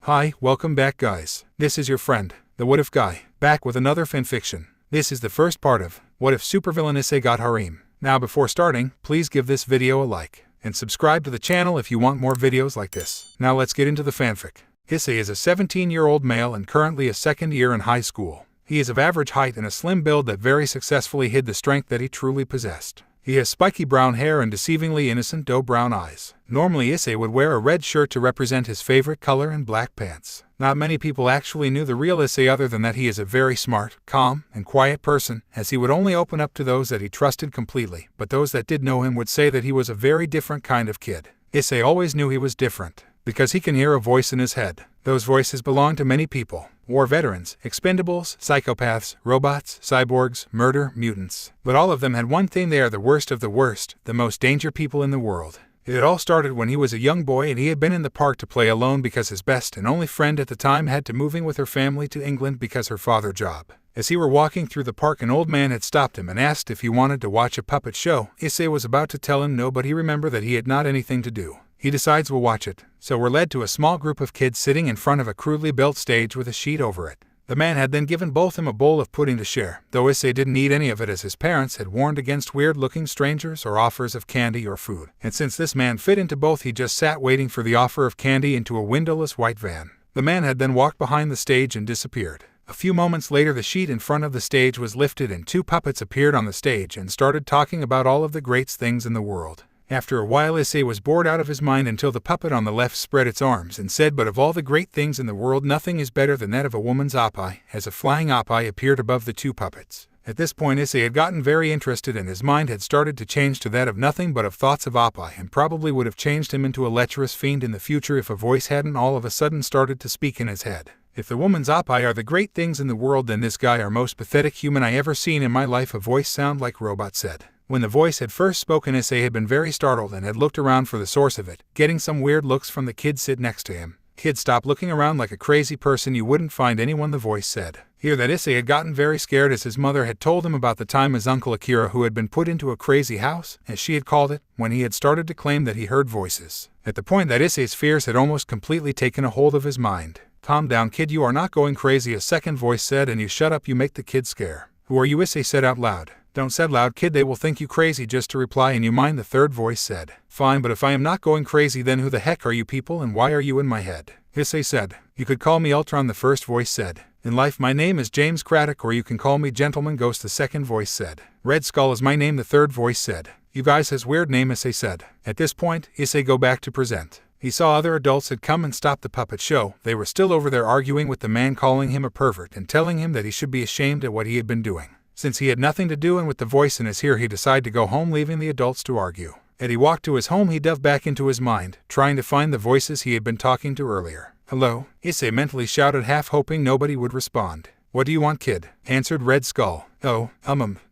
Hi, welcome back guys. This is your friend, the What If Guy, back with another fanfiction. This is the first part of What If Supervillain Issei got Harem. Now before starting, please give this video a like, and subscribe to the channel if you want more videos like this. Now let's get into the fanfic. Issei is a 17-year-old male and currently a second year in high school. He is of average height and a slim build that very successfully hid the strength that he truly possessed. He has spiky brown hair and deceivingly innocent doe brown eyes. Normally Issei would wear a red shirt to represent his favorite color and black pants. Not many people actually knew the real Issei other than that he is a very smart, calm, and quiet person, as he would only open up to those that he trusted completely, but those that did know him would say that he was a very different kind of kid. Issei always knew he was different, because he can hear a voice in his head. Those voices belong to many people. War veterans, expendables, psychopaths, robots, cyborgs, murder, mutants. But all of them had one thing: they are the worst of the worst, the most dangerous people in the world. It had all started when he was a young boy and he had been in the park to play alone because his best and only friend at the time had to moving with her family to England because her father's job. As he were walking through the park, an old man had stopped him and asked if he wanted to watch a puppet show. Issei was about to tell him no, but he remembered that he had not anything to do. He decides we'll watch it, so we're led to a small group of kids sitting in front of a crudely built stage with a sheet over it. The man had then given both them a bowl of pudding to share, though Issei didn't eat any of it as his parents had warned against weird-looking strangers or offers of candy or food. And since this man fit into both, he just sat waiting for the offer of candy into a windowless white van. The man had then walked behind the stage and disappeared. A few moments later, the sheet in front of the stage was lifted and two puppets appeared on the stage and started talking about all of the great things in the world. After a while, Issei was bored out of his mind until the puppet on the left spread its arms and said, "But of all the great things in the world, nothing is better than that of a woman's oppai," as a flying oppai appeared above the two puppets. At this point, Issei had gotten very interested and his mind had started to change to that of nothing but of thoughts of oppai, and probably would have changed him into a lecherous fiend in the future if a voice hadn't all of a sudden started to speak in his head. "If the woman's oppai are the great things in the world, then this guy are most pathetic human I ever seen in my life," a voice sound like robot said. When the voice had first spoken, Issei had been very startled and had looked around for the source of it, getting some weird looks from the kid sit next to him. "Kid, stop looking around like a crazy person, you wouldn't find anyone," the voice said. Here that Issei had gotten very scared, as his mother had told him about the time his uncle Akira, who had been put into a crazy house, as she had called it, when he had started to claim that he heard voices. At the point that Issei's fears had almost completely taken a hold of his mind. "Calm down kid, you are not going crazy," a second voice said, "and you shut up, you make the kid scare." "Who are you?" Issei said out loud. "Don't said loud kid, they will think you crazy just to reply, and you mind," the third voice said. "Fine, but if I am not going crazy, then who the heck are you people and why are you in my head?" Issei said. "You could call me Ultron," the first voice said. "In life my name is James Craddock, or you can call me Gentleman Ghost," the second voice said. "Red Skull is my name," the third voice said. "You guys has weird name," Issei said. At this point, Issei go back to present. He saw other adults had come and stopped the puppet show. They were still over there arguing with the man, calling him a pervert and telling him that he should be ashamed at what he had been doing. Since he had nothing to do and with the voice in his ear, he decided to go home, leaving the adults to argue. As he walked to his home, he dove back into his mind, trying to find the voices he had been talking to earlier. "Hello?" Issei mentally shouted, half hoping nobody would respond. "What do you want kid?" answered Red Skull. "Oh,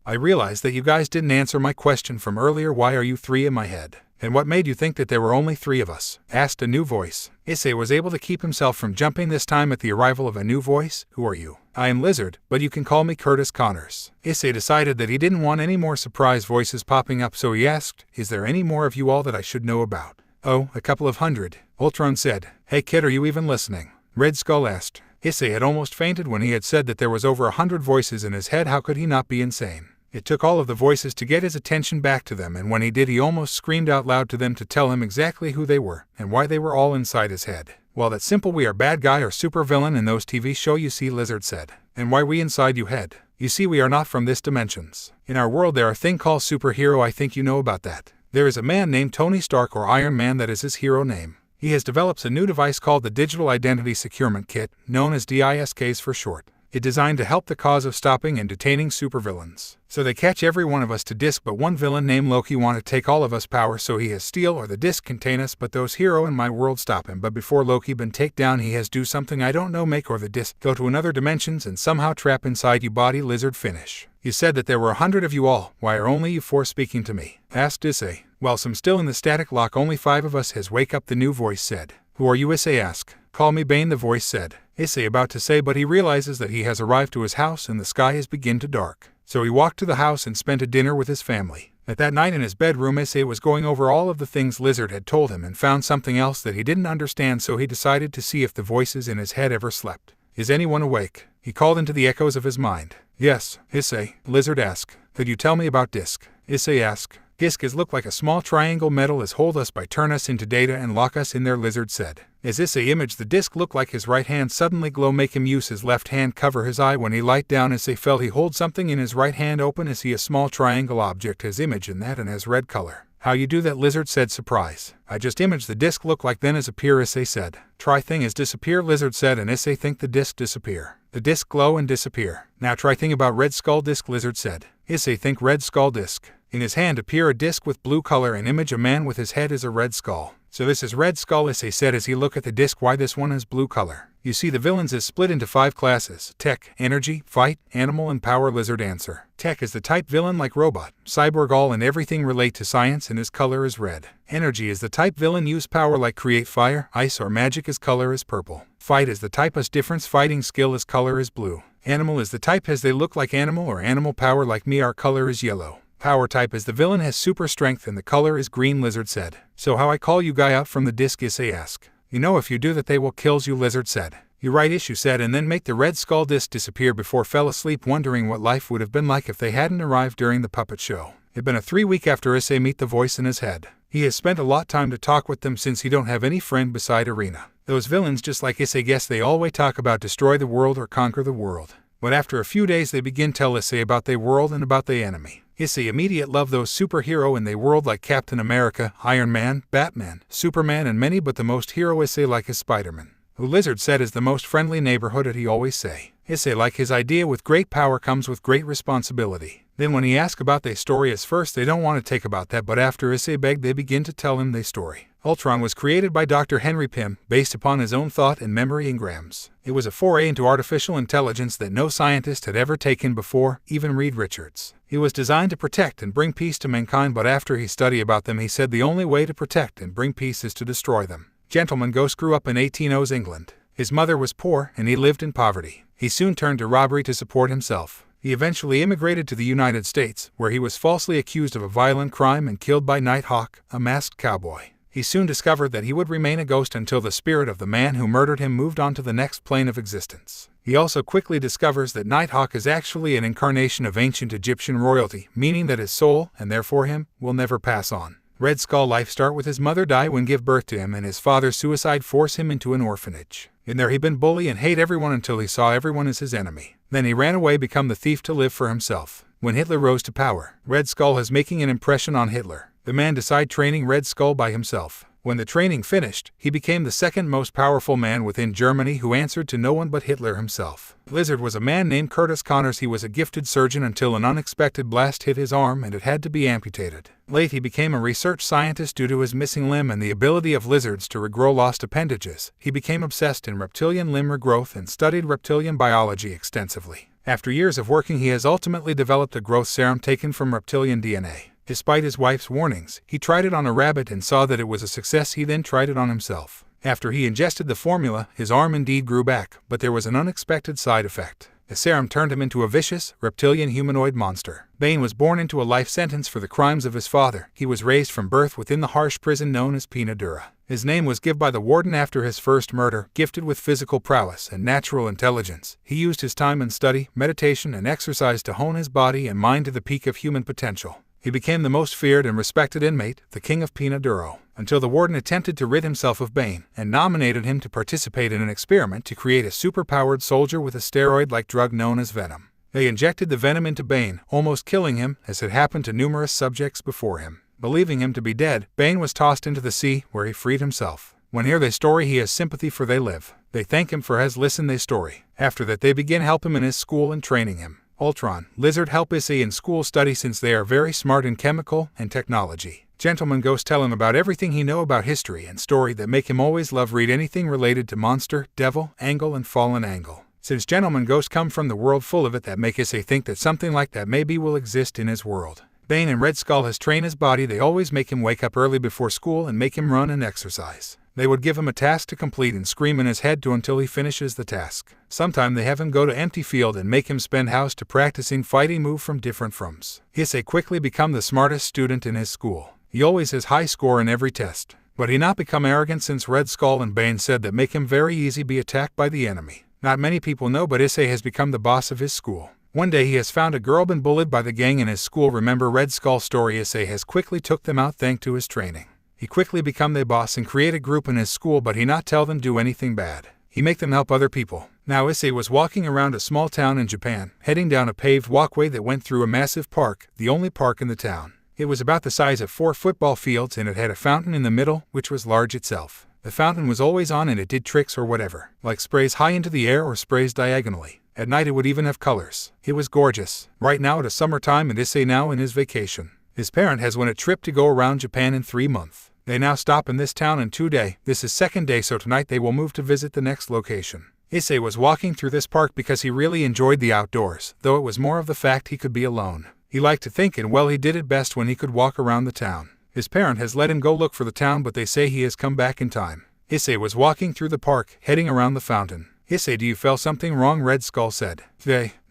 I realized that you guys didn't answer my question from earlier. Why are you three in my head?" "And what made you think that there were only three of us?" asked a new voice. Issei was able to keep himself from jumping this time at the arrival of a new voice. "Who are you?" "I am Lizard, but you can call me Curtis Connors." Issei decided that he didn't want any more surprise voices popping up, so he asked, "Is there any more of you all that I should know about?" "Oh, a couple of hundred," Ultron said. "Hey kid, are you even listening?" Red Skull asked. Issei had almost fainted when he had said that there was over 100 voices in his head. How could he not be insane? It took all of the voices to get his attention back to them, and when he did, he almost screamed out loud to them to tell him exactly who they were and why they were all inside his head. "Well, that's simple. We are bad guy or super villain in those TV show, you see," Lizard said. "And why we inside you head? You see, we are not from this dimensions. In our world there are a thing called superhero. I think you know about that. There is a man named Tony Stark, or Iron Man, that is his hero name. He has developed a new device called the Digital Identity Securement Kit, known as DISKs for short. It's designed to help the cause of stopping and detaining supervillains. So they catch every one of us to disk, but one villain named Loki want to take all of us power, so he has steal or the disk contain us, but those hero in my world stop him. But before Loki been take down, he has do something I don't know, make or the disk go to another dimensions and somehow trap inside you body." Lizard finish. "You said that there were 100 of you all. Why are only you four speaking to me?" asked Issei. "Well, some still in the static lock. Only 5 of us has wake up," the new voice said. "Who are you?" Issei asked. "Call me Bane," the voice said. Issei about to say, but he realizes that he has arrived to his house and the sky has begun to dark. So he walked to the house and spent a dinner with his family. That night in his bedroom, Issei was going over all of the things Lizard had told him and found something else that he didn't understand, so he decided to see if the voices in his head ever slept. Is anyone awake? He called into the echoes of his mind. Yes, Issei, Lizard asked. Could you tell me about Disk? Issei asked. Disk is look like a small triangle metal as hold us by turn us into data and lock us in there, Lizard said. As Issei imaged the disk look like his right hand suddenly glow make him use his left hand cover his eye when he light down. Issei felt he hold something in his right hand open as he a small triangle object has image in that and has red color. How you do that, Lizard said surprise. I just imaged the disk look like then as appear, Issei said. Try thing is disappear, Lizard said, and Issei think the disk disappear. The disk glow and disappear. Now try thing about red skull disk, Lizard said. Issei think red skull disk. In his hand appear a disc with blue color and image a man with his head as a red skull. So this is red skull, Issei said as he look at the disc. Why this one has blue color? You see the villains is split into 5 classes: tech, energy, fight, animal and power, Lizard answer. Tech is the type villain like robot, cyborg, all and everything relate to science and his color is red. Energy is the type villain use power like create fire, ice or magic, his color is purple. Fight is the type us difference fighting skill, his color is blue. Animal is the type as they look like animal or animal power like me, our color is yellow. Power type is the villain has super strength and the color is green, Lizard said. So how I call you guy out from the disc, Issei asked. You know if you do that they will kills you, Lizard said. You right, Issue said, and then make the red skull disc disappear before fell asleep wondering what life would have been like if they hadn't arrived during the puppet show. It been a 3 week after Issei meet the voice in his head. He has spent a lot time to talk with them since he don't have any friend beside Arena. Those villains just like Issei guess they always talk about destroy the world or conquer the world. But after a few days they begin tell Issei about their world and about the enemy. Issei immediate love those superhero in they world like Captain America, Iron Man, Batman, Superman and many, but the most hero Issei like is Spider-Man, who Lizard said is the most friendly neighborhood that he always say. Issei like his idea with great power comes with great responsibility. Then when he ask about their story as first they don't want to take about that, but after Issei begged they begin to tell him their story. Ultron was created by Dr. Henry Pym, based upon his own thought and memory engrams. It was a foray into artificial intelligence that no scientist had ever taken before, even Reed Richards. It was designed to protect and bring peace to mankind, but after he studied about them he said the only way to protect and bring peace is to destroy them. Gentleman Ghost grew up in 1800s England. His mother was poor and he lived in poverty. He soon turned to robbery to support himself. He eventually immigrated to the United States, where he was falsely accused of a violent crime and killed by Nighthawk, a masked cowboy. He soon discovered that he would remain a ghost until the spirit of the man who murdered him moved on to the next plane of existence. He also quickly discovers that Nighthawk is actually an incarnation of ancient Egyptian royalty, meaning that his soul, and therefore him, will never pass on. Red Skull life start with his mother die when give birth to him and his father's suicide force him into an orphanage. In there he been bully and hate everyone until he saw everyone as his enemy. Then he ran away, become the thief to live for himself. When Hitler rose to power, Red Skull has making an impression on Hitler. The man decided training Red Skull by himself. When the training finished, he became the second most powerful man within Germany who answered to no one but Hitler himself. Lizard was a man named Curtis Connors. He was a gifted surgeon until an unexpected blast hit his arm and it had to be amputated. Late he became a research scientist due to his missing limb and the ability of lizards to regrow lost appendages. He became obsessed in reptilian limb regrowth and studied reptilian biology extensively. After years of working he has ultimately developed a growth serum taken from reptilian DNA. Despite his wife's warnings, he tried it on a rabbit and saw that it was a success. He then tried it on himself. After he ingested the formula, his arm indeed grew back, but there was an unexpected side effect. The serum turned him into a vicious, reptilian humanoid monster. Bane was born into a life sentence for the crimes of his father. He was raised from birth within the harsh prison known as Pena Dura. His name was given by the warden after his first murder. Gifted with physical prowess and natural intelligence, he used his time in study, meditation, and exercise to hone his body and mind to the peak of human potential. He became the most feared and respected inmate, the King of Pena Duro, until the warden attempted to rid himself of Bane and nominated him to participate in an experiment to create a superpowered soldier with a steroid-like drug known as venom. They injected the venom into Bane, almost killing him, as had happened to numerous subjects before him. Believing him to be dead, Bane was tossed into the sea, where he freed himself. When hear their story, he has sympathy for they live. They thank him for has listened their story. After that they begin help him in his school and training him. Ultron, Lizard help Issei in school study since they are very smart in chemical and technology. Gentleman Ghost tell him about everything he know about history and story that make him always love read anything related to monster, devil, angle and fallen angle. Since Gentleman Ghost come from the world full of it, that make Issei think that something like that maybe will exist in his world. Bane and Red Skull has trained his body. They always make him wake up early before school and make him run and exercise. They would give him a task to complete and scream in his head to until he finishes the task. Sometime they have him go to empty field and make him spend hours to practicing fighting move from different froms. Issei quickly become the smartest student in his school. He always has high score in every test. But he not become arrogant since Red Skull and Bane said that make him very easy be attacked by the enemy. Not many people know, but Issei has become the boss of his school. One day he has found a girl been bullied by the gang in his school. Remember Red Skull's story? Issei has quickly took them out thanks to his training. He quickly become their boss and create a group in his school, but he not tell them do anything bad. He make them help other people. Now Issei was walking around a small town in Japan, heading down a paved walkway that went through a massive park, the only park in the town. It was about the size of 4 football fields and it had a fountain in the middle, which was large itself. The fountain was always on and it did tricks or whatever, like sprays high into the air or sprays diagonally. At night it would even have colors. It was gorgeous. Right now it is summertime and Issei now in his vacation. His parent has won a trip to go around Japan in 3 months. They now stop in this town in 2 days. This is second day, so tonight they will move to visit the next location. Issei was walking through this park because he really enjoyed the outdoors, though it was more of the fact he could be alone. He liked to think, and well, he did it best when he could walk around the town. His parent has let him go look for the town, but they say he has come back in time. Issei was walking through the park, heading around the fountain. Issei, do you feel something wrong? Red Skull said.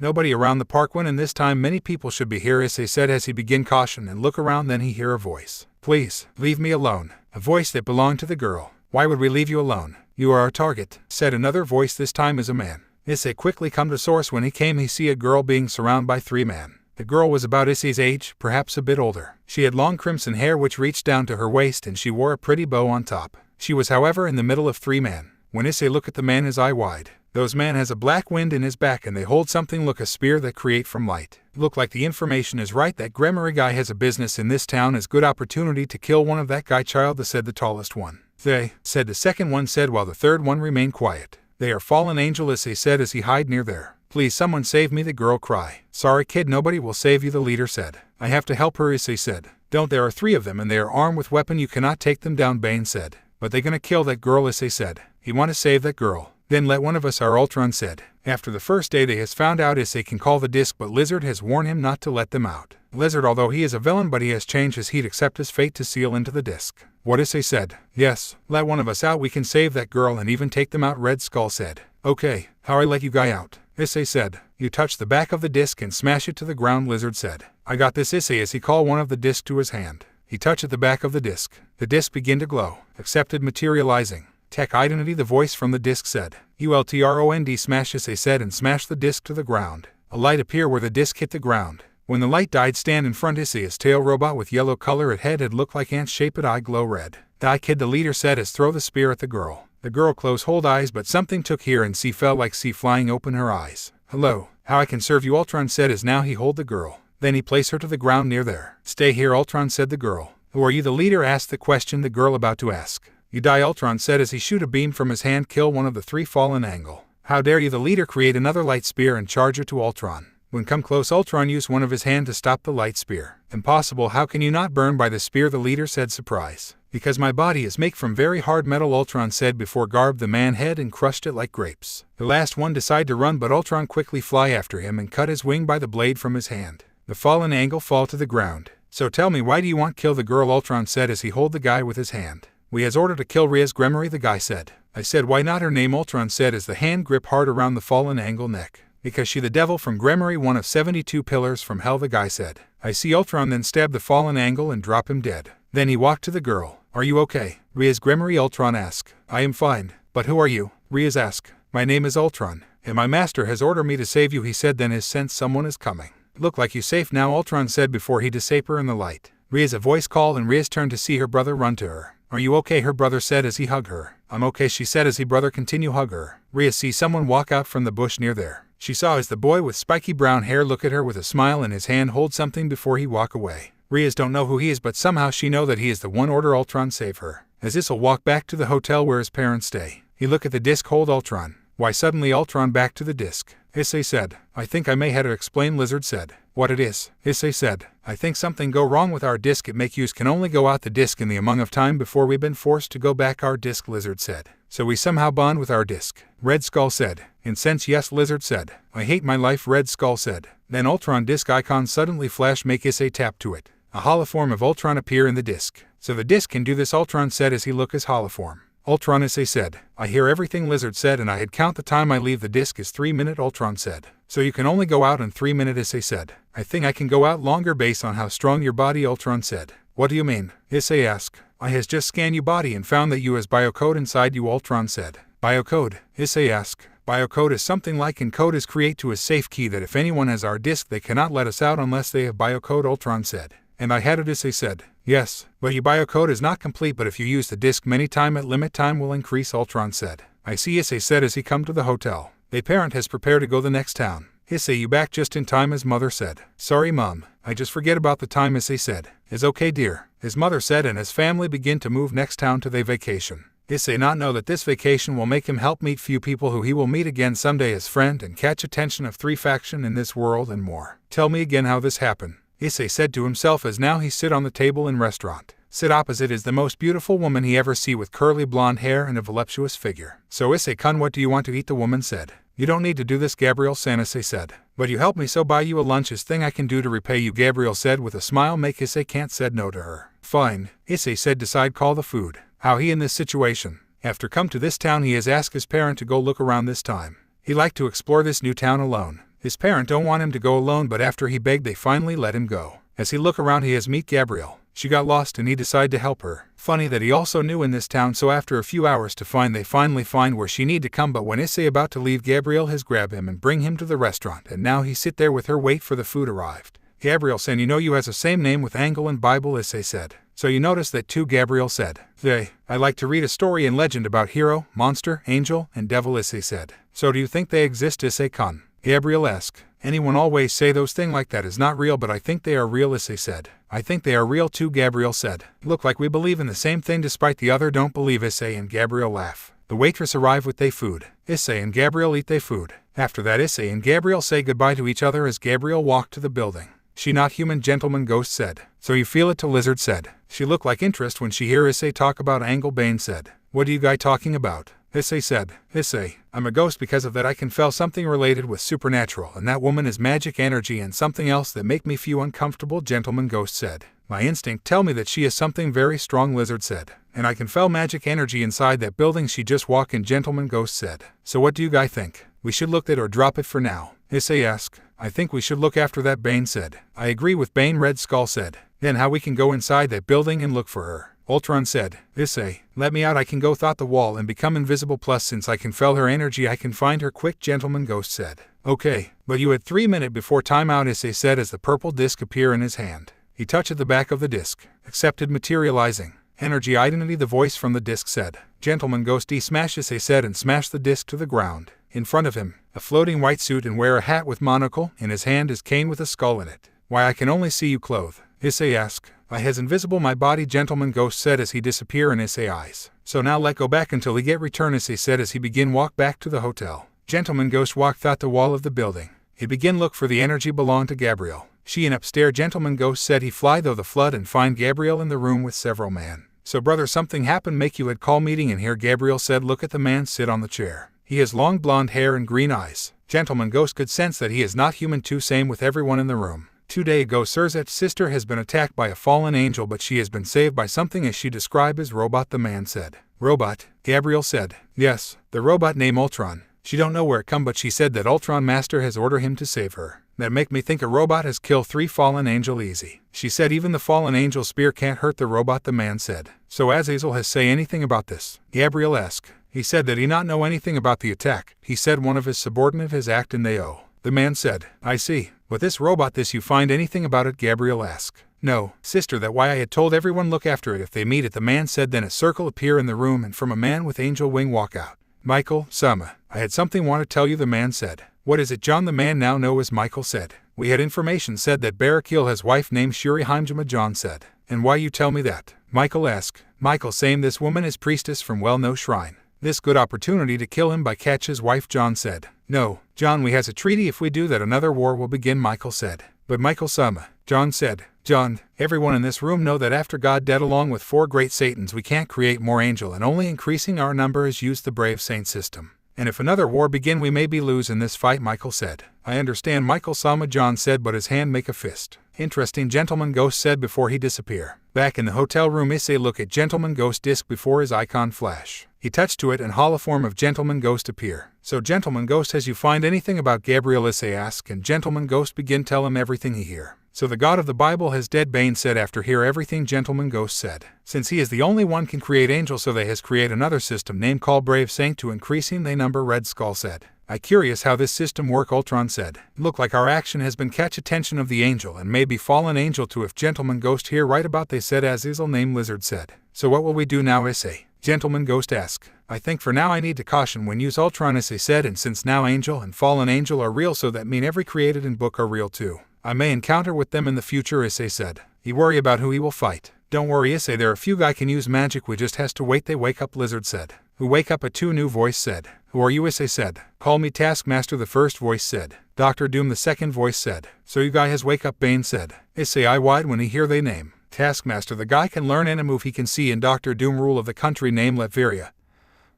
Nobody around the park when in this time many people should be here, Issei said as he began caution and look around. Then he hear a voice. Please, leave me alone. A voice that belonged to the girl. Why would we leave you alone? You are our target, said another voice. This time is a man. Issei quickly come to source. When he came, he see a girl being surrounded by 3 men. The girl was about Issei's age, perhaps a bit older. She had long crimson hair which reached down to her waist and she wore a pretty bow on top. She was however in the middle of 3 men. When Issei look at the man, his eye wide. Those man has a black wind in his back and they hold something look a spear that create from light. Look like the information is right that Gremory guy has a business in this town is good opportunity to kill one of that guy child, said the tallest one. They, said the second one said while the third one remained quiet. They are fallen angel, Issei said as he hide near there. Please someone save me, the girl cry. Sorry kid, nobody will save you, the leader said. I have to help her, Issei said. Don't, there are 3 of them and they are armed with weapon, you cannot take them down, Bane said. But they gonna kill that girl, Issei said. He want to save that girl. Then let one of us, our Ultron said. After the first day they has found out Issei can call the disc, but Lizard has warned him not to let them out. Lizard, although he is a villain, but he has changed his heat accept his fate to seal into the disc. What Issei said. Yes, let one of us out, we can save that girl and even take them out, Red Skull said. Okay, how I let you guy out? Issei said. You touch the back of the disc and smash it to the ground, Lizard said. I got this, Issei as he called one of the disc to his hand. He touched the back of the disc. The disc began to glow. Accepted, materializing. Tech identity, the voice from the disc said. ULTROND, smash, Issei said and smashed the disc to the ground. A light appeared where the disc hit the ground. When the light died, stand in front Issei's tail robot with yellow color at head had looked like ant-shaped eye glow red. Die kid, the leader said as throw the spear at the girl. The girl closed hold eyes, but something took here and see felt like see flying open her eyes. Hello, how I can serve you, Ultron said as now he hold the girl. Then he placed her to the ground near there. Stay here, Ultron said the girl. Who are you, the leader asked the question the girl about to ask. You die, Ultron said as he shoot a beam from his hand, kill one of the 3 fallen angle. How dare you, the leader create another light spear and charge her to Ultron. When come close, Ultron used one of his hand to stop the light spear. Impossible, how can you not burn by the spear, the leader said surprise. Because my body is made from very hard metal, Ultron said before garbed the man head and crushed it like grapes. The last one decided to run, but Ultron quickly fly after him and cut his wing by the blade from his hand. The fallen angle fall to the ground. So tell me, why do you want kill the girl, Ultron said as he hold the guy with his hand. We has ordered to kill Ria's Gremory, the guy said. I said why not her name, Ultron said as the hand grip hard around the fallen angle neck. Because she the devil from Gremory, one of 72 pillars from hell, the guy said. I see Ultron then stab the fallen angle and drop him dead. Then he walked to the girl. Are you okay? Ria's Gremory, Ultron asked. I am fine. But who are you? Ria's asked. My name is Ultron, and my master has ordered me to save you, he said then his sense someone is coming. Look like you safe now, Ultron said before he disappeared her in the light. Ria's a voice called and Ria's turned to see her brother run to her. Are you okay? Her brother said as he hugged her. I'm okay, she said as he brother continue hug her. Ria see someone walk out from the bush near there. She saw as the boy with spiky brown hair look at her with a smile and his hand hold something before he walk away. Ria's don't know who he is, but somehow she know that he is the one order Ultron save her. As Issei walk back to the hotel where his parents stay. He look at the disc hold Ultron. Why suddenly Ultron back to the disc? Issei said. I think I may have to explain, Lizard said. What it is? Issei said. I think something go wrong with our disc. It make use can only go out the disc in the amount of time before we've been forced to go back our disc, Lizard said. So we somehow bond with our disc. Red Skull said. In sense yes, Lizard said. I hate my life, Red Skull said. Then Ultron disc icon suddenly flash make Issei tap to it. A holoform of Ultron appear in the disc. So the disc can do this, Ultron said as he look his holoform. Ultron Issei said. I hear everything Lizard said and I had count the time I leave the disk is 3 minute Ultron said. So you can only go out in 3 minute Issei said. I think I can go out longer based on how strong your body Ultron said. What do you mean? Issei asked. I has just scanned your body and found that you has biocode inside you Ultron said. Biocode? Issei asked. Biocode is something like encode is create to a safe key that if anyone has our disk they cannot let us out unless they have biocode Ultron said. And I had it Issei said. Yes, but your biocode is not complete but if you use the disk many time at limit time will increase Ultron said. I see Issei said as he come to the hotel. They parent has prepared to go the next town. Issei you back just in time his mother said. Sorry mom, I just forget about the time Issei said. Is okay dear, his mother said and his family begin to move next town to their vacation. Issei not know that this vacation will make him help meet few people who he will meet again someday as friend and catch attention of 3 faction in this world and more. Tell me again how this happened. Issei said to himself as now he sit on the table in restaurant. Sit opposite is the most beautiful woman he ever see with curly blonde hair and a voluptuous figure. So Issei-kun what do you want to eat the woman said. You don't need to do this Gabriel-san Issei said. But you help me so buy you a lunch is thing I can do to repay you Gabriel said with a smile make Issei can't said no to her. Fine, Issei said decide call the food. How he in this situation. After come to this town he has asked his parent to go look around this time. He like to explore this new town alone. His parent don't want him to go alone but after he begged they finally let him go. As he look around he has meet Gabrielle. She got lost and he decide to help her. Funny that he also knew in this town so after a few hours to find they finally find where she need to come but when Issei about to leave Gabrielle has grab him and bring him to the restaurant and now he sit there with her wait for the food arrived. Gabrielle said you know you has the same name with Angle and Bible Issei said. So you notice that too Gabrielle said. I like to read a story and legend about hero, monster, angel, and devil Issei said. So do you think they exist Issei-kun? Gabrielle asked. Anyone always say those things like that is not real but I think they are real Issei said. I think they are real too Gabrielle said. Look like we believe in the same thing despite the other don't believe Issei and Gabrielle laugh. The waitress arrive with they food. Issei and Gabrielle eat they food. After that Issei and Gabrielle say goodbye to each other as Gabrielle walked to the building. She not human gentleman ghost said. So you feel it to Lizard said. She looked like interest when she hear Issei talk about Angle Bane said. What are you guy talking about? Issei said. Issei, I'm a ghost because of that I can feel something related with supernatural and that woman is magic energy and something else that make me feel uncomfortable gentleman ghost said. My instinct tell me that she is something very strong Lizard said. And I can feel magic energy inside that building she just walk in gentleman ghost said. So what do you guy think? We should look at or drop it for now. Issei asked. I think we should look after that Bane said. I agree with Bane Red Skull said. Then how we can go inside that building and look for her. Ultron said. Issei, let me out I can go thought the wall and become invisible plus since I can feel her energy I can find her quick gentleman ghost said. Okay, but you had 3 minutes before timeout Issei said as the purple disc appear in his hand. He touched the back of the disc. Accepted materializing. Energy identity the voice from the disc said. Gentleman ghost smash Issei said and smashed the disc to the ground. In front of him, a floating white suit and wear a hat with monocle, in his hand is cane with a skull in it. Why I can only see you clothe. Issei asked. I has invisible my body gentleman ghost said as he disappear in Issei eyes. So now let go back until he get return Issei said as he begin walk back to the hotel. Gentleman ghost walked out the wall of the building. He begin look for the energy belonged to Gabrielle. She and upstairs gentleman ghost said he fly though the flood and find Gabrielle in the room with several man. So brother something happened make you had call meeting and here Gabrielle said look at the man sit on the chair. He has long blonde hair and green eyes. Gentleman ghost could sense that he is not human too same with everyone in the room. 2 days ago Surzet's sister has been attacked by a fallen angel but she has been saved by something as she described as robot the man said. Robot, Gabrielle said. Yes, the robot named Ultron. She don't know where it come but she said that Ultron Master has ordered him to save her. That make me think a robot has killed 3 fallen angel easy. She said even the fallen angel spear can't hurt the robot the man said. So Azazel has say anything about this? Gabrielle asked. He said that he not know anything about the attack. He said one of his subordinate has act and they owe. The man said. I see. But this robot this you find anything about it Gabrielle asked. No, sister that why I had told everyone look after it if they meet it the man said then a circle appear in the room and from a man with angel wing walk out. Michael, Sama, I had something want to tell you the man said. What is it John the man now know as Michael said. We had information said that Barakil has wife named Shuri Heimjima John said. And why you tell me that? Michael asked. Michael saying this woman is priestess from well-known shrine. This good opportunity to kill him by catch his wife John said. No, John we has a treaty if we do that another war will begin Michael said. But Michael Sama, John said. John, everyone in this room know that after God dead along with 4 great Satans we can't create more angel and only increasing our number is use the brave saint system. And if another war begin we may be lose in this fight Michael said. I understand Michael Sama John said but his hand make a fist. Interesting gentleman ghost said before he disappear. Back in the hotel room Issei look at gentleman ghost disc before his icon flash. He touched to it and holoform of Gentleman Ghost appear. So Gentleman Ghost, has you find anything about Gabriel, issei ask, and Gentleman Ghost begin tell him everything he hear. So the God of the Bible has dead, Bane said after hear everything Gentleman Ghost said. Since he is the only one can create angels, so they has create another system named called Brave Saint to increasing they number, Red Skull said. I curious how this system work, Ultron said. Look like our action has been catch attention of the angel and maybe fallen angel too, if Gentleman Ghost here right about, they said, as Isle name Lizard said. So what will we do now, issei? Gentleman Ghost asked. I think for now I need to caution when use Ultron, issei said, and since now angel and fallen angel are real, so that mean every created in book are real too. I may encounter with them in the future, issei said. He worry about who he will fight. Don't worry, issei, there are few guy can use magic, we just has to wait they wake up, Lizard said. Who wake up, a two new voice said. Who are you, issei said. Call me Taskmaster, the first voice said. Dr. Doom, the second voice said. So you guy has wake up, Bane said. Issei I wide when he hear they name. Taskmaster, the guy can learn any move he can see, and Dr. Doom rule of the country named Latveria,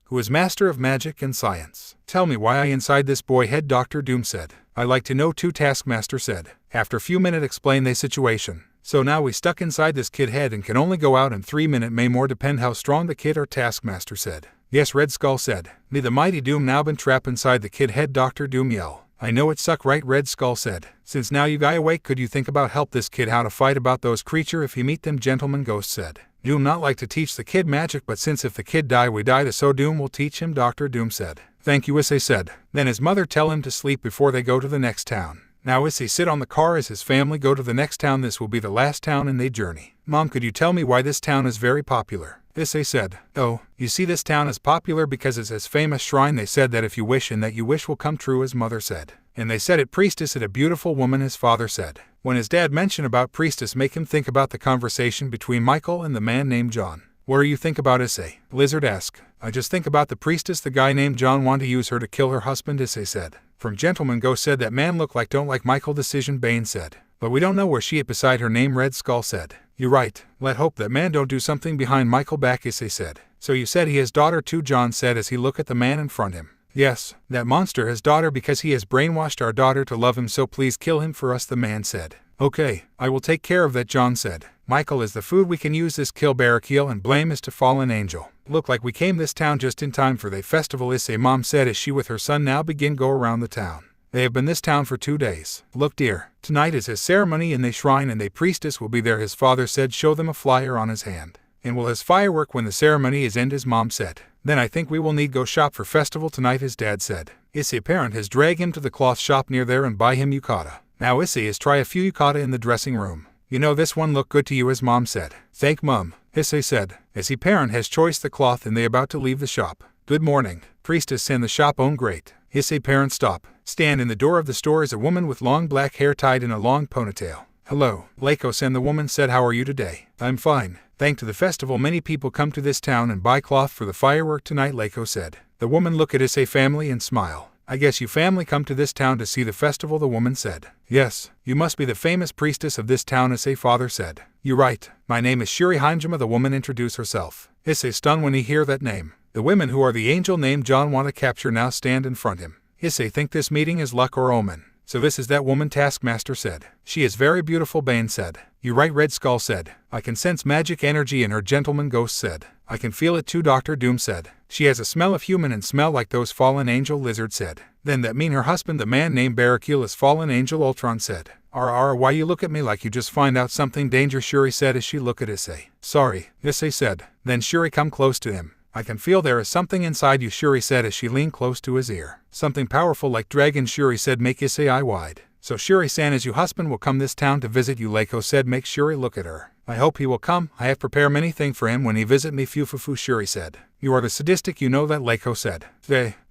who is master of magic and science. Tell me why I inside this boy head, Dr. Doom said. I like to know too, Taskmaster said. After few minute explain they situation. So now we stuck inside this kid head and can only go out in 3 minute, may more depend how strong the kid or, Taskmaster said. Yes, Red Skull said. Me the mighty Doom now been trapped inside the kid head, Dr. Doom yell. I know it suck, right, Red Skull said. Since now you guy awake, could you think about help this kid how to fight about those creature if he meet them, Gentleman Ghost said. Doom not like to teach the kid magic, but since if the kid die we die, so Doom will teach him, Dr. Doom said. Thank you, issei said. Then his mother tell him to sleep before they go to the next town. Now issei sit on the car as his family go to the next town. This will be the last town in their journey. Mom, could you tell me why this town is very popular? Issei said. Oh, you see, this town is popular because it's a famous shrine. They said that if you wish and that you wish will come true, his mother said. And they said it priestess it a beautiful woman, his father said. When his dad mentioned about priestess, make him think about the conversation between Michael and the man named John. What do you think about, issei? Lizard asked. I just think about the priestess, the guy named John want to use her to kill her husband, issei said. From Gentleman Ghost said that man look like don't like Michael decision, Bane said. But we don't know where she is beside her name, Red Skull said. You're right, let hope that man don't do something behind Michael back, issei said. So you said he has daughter too, John said as he looked at the man in front him. Yes, that monster has daughter because he has brainwashed our daughter to love him, so please kill him for us, the man said. Okay, I will take care of that, John said. Michael is the food we can use this kill Barakiel, and blame is to fallen angel. Look like we came this town just in time for the festival, issei, Mom said as she with her son now begin go around the town. They have been this town for 2 days. Look dear, tonight is his ceremony in the shrine and the priestess will be there, his father said. Show them a flyer on his hand. And will his firework when the ceremony is end, his mom said. Then I think we will need go shop for festival tonight, his dad said. Issei parent has drag him to the cloth shop near there and buy him yukata. Now issei is try a few yukata in the dressing room. You know this one look good to you, his mom said. Thank mum, issei said. Issei parent has choice the cloth and they about to leave the shop. Good morning, priestess in the shop own great. Issei parent stop. Stand in the door of the store is a woman with long black hair tied in a long ponytail. Hello, Lakos, and the woman said, how are you today? I'm fine. Thanks to the festival many people come to this town and buy cloth for the firework tonight, Lakos said. The woman look at issei family and smile. I guess you family come to this town to see the festival, the woman said. Yes, you must be the famous priestess of this town, issei father said. You're right, my name is Shuri Heimjima, the woman introduced herself. Issei stunned when he hear that name. The women who are the angel named John want to capture now stand in front him. Issei think this meeting is luck or omen. So this is that woman, Taskmaster said. She is very beautiful, Bane said. You right, Red Skull said. I can sense magic energy in her, Gentleman Ghost said. I can feel it too, Dr. Doom said. She has a smell of human and smell like those fallen angel, Lizard said. Then that mean her husband, the man named Barakiel, is fallen angel, Ultron said. Why you look at me like you just find out something danger, Shuri said as she look at Issei. Sorry, Issei said. Then Shuri come close to him. I can feel there is something inside you, Shuri said as she leaned close to his ear. Something powerful like dragon, Shuri said, make Issei eye wide. So Shuri-san, as your husband will come this town to visit you, Lakos said. Make Shuri look at her. I hope he will come. I have prepared many things for him when he visit me, Fufufu, Shuri said. You are the sadistic, you know that, Lakos said.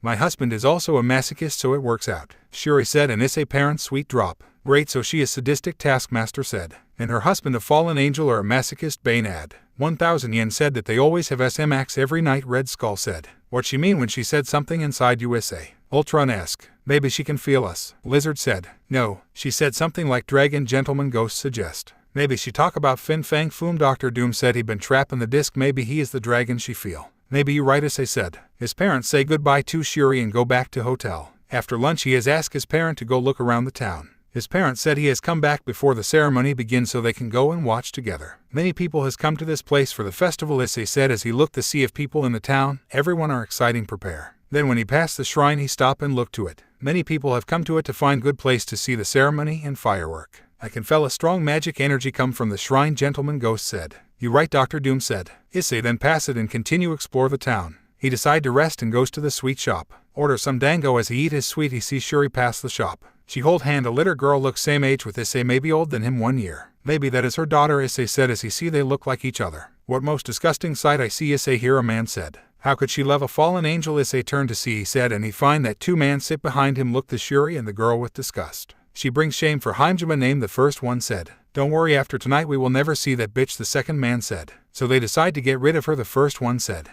My husband is also a masochist, so it works out, Shuri said, and Issei parent's sweet drop. Great, so she is sadistic, Taskmaster said. And her husband a fallen angel or a masochist, Bane add. 1,000 yen said that they always have SM acts every night, Red Skull said. What she mean when she said something inside you, Issei? Ultron asked. Maybe she can feel us, Lizard said. No, she said something like dragon, Gentleman Ghost suggest. Maybe she talk about Fin Fang Foom, Dr. Doom said. He'd been trapped in the disc, maybe he is the dragon she feel. Maybe you right, Issei said. His parents say goodbye to Shuri and go back to hotel. After lunch he has asked his parent to go look around the town. His parents said he has come back before the ceremony begins so they can go and watch together. Many people has come to this place for the festival, Issei said as he looked to see if people in the town, everyone are exciting prepare. Then when he passed the shrine he stopped and looked to it. Many people have come to it to find good place to see the ceremony and firework. I can feel a strong magic energy come from the shrine, Gentleman Ghost said. You right, Dr. Doom said. Issei then pass it and continue explore the town. He decide to rest and goes to the sweet shop. Order some dango. As he eat his sweet he sees Shuri pass the shop. She hold hand a little girl looks same age with Issei, maybe old than him 1 year. Maybe that is her daughter, Issei said as he see they look like each other. What most disgusting sight I see, Issei hear a man said. How could she love a fallen angel? Issei turned to see, he said, and he find that 2 men sit behind him. Looked to Shuri and the girl with disgust. She brings shame for Haimjima name, the first one said. Don't worry, after tonight we will never see that bitch, the second man said. So they decide to get rid of her, the first one said.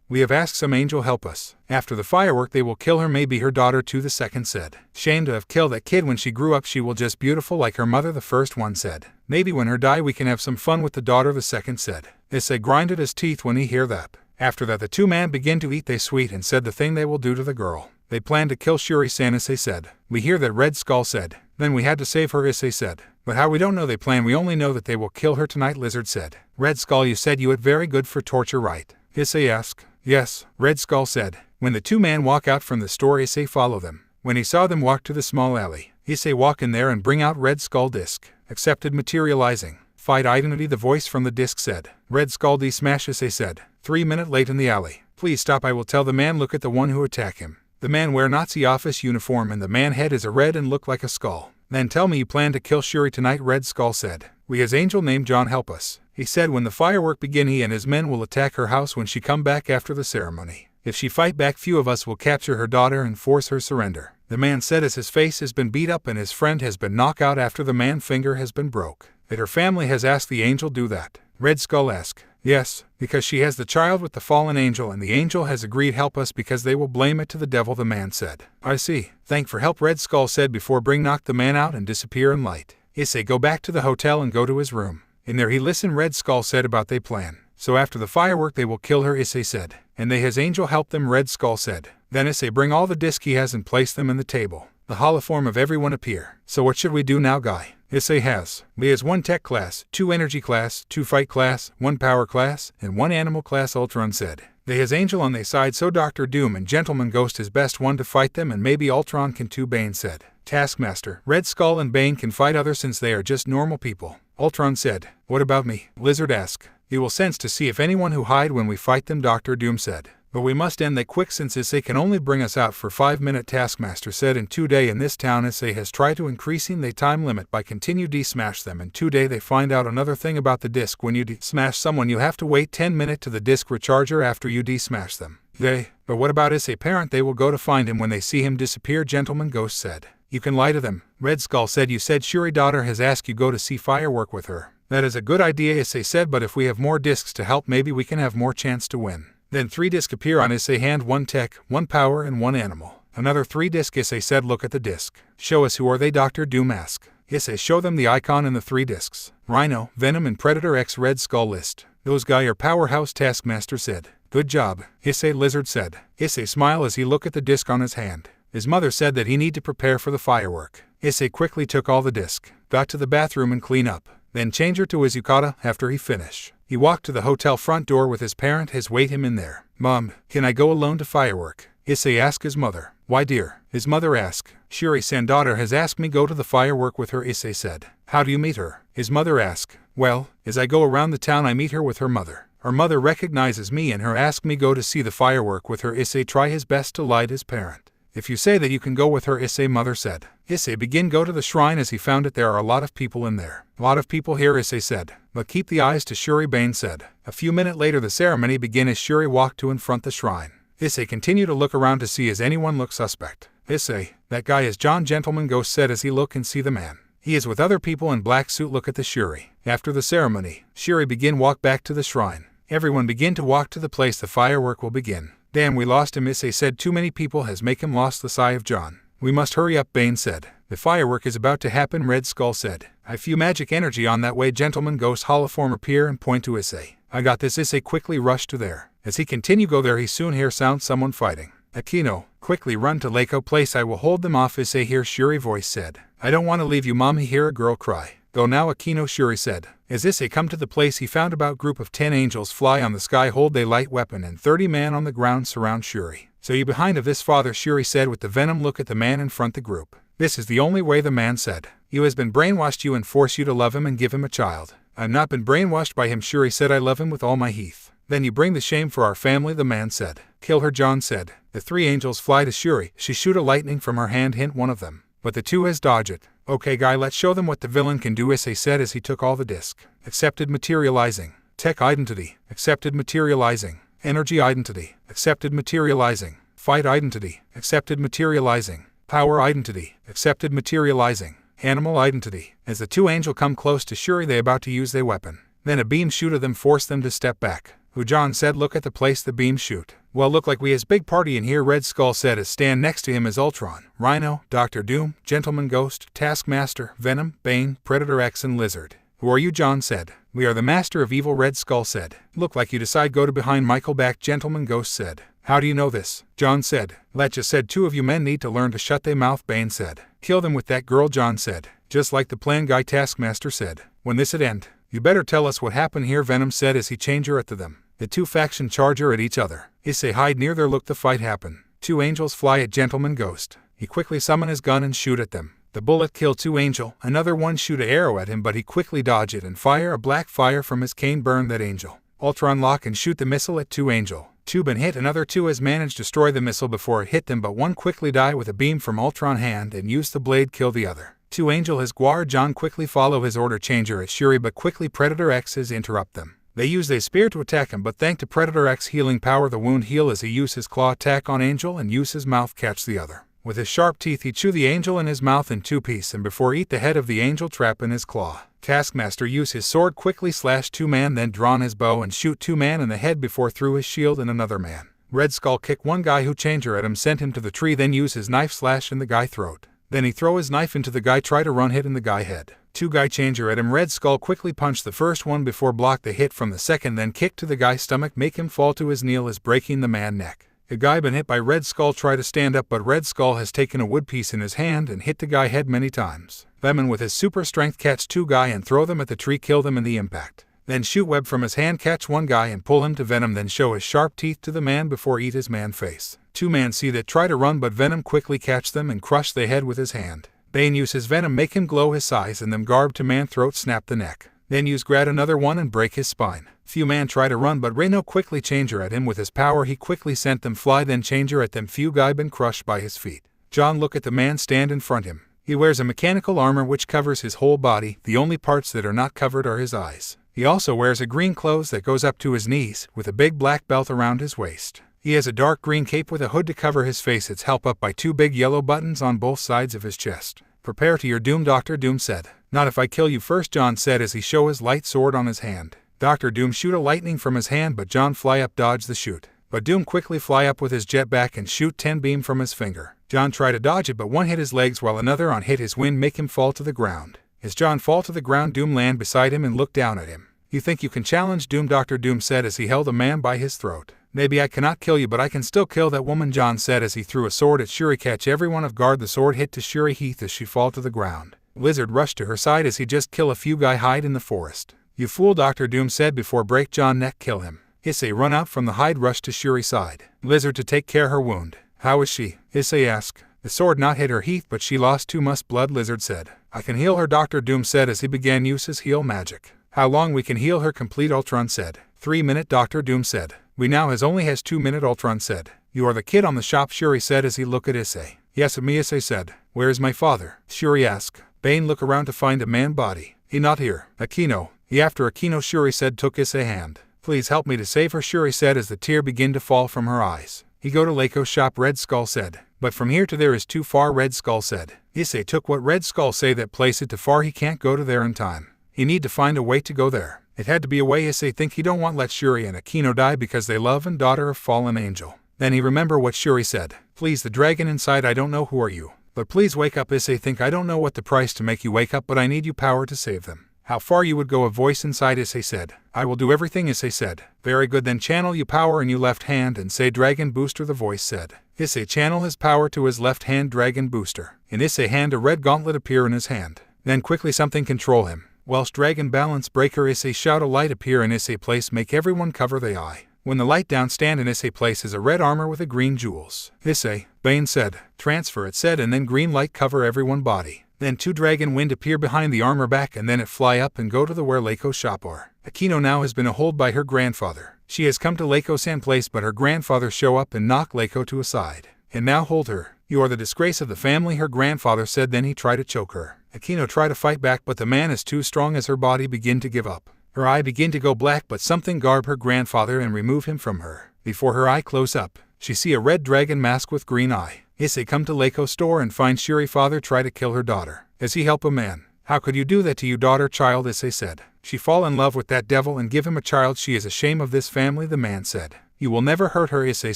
We have asked some angel help us. After the firework they will kill her, maybe her daughter too, the second said. Shame to have killed that kid. When she grew up she will just beautiful like her mother, the first one said. Maybe when her die we can have some fun with the daughter, the second said. Issei grinded his teeth when he hear that. After that the 2 men begin to eat they sweet and said the thing they will do to the girl. They plan to kill Shuri-san, Issei said. We hear that, Red Skull said. Then we had to save her, Issei said. But how we don't know they plan, we only know that they will kill her tonight, Lizard said. Red Skull, you said you it very good for torture, right? Issei asked. Yes, Red Skull said. When the 2 men walk out from the store, Issei follow them. When he saw them walk to the small alley, Issei walk in there and bring out Red Skull disc. Accepted, materializing. Fight identity, the voice from the disc said. Red Skull D smash, Issei said. 3 minutes late in the alley. Please stop, I will tell the man. Look at the one who attack him. The man wear Nazi office uniform and the man head is a red and look like a skull. Then tell me you plan to kill Shuri tonight, Red Skull said. We his angel named John help us. He said when the firework begin he and his men will attack her house when she come back after the ceremony. If she fight back few of us will capture her daughter and force her surrender. The man said as his face has been beat up and his friend has been knocked out after the man finger has been broke. That her family has asked the angel do that. Red Skull asked. Yes, because she has the child with the fallen angel and the angel has agreed help us because they will blame it to the devil, the man said. I see. Thank for help, Red Skull said before bring knock the man out and disappear in light. Issei go back to the hotel and go to his room. In there he listen, Red Skull said about they plan. So after the firework they will kill her, Issei said. And they his angel help them, Red Skull said. Then Issei bring all the disc he has and place them in the table. The holoform of everyone appear. So what should we do now, guy? Issei has. We has 1 tech class, 2 energy class, 2 fight class, 1 power class, and 1 animal class, Ultron said. They has angel on they side so Dr. Doom and Gentleman Ghost is best one to fight them and maybe Ultron can too, Bane said. Taskmaster, Red Skull and Bane can fight others since they are just normal people. Ultron said. What about me? Lizard asked. He will sense to see if anyone who hide when we fight them, Dr. Doom said. But we must end that quick since Issei can only bring us out for 5 minutes, Taskmaster said. In 2 days in this town Issei has tried to increasing the time limit by continue de-smash them. In 2 days they find out another thing about the disc. When you de-smash someone you have to wait 10 minutes to the disc recharger after you de-smash them. But what about Issei parent? They will go to find him when they see him disappear, Gentleman Ghost said. You can lie to them. Red Skull said. You said Shuri daughter has asked you go to see firework with her. That is a good idea, Issei said, but if we have more discs to help maybe we can have more chance to win. Then 3 discs appear on Issei hand, 1 tech, 1 power and 1 animal. Another 3 discs. Issei said look at the disc. Show us who are they, Dr. Doom asked. Issei show them the icon in the 3 discs. Rhino, Venom and Predator X Red Skull list. Those guy are powerhouse, Taskmaster said. Good job, Issei, Lizard said. Issei smile as he look at the disc on his hand. His mother said that he need to prepare for the firework. Issei quickly took all the disc, got to the bathroom and clean up. Then change her to his yukata after he finish. He walked to the hotel front door with his parent has wait him in there. Mom, can I go alone to firework? Issei asked his mother. Why dear? His mother asked. Shuri-san daughter has asked me go to the firework with her, Issei said. How do you meet her? His mother asked. Well, as I go around the town I meet her with her mother. Her mother recognizes me and her ask me go to see the firework with her. Issei try his best to lie to his parent. If you say that you can go with her, Issei mother said. Issei begin go to the shrine as he found it there are a lot of people in there. A lot of people here, Issei said. But keep the eyes to Shuri, Bane said. A few minutes later the ceremony begin as Shuri walked to in front the shrine. Issei continued to look around to see as anyone look suspect. Issei, that guy is John, Gentleman Ghost said as he look and see the man. He is with other people in black suit. Look at the Shuri. After the ceremony, Shuri begin walk back to the shrine. Everyone begin to walk to the place the firework will begin. Damn, we lost him, Issei said. Too many people has make him lost the sight of John. We must hurry up, Bane said. The firework is about to happen, Red Skull said. I feel magic energy on that way. Gentleman Ghost holoform appear and point to Issei. I got this. Issei quickly rushed to there. As he continue go there he soon hear sound someone fighting. Akino, quickly run to Leiko place. I will hold them off, Issei hear Shuri voice said. I don't want to leave you, Mom, he hear a girl cry. Go now, Akino, Shuri said. As Issei come to the place, he found about group of 10 angels fly on the sky, hold they light weapon, and 30 man on the ground surround Shuri. So you behind of this, father, Shuri said with the venom look at the man in front the group. This is the only way, the man said. You has been brainwashed you and force you to love him and give him a child. I've not been brainwashed by him, Shuri said. I love him with all my heath. Then you bring the shame for our family, the man said. Kill her, John said. The 3 angels fly to Shuri. She shoot a lightning from her hand, hint one of them. But the 2 has dodged it. Okay guy, let's show them what the villain can do, Issei said as he took all the disc. Accepted materializing. Tech identity. Accepted materializing. Energy identity. Accepted materializing. Fight identity. Accepted materializing. Power identity. Accepted materializing. Animal identity. As the 2 angel come close to Shuri, they about to use their weapon. Then a beam shoot of them forced them to step back. Who, John said, look at the place the beam shoot. Well, look like we has big party in here, Red Skull said as stand next to him is Ultron, Rhino, Dr. Doom, Gentleman Ghost, Taskmaster, Venom, Bane, Predator X and Lizard. Who are you, John said. We are the Master of Evil, Red Skull said. Look like you decide go to behind Michael back, Gentleman Ghost said. How do you know this? John said. Letcha said 2 of you men need to learn to shut they mouth, Bane said. Kill them with that girl, John said. Just like the plan, guy, Taskmaster said. When this it end, you better tell us what happened here, Venom said as he changed her at to them. The 2 faction charge her at each other. Issei hide near their, look the fight happen. 2 angels fly at Gentleman Ghost. He quickly summon his gun and shoot at them. The bullet kill 2 angel, another one shoot a arrow at him but he quickly dodge it and fire a black fire from his cane burn that angel. Ultron lock and shoot the missile at 2 angel. 2 been hit, another 2 has managed to destroy the missile before it hit them but 1 quickly die with a beam from Ultron hand and use the blade kill the other. 2 angel has Guar John quickly follow his order changer at Shuri but quickly Predator X has interrupt them. They use a spear to attack him but thank to Predator X healing power the wound heal as he use his claw attack on Angel and use his mouth catch the other. With his sharp teeth he chew the angel in his mouth in 2 pieces and before eat the head of the angel trap in his claw. Taskmaster use his sword quickly slash 2 man then drawn his bow and shoot 2 man in the head before threw his shield in another man. Red Skull kick 1 guy who changer at him sent him to the tree then use his knife slash in the guy throat. Then he throw his knife into the guy try to run hit in the guy head. 2 guy changer at him. Red Skull quickly punch the first one before block the hit from the second then kick to the guy's stomach make him fall to his knee as breaking the man neck. The guy been hit by Red Skull try to stand up but Red Skull has taken a wood piece in his hand and hit the guy head many times. Lemon with his super strength catch 2 guy and throw them at the tree kill them in the impact. Then shoot web from his hand catch 1 guy and pull him to Venom then show his sharp teeth to the man before eat his man face. 2 man see that try to run but Venom quickly catch them and crush the head with his hand. Bane use his venom make him glow his size and them garb to man throat snap the neck. Then use grad another one and break his spine. Few man try to run but Reno quickly changer at him with his power he quickly sent them fly then changer at them few guy been crushed by his feet. John look at the man stand in front him. He wears a mechanical armor which covers his whole body, the only parts that are not covered are his eyes. He also wears a green clothes that goes up to his knees with a big black belt around his waist. He has a dark green cape with a hood to cover his face. It's held up by 2 big yellow buttons on both sides of his chest. Prepare to your doom, Dr. Doom said. Not if I kill you first, John said as he show his light sword on his hand. Dr. Doom shoot a lightning from his hand but John fly up dodge the shoot. But Doom quickly fly up with his jetpack and shoot 10 beam from his finger. John try to dodge it but 1 hit his legs while another on hit his wind make him fall to the ground. As John fall to the ground, Doom land beside him and look down at him. You think you can challenge Doom, Dr. Doom said as he held a man by his throat. Maybe I cannot kill you but I can still kill that woman, John said as he threw a sword at Shuri. Catch everyone of guard. The sword hit to Shuri Heath as she fall to the ground. Lizard rushed to her side as he just kill a few guy hide in the forest. You fool, Dr. Doom said before break John neck kill him. Issei run out from the hide rush to Shuri side. Lizard to take care her wound. How is she? Issei asked. The sword not hit her Heath but she lost too much blood, Lizard said. I can heal her, Dr. Doom said as he began use his heal magic. How long we can heal her complete, Ultron said. 3 minute, Dr. Doom said. We now only has 2 minute, Ultron said. You are the kid on the shop, Shuri said as he look at Issei. Yes, me, Issei said. Where is my father? Shuri asked. Bane look around to find a man body. He not here. Akino. He after Akino, Shuri said took Issei hand. Please help me to save her, Shuri said as the tear begin to fall from her eyes. He go to Leiko's shop, Red Skull said. But from here to there is too far, Red Skull said. Issei took what Red Skull say that place it too far, he can't go to there in time. He need to find a way to go there. It had to be a way. Issei think he don't want let Shuri and Akino die because they love and daughter of fallen angel. Then he remember what Shuri said. Please, the dragon inside, I don't know who are you. But please wake up. Issei think I don't know what the price to make you wake up but I need you power to save them. How far you would go, a voice inside Issei said. I will do everything, Issei said. Very good, then channel you power in your left hand and say dragon booster, the voice said. Issei channel his power to his left hand dragon booster. In issei hand a red gauntlet appear in his hand. Then quickly something control him. Welsh dragon balance breaker issei shout a light appear in issei place make everyone cover the eye. When the light down stand in issei place is a red armor with a green jewels. Issei, Bane said, transfer it said and then green light cover everyone body. Then 2 dragon wind appear behind the armor back and then it fly up and go to the where Leiko shop are. Akino now has been a hold by her grandfather. She has come to Leiko-san place but her grandfather show up and knock Leiko to a side. And now hold her. You are the disgrace of the family her grandfather said then he tried to choke her. Akino try to fight back but the man is too strong as her body begin to give up. Her eye begin to go black but something garb her grandfather and remove him from her. Before her eye close up, she see a red dragon mask with green eye. Issei come to Leiko store and find Shuri father try to kill her daughter. As he help a man. How could you do that to you daughter child Issei said. She fall in love with that devil and give him a child she is ashamed of this family the man said. You will never hurt her Issei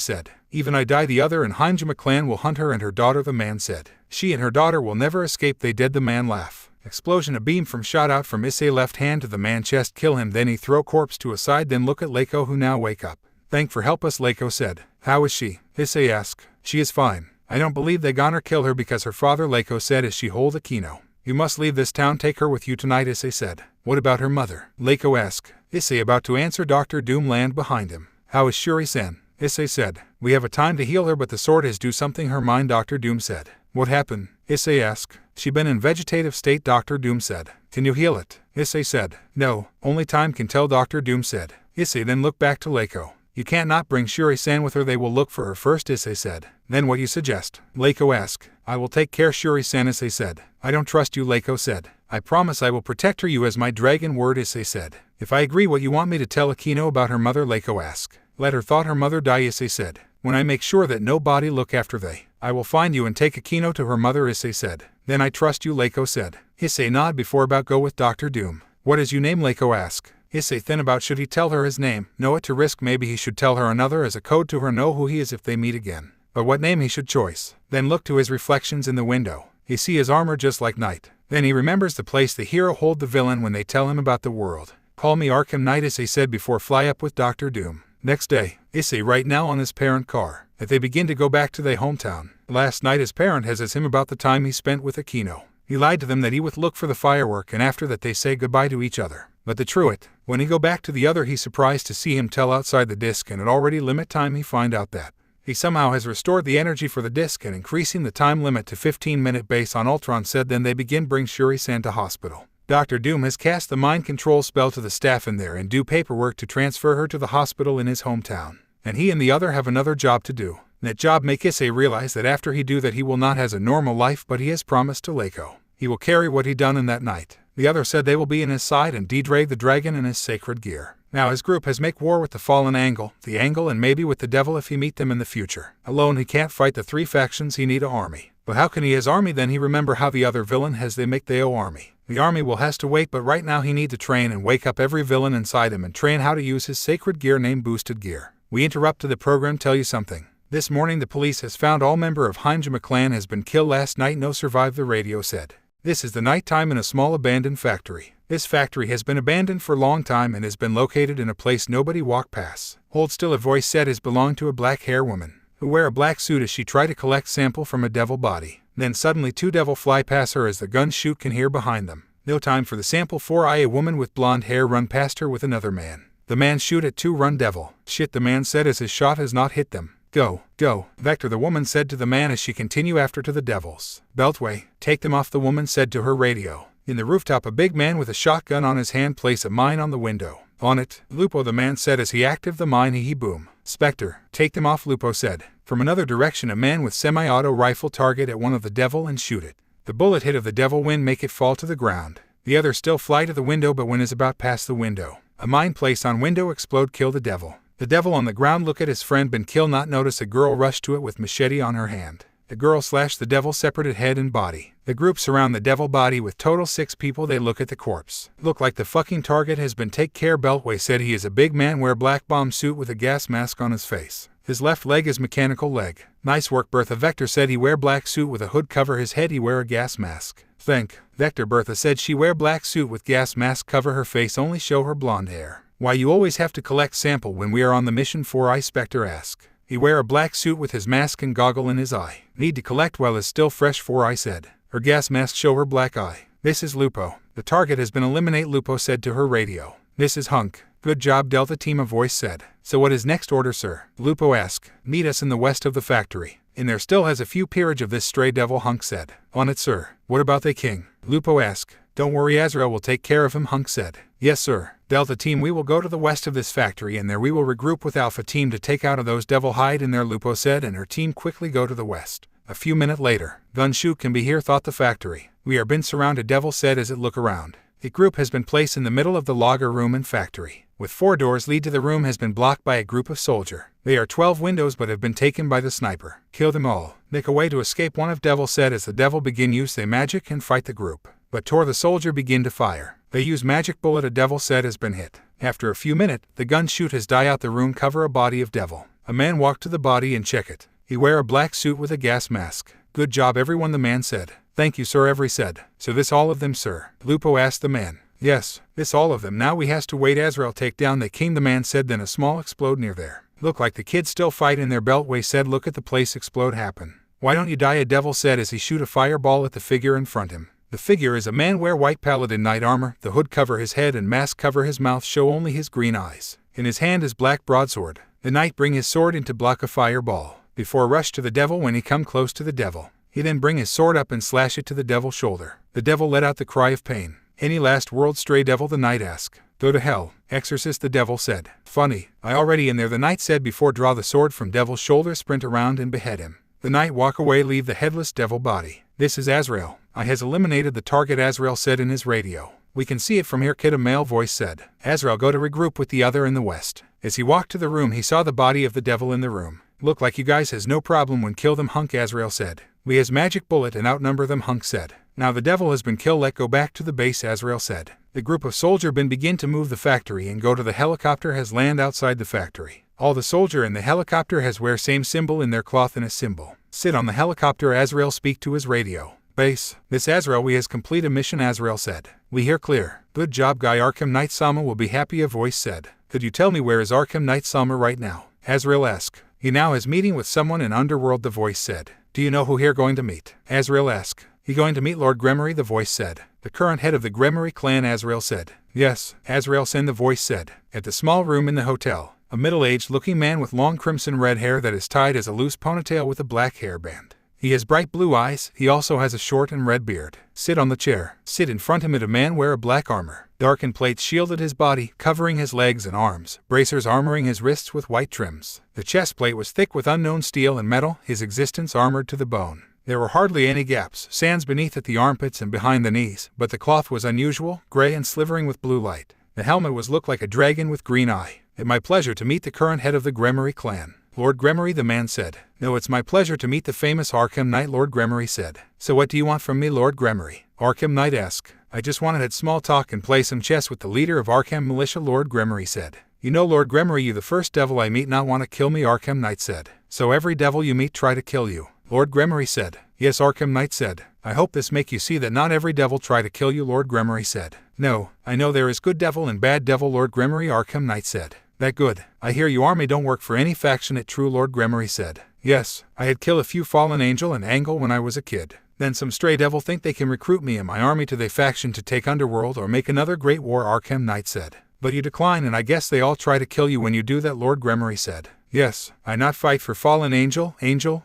said. Even I die the other and Harem clan will hunt her and her daughter the man said. She and her daughter will never escape they dead the man laugh. Explosion a beam from shot out from Issei left hand to the man chest kill him then he throw corpse to a side then look at Leiko who now wake up. Thank for help us Leiko said. How is she? Issei asked. She is fine. I don't believe they gonna kill her because her father Leiko said as she hold Akino. You must leave this town take her with you tonight Issei said. What about her mother? Leiko asked. Issei about to answer Dr. Doom land behind him. How is Shuri-san? Issei said. We have a time to heal her but the sword has do something her mind Dr. Doom said. What happened? Issei asked. She been in vegetative state Dr. Doom said. Can you heal it? Issei said. No, only time can tell Dr. Doom said. Issei then looked back to Leiko. You can't not bring Shuri-san with her they will look for her first Issei said. Then what you suggest? Leiko asked. I will take care Shuri-san Issei said. I don't trust you Leiko said. I promise I will protect her you as my dragon word Issei said. If I agree what you want me to tell Akino about her mother Leiko asked. Let her thought her mother die Issei said. When I make sure that nobody look after they, I will find you and take Akino to her mother Issei said. Then I trust you Leiko said. Issei nod before about go with Dr. Doom. What is you name Leiko asked. Issei then about should he tell her his name, know it to risk maybe he should tell her another as a code to her know who he is if they meet again. But what name he should choice. Then look to his reflections in the window. He see his armor just like night. Then he remembers the place the hero hold the villain when they tell him about the world. Call me Arkham Knight Issei said before fly up with Dr. Doom. Next day, Issei right now on his parent car. That they begin to go back to their hometown. Last night his parent has him about the time he spent with Akino. He lied to them that he would look for the firework and after that they say goodbye to each other. But the truth, when he go back to the other he surprised to see him tell outside the disc and it already limit time he find out that. He somehow has restored the energy for the disc and increasing the time limit to 15-minute base on Ultron said then they begin bring Shuri-san to hospital. Dr. Doom has cast the mind control spell to the staff in there and do paperwork to transfer her to the hospital in his hometown. And he and the other have another job to do. That job make Issei realize that after he do that he will not has a normal life but he has promised to Leiko. He will carry what he done in that night. The other said they will be in his side and de-drag the dragon in his sacred gear. Now his group has make war with the fallen the angle and maybe with the devil if he meet them in the future. Alone he can't fight the 3 factions he need a army. But how can he his army then he remember how the other villain has they make their army. The army will has to wait but right now he need to train and wake up every villain inside him and train how to use his sacred gear named boosted gear. We interrupt to the program tell you something. This morning the police has found all member of Harem clan has been killed last night no survived the radio said. This is the night time in a small abandoned factory. This factory has been abandoned for a long time and has been located in a place nobody walk past. Hold still a voice said is belonged to a black hair woman, who wear a black suit as she try to collect sample from a devil body. Then suddenly 2 devil fly past her as the gun shoot can hear behind them. No time for the sample 4 a woman with blonde hair run past her with another man. The man shoot at 2 run devil. Shit the man said as his shot has not hit them. Go, go, Vector the woman said to the man as she continue after to the devils. Beltway, take them off the woman said to her radio. In the rooftop a big man with a shotgun on his hand place a mine on the window. On it, Lupo the man said as he active the mine he boom. Spectre, take them off Lupo said. From another direction a man with semi-auto rifle target at one of the devil and shoot it. The bullet hit of the devil wind make it fall to the ground. The other still fly to the window but when is about past the window. A mine place on window explode kill the devil. The devil on the ground look at his friend been killed not notice a girl rush to it with machete on her hand. The girl slash the devil separated head and body. The group surround the devil body with total 6 people they look at the corpse. Look like the fucking target has been take care Beltway said he is a big man wear black bomb suit with a gas mask on his face. His left leg is mechanical leg. Nice work Bertha Vector said he wear black suit with a hood cover his head he wear a gas mask. Think. Vector Bertha said she wear black suit with gas mask cover her face only show her blonde hair. Why you always have to collect sample when we are on the mission 4 I Spectre asked. He wear a black suit with his mask and goggle in his eye. Need to collect while is still fresh for I said. Her gas mask show her black eye. This is Lupo. The target has been eliminated, Lupo said to her radio. This is Hunk. Good job, Delta Team, a voice said. So what is next order, sir? Lupo asked. Meet us in the west of the factory. And there still has a few peerage of this stray devil, Hunk said. On it, sir. What about the king? Lupo asked. Don't worry, Azrael will take care of him, Hunk said. Yes, sir. Delta Team, we will go to the west of this factory and there we will regroup with Alpha Team to take out of those devil hide in there, Lupo said, and her team quickly go to the west. A few minutes later, Gunshoot can be here, thought the factory. We are been surrounded, Devil said as it look around. A group has been placed in the middle of the logger room and factory. With 4 doors lead to the room has been blocked by a group of soldier. They are 12 windows but have been taken by the sniper. Kill them all. Make a way to escape, one of Devil said as the devil begin use their magic and fight the group. But Tor the soldier begin to fire. They use magic bullet, a devil said has been hit. After a few minutes, the gun shoot has die out the room, cover a body of devil. A man walk to the body and check it. He wear a black suit with a gas mask. Good job, everyone, the man said. Thank you, sir, every said. So this all of them, sir? Lupo asked the man. Yes, this all of them. Now we has to wait Azrael take down the king, the man said. Then a small explode near there. Look like the kids still fight in their beltway, said. Look at the place explode happen. Why don't you die, a devil said as he shoot a fireball at the figure in front him. The figure is a man wear white paladin knight armor, the hood cover his head and mask cover his mouth, show only his green eyes. In his hand is black broadsword. The knight bring his sword in to block a fireball. Before rush to the devil, when he come close to the devil, he then bring his sword up and slash it to the devil's shoulder. The devil let out the cry of pain. Any last word, stray devil, the knight asked. Go to hell, exorcist, the devil said. Funny, I already in there, the knight said before draw the sword from devil's shoulder, sprint around and behead him. The knight walk away, leave the headless devil body. This is Azrael. I has eliminated the target, Azrael said in his radio. We can see it from here, kid, a male voice said. Azrael go to regroup with the other in the west. As he walked to the room, he saw the body of the devil in the room. Look like you guys has no problem when kill them, Hunk, Azrael said. We has magic bullet and outnumber them, Hunk said. Now the devil has been killed, let go back to the base, Azrael said. The group of soldier begin to move the factory and go to the helicopter has land outside the factory. All the soldier in the helicopter has wear same symbol in their cloth and a symbol. Sit on the helicopter, Azrael speak to his radio. Base, this Azrael, we has complete a mission, Azrael said. We hear clear. Good job, guy, Arkham Knight Sama will be happy, a voice said. Could you tell me where is Arkham Knight Sama right now? Azrael asked. He now is meeting with someone in Underworld, the voice said. Do you know who here going to meet? Azrael asked. He going to meet Lord Gremory, the voice said. The current head of the Gremory clan, Azrael said. Yes, Azrael said, the voice said. At the small room in the hotel, a middle-aged looking man with long crimson red hair that is tied as a loose ponytail with a black hairband. He has bright blue eyes. He also has a short and red beard. Sit on the chair. Sit in front of him, a man wear a black armor. Darkened plates shielded his body, covering his legs and arms. Bracers armoring his wrists with white trims. The chest plate was thick with unknown steel and metal, his existence armored to the bone. There were hardly any gaps, sands beneath at the armpits and behind the knees, but the cloth was unusual, gray and slivering with blue light. The helmet was looked like a dragon with green eye. It's my pleasure to meet the current head of the Gremory clan. Lord Gremory, the man said. No, it's my pleasure to meet the famous Arkham Knight, Lord Gremory said. So what do you want from me, Lord Gremory? Arkham Knight asked. I just wanted to small talk and play some chess with the leader of Arkham Militia, Lord Gremory said. You know, Lord Gremory, you the first devil I meet not want to kill me, Arkham Knight said. So every devil you meet try to kill you, Lord Gremory said. Yes, Arkham Knight said. I hope this make you see that not every devil try to kill you, Lord Gremory said. No, I know there is good devil and bad devil, Lord Gremory, Arkham Knight said. That good. I hear you army don't work for any faction, it true, Lord Gremory said. Yes, I had killed a few fallen angel and angle when I was a kid. Then some stray devil think they can recruit me and my army to their faction to take Underworld or make another great war, Arkham Knight said. But you decline and I guess they all try to kill you when you do that, Lord Gremory said. Yes, I not fight for fallen angel,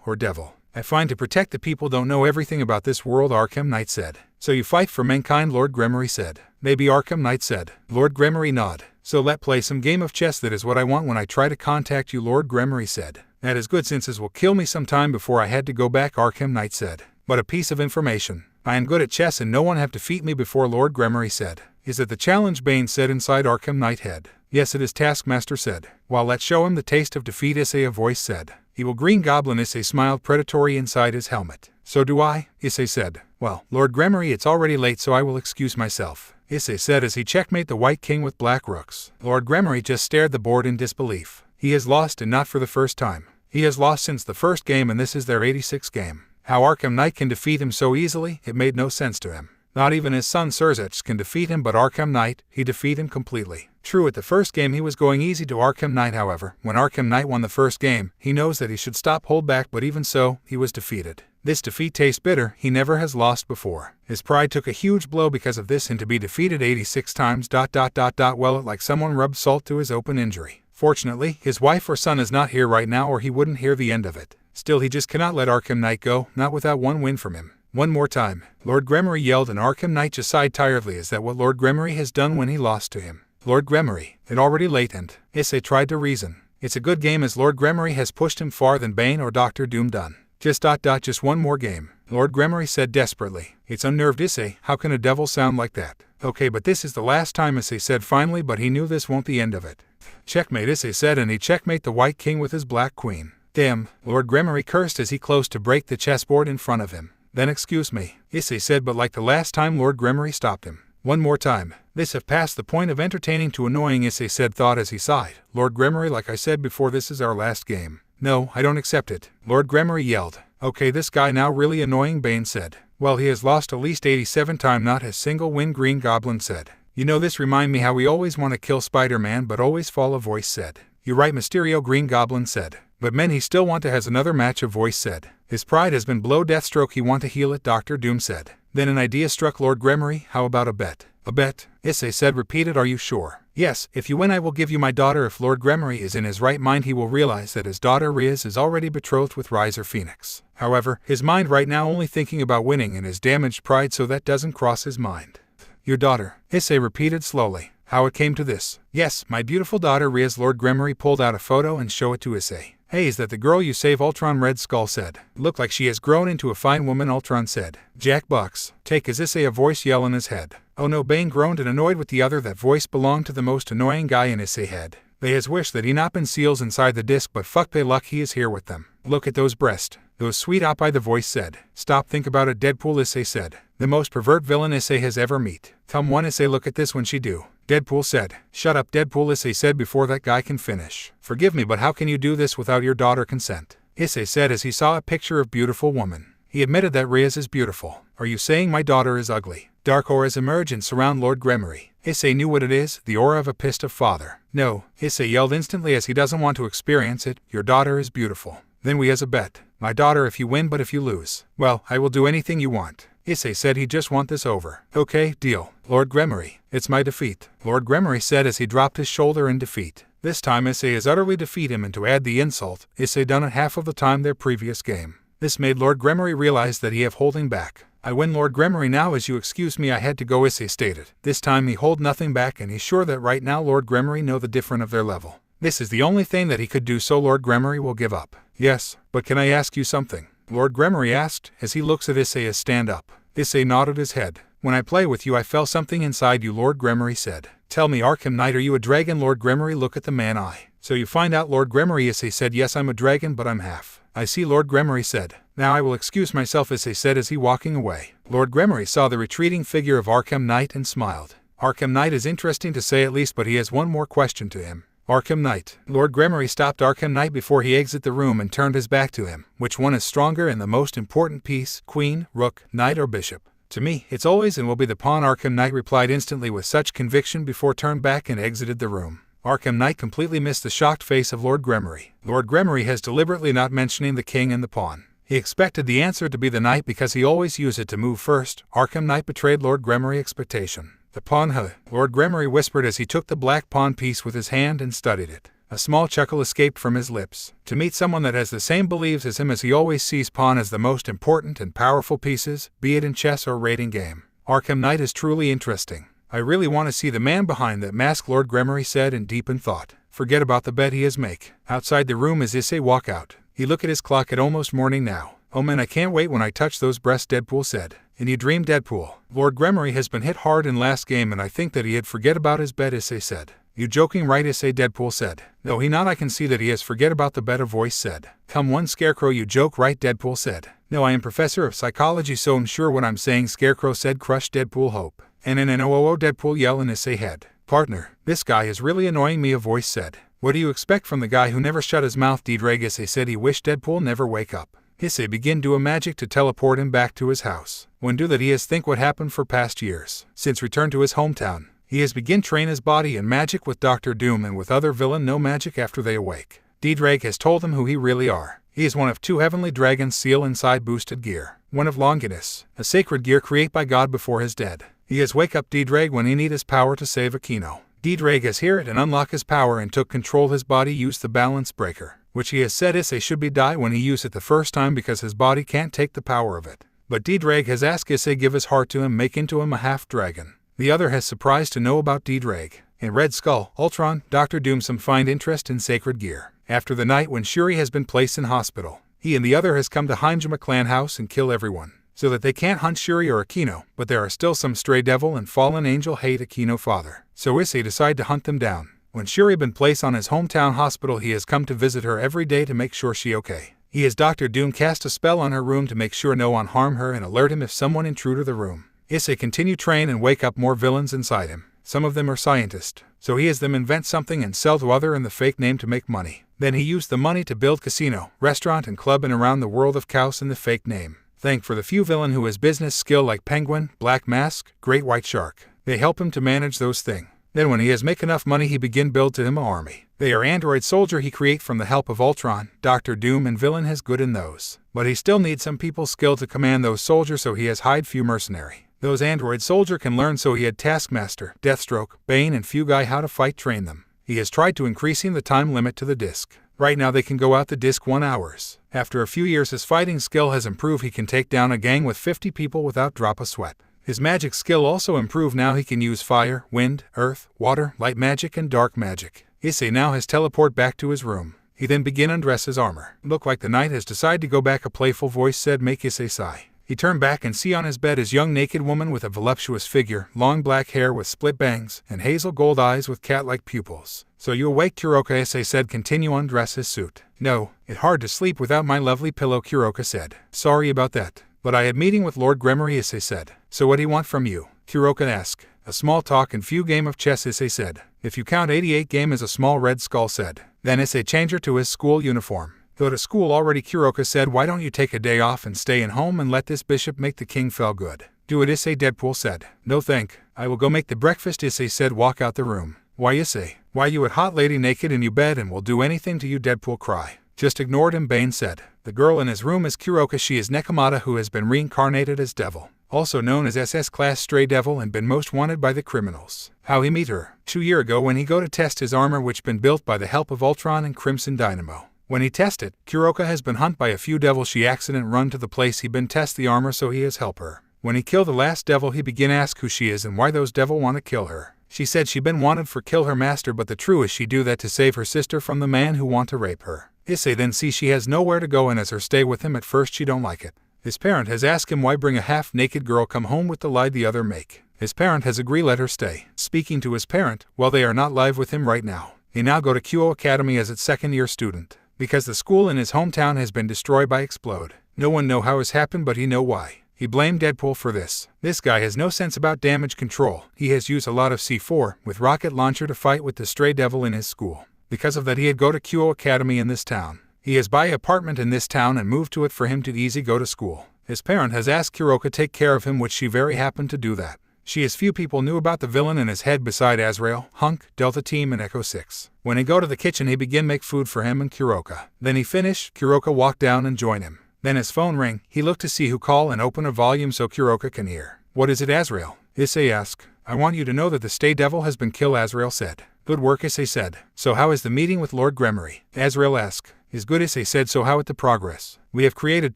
or devil. I find to protect the people don't know everything about this world, Arkham Knight said. So you fight for mankind, Lord Gremory said. Maybe, Arkham Knight said. Lord Gremory nod. So let play some game of chess, that is what I want when I try to contact you, Lord Gremory said. That is good, since it will kill me some time before I had to go back, Arkham Knight said. But a piece of information. I am good at chess and no one have defeat me before, Lord Gremory said. Is it the challenge, Bane said inside Arkham Knight head. Yes, it is, Taskmaster said. Well, let's show him the taste of defeat, Issei, a voice said. Evil Green Goblin, Issei smiled predatory inside his helmet. So do I, Issei said. Well, Lord Gremory, it's already late, so I will excuse myself, Issei said as he checkmate the White King with black rooks. Lord Gremory just stared the board in disbelief. He has lost, and not for the first time. He has lost since the first game, and this is their 86th game. How Arkham Knight can defeat him so easily, it made no sense to him. Not even his son Surzech can defeat him, but Arkham Knight, he defeat him completely. True, at the first game he was going easy to Arkham Knight. However, when Arkham Knight won the first game, he knows that he should stop, hold back, but even so, he was defeated. This defeat tastes bitter. He never has lost before. His pride took a huge blow because of this, and to be defeated 86 times. Well, it like someone rubbed salt to his open injury. Fortunately, his wife or son is not here right now, or he wouldn't hear the end of it. Still, he just cannot let Arkham Knight go, not without one win from him. One more time, Lord Gremory yelled, and Arkham Knight just sighed tiredly. Is that what Lord Gremory has done when he lost to him? Lord Gremory, it already late, and Issei tried to reason. It's a good game, as Lord Gremory has pushed him far than Bane or Dr. Doom done. Just one more game, Lord Gremory said desperately. It's unnerved Issei. How can a devil sound like that? Okay, but this is the last time, Issei said finally, but he knew this won't the end of it. Checkmate, Issei said, and he checkmate the White King with his Black Queen. Damn, Lord Gremory cursed as he closed to break the chessboard in front of him. Then excuse me, Issei said, but like the last time, Lord Gremory stopped him. One more time. This have passed the point of entertaining to annoying, Issei said, thought as he sighed. Lord Gremory, like I said before, this is our last game. No, I don't accept it, Lord Gremory yelled. Okay, this guy now really annoying, Bane said. Well, he has lost at least 87 times, not a single win, Green Goblin said. You know, this remind me how we always want to kill Spider-Man but always fall, a voice said. You're right, Mysterio, Green Goblin said. But men, he still want to has another match, a voice said. His pride has been blow, Deathstroke, he want to heal it, Dr. Doom said. Then an idea struck Lord Gremory. How about a bet? A bet? Issei said, repeated, are you sure? Yes, if you win I will give you my daughter. If Lord Gremory is in his right mind, he will realize that his daughter Riaz is already betrothed with Riser Phoenix. However, his mind right now only thinking about winning and his damaged pride, so that doesn't cross his mind. Your daughter, Issei repeated slowly. How it came to this? Yes, my beautiful daughter Riaz. Lord Gremory pulled out a photo and showed it to Issei. Hey, is that the girl you save? Ultron, Red Skull said. Look like she has grown into a fine woman, Ultron said. Jack Bucks, take as Issei, a voice yell in his head. Oh no, Bane groaned and annoyed with the other. That voice belonged to the most annoying guy in Issei head. They has wished that he not been seals inside the disc, but fuck pay luck he is here with them. Look at those breasts. Those sweet op, the voice said. Stop, think about it, Deadpool, Issei said. The most pervert villain Issei has ever meet. Come one, Issei, look at this when she do. Deadpool said. Shut up, Deadpool, Issei said before that guy can finish. Forgive me, but how can you do this without your daughter consent? Issei said as he saw a picture of beautiful woman. He admitted that Riaz is beautiful. Are you saying my daughter is ugly? Dark auras emerge and surround Lord Gremory. Issei knew what it is, the aura of a pissed off father. No, Issei yelled instantly as he doesn't want to experience it. Your daughter is beautiful. Then we has a bet. My daughter if you win, but if you lose, well, I will do anything you want. Issei said he just want this over. Okay, deal. Lord Gremory, it's my defeat. Lord Gremory said as he dropped his shoulder in defeat. This time Issei has utterly defeated him, and to add the insult, Issei done it half of the time their previous game. This made Lord Gremory realize that he have holding back. I win, Lord Gremory, now as you excuse me I had to go, Issei stated. This time he hold nothing back, and he's sure that right now Lord Gremory know the difference of their level. This is the only thing that he could do, so Lord Gremory will give up. Yes, but can I ask you something? Lord Gremory asked as he looks at Issei as stand up. Issei nodded his head. When I play with you I felt something inside you, Lord Gremory said. Tell me, Arkham Knight, are you a dragon? Lord Gremory look at the man eye. So you find out, Lord Gremory, Issei said. Yes, I'm a dragon, but I'm half. I see, Lord Gremory said. Now I will excuse myself, Issei said as he walking away. Lord Gremory saw the retreating figure of Arkham Knight and smiled. Arkham Knight is interesting to say at least, but he has one more question to him. Arkham Knight. Lord Gremory stopped Arkham Knight before he exited the room and turned his back to him. Which one is stronger and the most important piece, queen, rook, knight, or bishop? To me, it's always and will be the pawn, Arkham Knight replied instantly with such conviction before turned back and exited the room. Arkham Knight completely missed the shocked face of Lord Gremory. Lord Gremory has deliberately not mentioning the king and the pawn. He expected the answer to be the knight because he always used it to move first. Arkham Knight betrayed Lord Gremory expectation. The pawn, huh? Lord Gremory whispered as he took the black pawn piece with his hand and studied it. A small chuckle escaped from his lips. To meet someone that has the same beliefs as him, as he always sees pawn as the most important and powerful pieces, be it in chess or rating game. Arkham Knight is truly interesting. I really want to see the man behind that mask, Lord Gremory said in deepened thought. Forget about the bet he has make. Outside the room as Issei walk out. He look at his clock at almost morning now. Oh man, I can't wait when I touch those breasts, Deadpool said. And you dream, Deadpool. Lord Gremory has been hit hard in last game and I think that he had forget about his bet, Issei said. You joking, right, Issei? Deadpool said. No, he not. I can see that he has forget about the bet, a voice said. Come one, Scarecrow, you joke, right? Deadpool said. No, I am professor of psychology, so I'm sure what I'm saying, Scarecrow said. Crushed Deadpool hope. And Deadpool yell in Issei head. Partner, this guy is really annoying me, a voice said. What do you expect from the guy who never shut his mouth, Dreg? Issei said he wished Deadpool never wake up. Issei begin do a magic to teleport him back to his house. When do that he has think what happened for past years. Since return to his hometown. He has begin train his body in magic with Dr. Doom and with other villain no magic after they awake. D-Drake has told them who he really are. He is one of 2 heavenly dragons seal inside boosted gear. One of Longinus, a sacred gear created by God before his dead. He has wake up D-Drake when he need his power to save Aquino. D-Drake has hear it and unlock his power and took control his body use the balance breaker, which he has said Issei should be die when he use it the first time because his body can't take the power of it. But D-Drake has asked Issei give his heart to him make into him a half-dragon. The other has surprised to know about D-Drake. In Red Skull, Ultron, Dr. Doom some find interest in sacred gear. After the night when Shuri has been placed in hospital, he and the other has come to Heinjima clan house and kill everyone, so that they can't hunt Shuri or Aquino, but there are still some stray devil and fallen angel hate Aquino father. So Issei decide to hunt them down. When Shuri been placed on his hometown hospital he has come to visit her every day to make sure she okay. He has Dr. Doom cast a spell on her room to make sure no one harm her and alert him if someone intrude the room. Issei continue train and wake up more villains inside him. Some of them are scientists, so he has them invent something and sell to other in the fake name to make money. Then he used the money to build casino, restaurant and club and around the world of Chaos in the fake name. Thank for the few villain who has business skill like Penguin, Black Mask, Great White Shark. They help him to manage those thing. Then when he has make enough money he begin build to him a army. They are android soldier he create from the help of Ultron, Dr. Doom and villain has good in those. But he still needs some people skill to command those soldiers so he has hired few mercenary. Those android soldier can learn so he had Taskmaster, Deathstroke, Bane and few guy how to fight train them. He has tried to increasing the time limit to the disc. Right now they can go out the disc 1 hours. After a few years his fighting skill has improved he can take down a gang with 50 people without drop a sweat. His magic skill also improved now he can use fire, wind, earth, water, light magic and dark magic. Issei now has teleport back to his room. He then begin undress his armor. Look like the knight has decided to go back a playful voice said make Issei sigh. He turned back and see on his bed his young naked woman with a voluptuous figure, long black hair with split bangs, and hazel gold eyes with cat-like pupils. So you awake Kuroka Issei said continue undress his suit. No, it hard to sleep without my lovely pillow Kuroka said. Sorry about that. But I had meeting with Lord Gremory Issei said. So what he want from you? Kuroka asked. A small talk and few game of chess Issei said. If you count 88 game as a small red skull said. Then Issei change her to his school uniform. Go to school already Kuroka said why don't you take a day off and stay in home and let this bishop make the king feel good. Do it Issei Deadpool said. No thank, I will go make the breakfast Issei said walk out the room. Why Issei? Why you at hot lady naked in you bed and will do anything to you Deadpool cry. Just ignored him Bane said. The girl in his room is Kuroka she is Nekomata who has been reincarnated as devil. Also known as SS Class Stray Devil and been most wanted by the criminals. How he meet her? 2 years ago when he go to test his armor which been built by the help of Ultron and Crimson Dynamo. When he test it, Kuroka has been hunt by a few devils she accident run to the place he been test the armor so he has help her. When he kill the last devil he begin ask who she is and why those devil want to kill her. She said she been wanted for kill her master but the true is she do that to save her sister from the man who want to rape her. Issei then see she has nowhere to go and as her stay with him at first she don't like it. His parent has asked him why bring a half-naked girl come home with the lie the other make. His parent has agreed let her stay. Speaking to his parent, well they are not live with him right now. He now go to Kyo Academy as its second-year student. Because the school in his hometown has been destroyed by explode. No one know how it's happened but he know why. He blamed Deadpool for this. This guy has no sense about damage control. He has used a lot of C4 with rocket launcher to fight with the stray devil in his school. Because of that he had go to Kyo Academy in this town. He has buy apartment in this town and moved to it for him to easy go to school. His parent has asked Kuroka take care of him which she very happened to do that. She as few people knew about the villain in his head beside Azrael, Hunk, Delta Team and Echo 6. When he go to the kitchen he begin make food for him and Kuroka. Then he finish, Kuroka walk down and join him. Then his phone ring, he look to see who call and open a volume so Kuroka can hear. What is it Azrael? Issei ask. I want you to know that the stay devil has been killed Azrael said. Good work Issei said. So how is the meeting with Lord Gremory? Azrael asked. Is good Issei said so how at the progress? We have created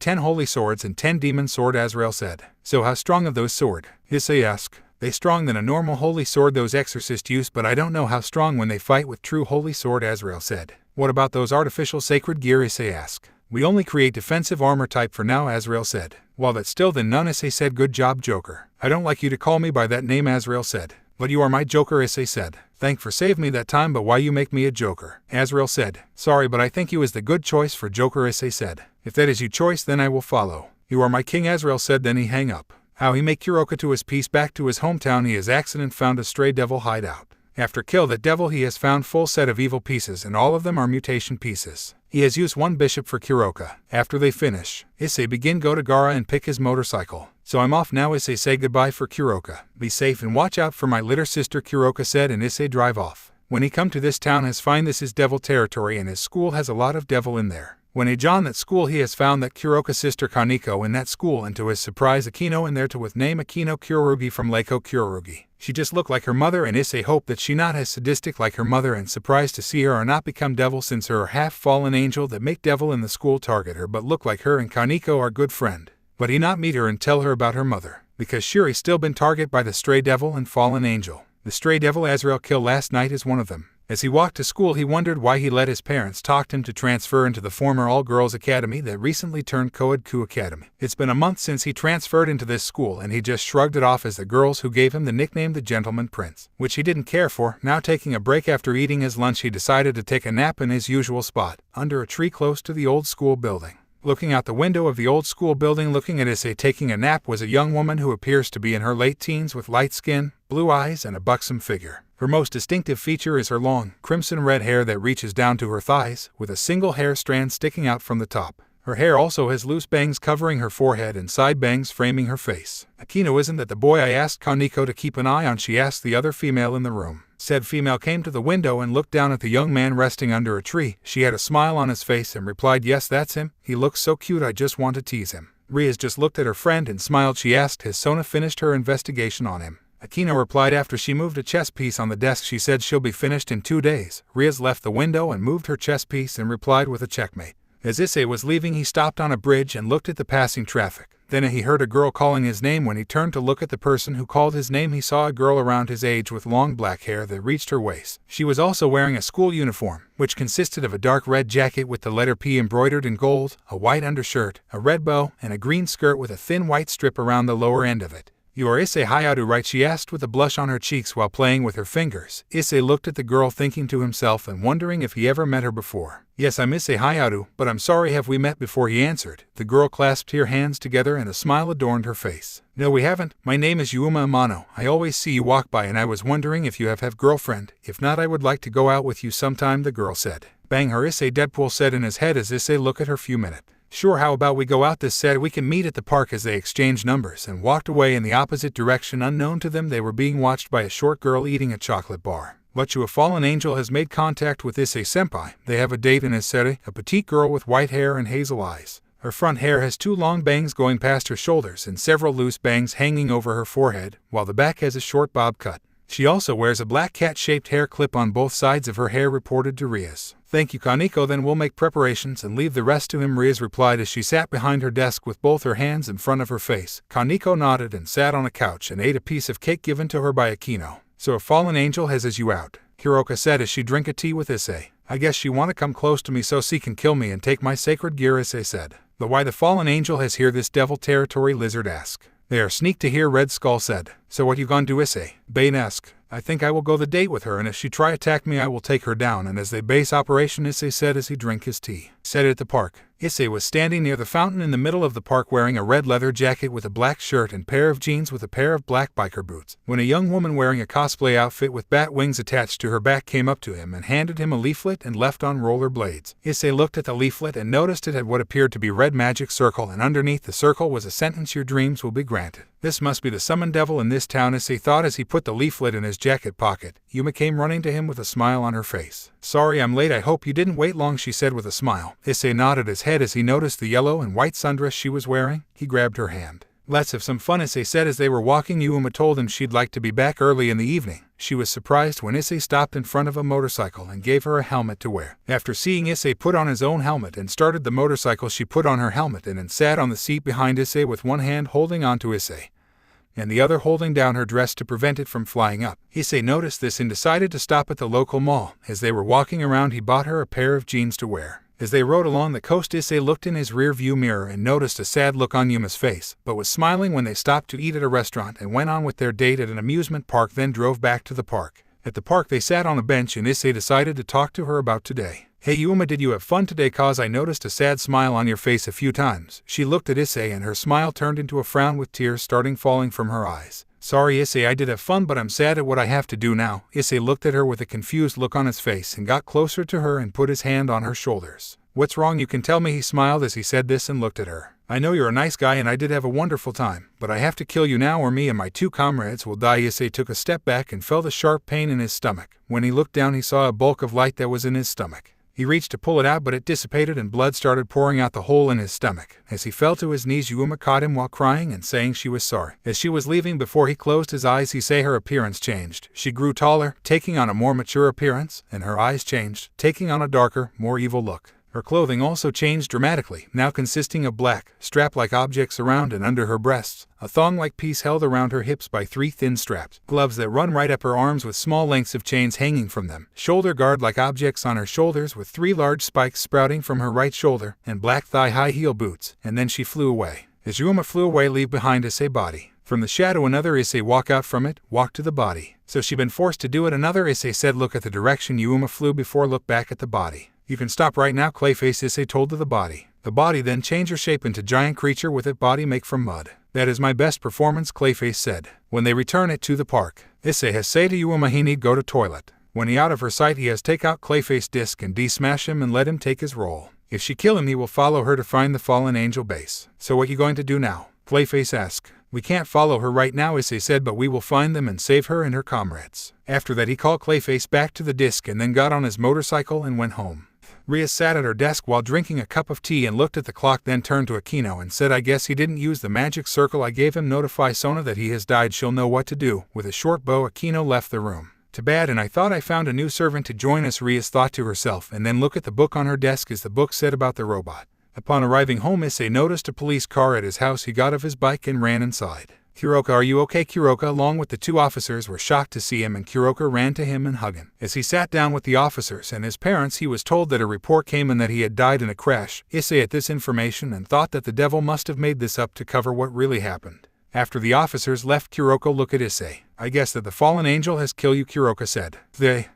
10 holy swords and 10 demon sword Azrael said. So how strong of those sword? Issei asked. They strong than a normal holy sword those exorcists use but I don't know how strong when they fight with true holy sword Azrael said. What about those artificial sacred gear Issei asked. We only create defensive armor type for now Azrael said. Well that's still then none Issei said good job Joker. I don't like you to call me by that name Azrael said. But you are my Joker Issei said. Thank for save me that time but why you make me a Joker? Azrael said. Sorry but I think you is the good choice for Joker Issei said. If that is you choice then I will follow. You are my king Azrael said then he hang up. How he make Kuroka to his piece back to his hometown he has accident found a stray devil hideout. After kill that devil he has found full set of evil pieces and all of them are mutation pieces. He has used one bishop for Kuroka. After they finish, Issei begin go to Gaara and pick his motorcycle. So I'm off now. Issei say goodbye for Kuroka. Be safe and watch out for my little sister, Kuroka said, and Issei drive off. When he come to this town has find this is devil territory and his school has a lot of devil in there. When he joined that school he has found that Kuroka's sister Kaneko in that school, and to his surprise Akino in there to with name Akino Kyorugi from Leiko Kyorugi. She just looked like her mother, and Issei hoped that she not as sadistic like her mother, and surprised to see her or not become devil since her half-fallen angel that make devil in the school target her but look like her and Kaneko are good friend. But he not meet her and tell her about her mother, because Shuri still been target by the stray devil and fallen angel. The stray devil Azrael killed last night is one of them. As he walked to school he wondered why he let his parents talk him to transfer into the former all-girls academy that recently turned co-ed Ku Academy. It's been a month since he transferred into this school and he just shrugged it off as the girls who gave him the nickname the Gentleman Prince, which he didn't care for. Now taking a break after eating his lunch he decided to take a nap in his usual spot, under a tree close to the old school building. Looking out the window of the old school building looking at Issei taking a nap was a young woman who appears to be in her late teens with light skin, blue eyes and a buxom figure. Her most distinctive feature is her long, crimson-red hair that reaches down to her thighs, with a single hair strand sticking out from the top. Her hair also has loose bangs covering her forehead and side bangs framing her face. Akino, isn't that the boy I asked Kaneko to keep an eye on? She asked the other female in the room. Said female came to the window and looked down at the young man resting under a tree. She had a smile on his face and replied, yes, that's him. He looks so cute I just want to tease him. Riaz just looked at her friend and smiled. She asked, has Sona finished her investigation on him? Akino replied after she moved a chess piece on the desk. She said she'll be finished in 2 days. Riaz left the window and moved her chess piece and replied with a checkmate. As Issei was leaving he stopped on a bridge and looked at the passing traffic. Then he heard a girl calling his name. When he turned to look at the person who called his name he saw a girl around his age with long black hair that reached her waist. She was also wearing a school uniform, which consisted of a dark red jacket with the letter P embroidered in gold, a white undershirt, a red bow, and a green skirt with a thin white strip around the lower end of it. You are Issei Hayatu, right? She asked with a blush on her cheeks while playing with her fingers. Issei looked at the girl thinking to himself and wondering if he ever met her before. Yes, I'm Issei Hayatu, but I'm sorry, have we met before? He answered. The girl clasped her hands together and a smile adorned her face. No, we haven't. My name is Yuma Amano. I always see you walk by and I was wondering if you have girlfriend. If not, I would like to go out with you sometime, the girl said. Bang her, Issei Deadpool said in his head as Issei looked at her few minutes. Sure, how about we go out? This said we can meet at the park. As they exchanged numbers and walked away in the opposite direction. Unknown to them they were being watched by a short girl eating a chocolate bar. But you, a fallen angel, has made contact with Issei senpai. They have a date in issei, a petite girl with white hair and hazel eyes. Her front hair has 2 long bangs going past her shoulders and several loose bangs hanging over her forehead, while the back has a short bob cut. She also wears a black cat-shaped hair clip on both sides of her hair, reported to Riaz. Thank you, Kaneko, then we'll make preparations and leave the rest to him, Riaz replied as she sat behind her desk with both her hands in front of her face. Kaneko nodded and sat on a couch and ate a piece of cake given to her by Akino. So a fallen angel has you out, Kuroka said as she drank a tea with Issei. I guess she want to come close to me so she can kill me and take my sacred gear, Issei said. But why the fallen angel has here this devil territory, Lizard asked. They are sneak to hear, Red Skull said. So what you gonna do, Issei? Bane asked. I think I will go the date with her, and if she try attack me I will take her down, and as they base operation, Issei said as he drank his tea. Said at the park. Issei was standing near the fountain in the middle of the park wearing a red leather jacket with a black shirt and pair of jeans with a pair of black biker boots, when a young woman wearing a cosplay outfit with bat wings attached to her back came up to him and handed him a leaflet and left on roller blades. Issei looked at the leaflet and noticed it had what appeared to be red magic circle, and underneath the circle was a sentence, your dreams will be granted. This must be the summoned devil in this town, Issei thought as he put the leaflet in his jacket pocket. Yuma came running to him with a smile on her face. Sorry I'm late, I hope you didn't wait long, she said with a smile. Issei nodded his head as he noticed the yellow and white sundress she was wearing. He grabbed her hand. Let's have some fun, Issei said as they were walking. Yuma told him she'd like to be back early in the evening. She was surprised when Issei stopped in front of a motorcycle and gave her a helmet to wear. After seeing Issei put on his own helmet and started the motorcycle, she put on her helmet and then sat on the seat behind Issei with one hand holding onto Issei and the other holding down her dress to prevent it from flying up. Issei noticed this and decided to stop at the local mall. As they were walking around, he bought her a pair of jeans to wear. As they rode along the coast, Issei looked in his rear-view mirror and noticed a sad look on Yuma's face, but was smiling when they stopped to eat at a restaurant and went on with their date at an amusement park, then drove back to the park. At the park they sat on a bench and Issei decided to talk to her about today. Hey Yuma, did you have fun today? Cause I noticed a sad smile on your face a few times. She looked at Issei and her smile turned into a frown with tears starting falling from her eyes. Sorry Issei, I did have fun, but I'm sad at what I have to do now. Issei looked at her with a confused look on his face and got closer to her and put his hand on her shoulders. What's wrong? You can tell me, he smiled as he said this and looked at her. I know you're a nice guy and I did have a wonderful time, but I have to kill you now or me and my 2 comrades will die. Issei took a step back and felt a sharp pain in his stomach. When he looked down he saw a bulk of light that was in his stomach. He reached to pull it out but it dissipated and blood started pouring out the hole in his stomach. As he fell to his knees, Yuma caught him while crying and saying she was sorry. As she was leaving, before he closed his eyes, Issei, her appearance changed. She grew taller, taking on a more mature appearance, and her eyes changed, taking on a darker, more evil look. Her clothing also changed dramatically, now consisting of black, strap-like objects around and under her breasts, a thong-like piece held around her hips by 3 thin straps, gloves that run right up her arms with small lengths of chains hanging from them, shoulder guard-like objects on her shoulders with 3 large spikes sprouting from her right shoulder, and black thigh-high heel boots, and then she flew away. As Yuma flew away, leave behind Issei body. From the shadow another Issei walk out from it, walk to the body. So she been forced to do it. Another Issei said look at the direction Yuma flew before look back at the body. You can stop right now, Clayface, Issei told to the body. The body then change her shape into giant creature with it body make from mud. That is my best performance, Clayface said. When they return it to the park, Issei has say to Yuma he need go to toilet. When he out of her sight he has take out Clayface disc and de-smash him and let him take his role. If she kill him he will follow her to find the fallen angel base. So what you going to do now? Clayface asked. We can't follow her right now, Issei said, but we will find them and save her and her comrades. After that he called Clayface back to the disc and then got on his motorcycle and went home. Ria sat at her desk while drinking a cup of tea and looked at the clock, then turned to Akino and said, I guess he didn't use the magic circle I gave him. Notify Sona that he has died, she'll know what to do. With a short bow Akino left the room. Too bad, and I thought I found a new servant to join us, Rias thought to herself, and then look at the book on her desk as the book said about the robot. Upon arriving home, Issei noticed a police car at his house. He got off his bike and ran inside. Kuroka, are you okay? Kuroka along with the 2 officers were shocked to see him, and Kuroka ran to him and hugged him. As he sat down with the officers and his parents, he was told that a report came in that he had died in a crash. Issei at this information and thought that the devil must have made this up to cover what really happened. After the officers left, Kuroka looked at Issei. I guess that the fallen angel has killed you, Kuroka said.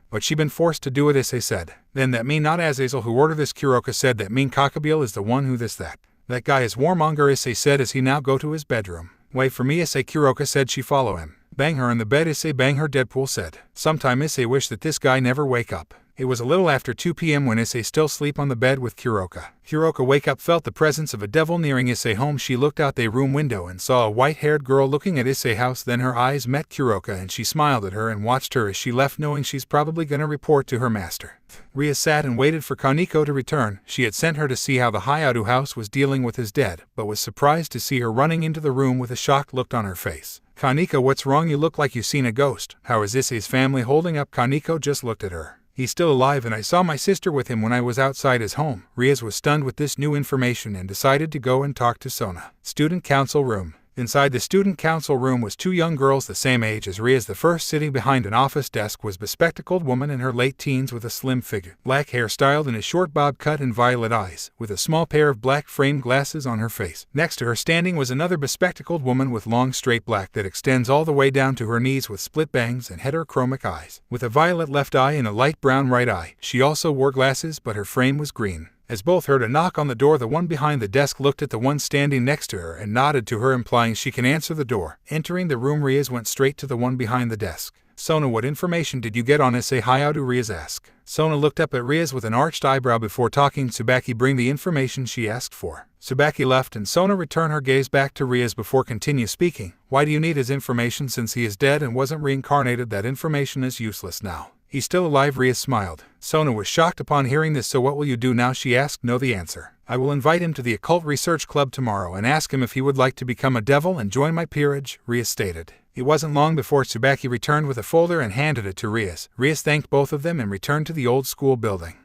But she been forced to do it, Issei said. Then that mean not Azazel who ordered this, Kuroka said. That mean Kakabil is the one who this that. That guy is warmonger, Issei said as he now go to his bedroom. Wait for me, Issei, Kuroka said. She follow him. Bang her in the bed, Issei, bang her, Deadpool said. Sometime Issei wished that this guy never wake up. It was a little after 2 p.m. when Issei still sleep on the bed with Kuroka. Kuroka wake up, felt the presence of a devil nearing Issei home. She looked out the room window and saw a white-haired girl looking at Issei house. Then her eyes met Kuroka and she smiled at her and watched her as she left, knowing she's probably gonna report to her master. Ria sat and waited for Kaneko to return. She had sent her to see how the Hayatu house was dealing with his dead, but was surprised to see her running into the room with a shocked look on her face. Kaneko, what's wrong? You look like you seen a ghost. How is Issei's family holding up? Kaneko just looked at her. He's still alive and I saw my sister with him when I was outside his home. Riaz was stunned with this new information and decided to go and talk to Sona. Student council room. Inside the student council room was 2 young girls the same age as Riaz. The first sitting behind an office desk was a bespectacled woman in her late teens with a slim figure, black hair styled in a short bob cut and violet eyes, with a small pair of black framed glasses on her face. Next to her standing was another bespectacled woman with long straight black that extends all the way down to her knees with split bangs and heterochromic eyes, with a violet left eye and a light brown right eye. She also wore glasses, but her frame was green. As both heard a knock on the door, the one behind the desk looked at the one standing next to her and nodded to her, implying she can answer the door. Entering the room, Riaz went straight to the one behind the desk. Sona, what information did you get on Issei Hayatu? Riaz asked. Sona looked up at Riaz with an arched eyebrow before talking. Tsubaki, bring the information she asked for. Tsubaki left and Sona returned her gaze back to Riaz before continue speaking. Why do you need his information since he is dead and wasn't reincarnated? That information is useless now. He's still alive, Riaz smiled. Sona was shocked upon hearing this. So what will you do now? She asked. Know the answer. I will invite him to the Occult Research Club tomorrow and ask him if he would like to become a devil and join my peerage, Riaz stated. It wasn't long before Tsubaki returned with a folder and handed it to Riaz. Riaz thanked both of them and returned to the old school building.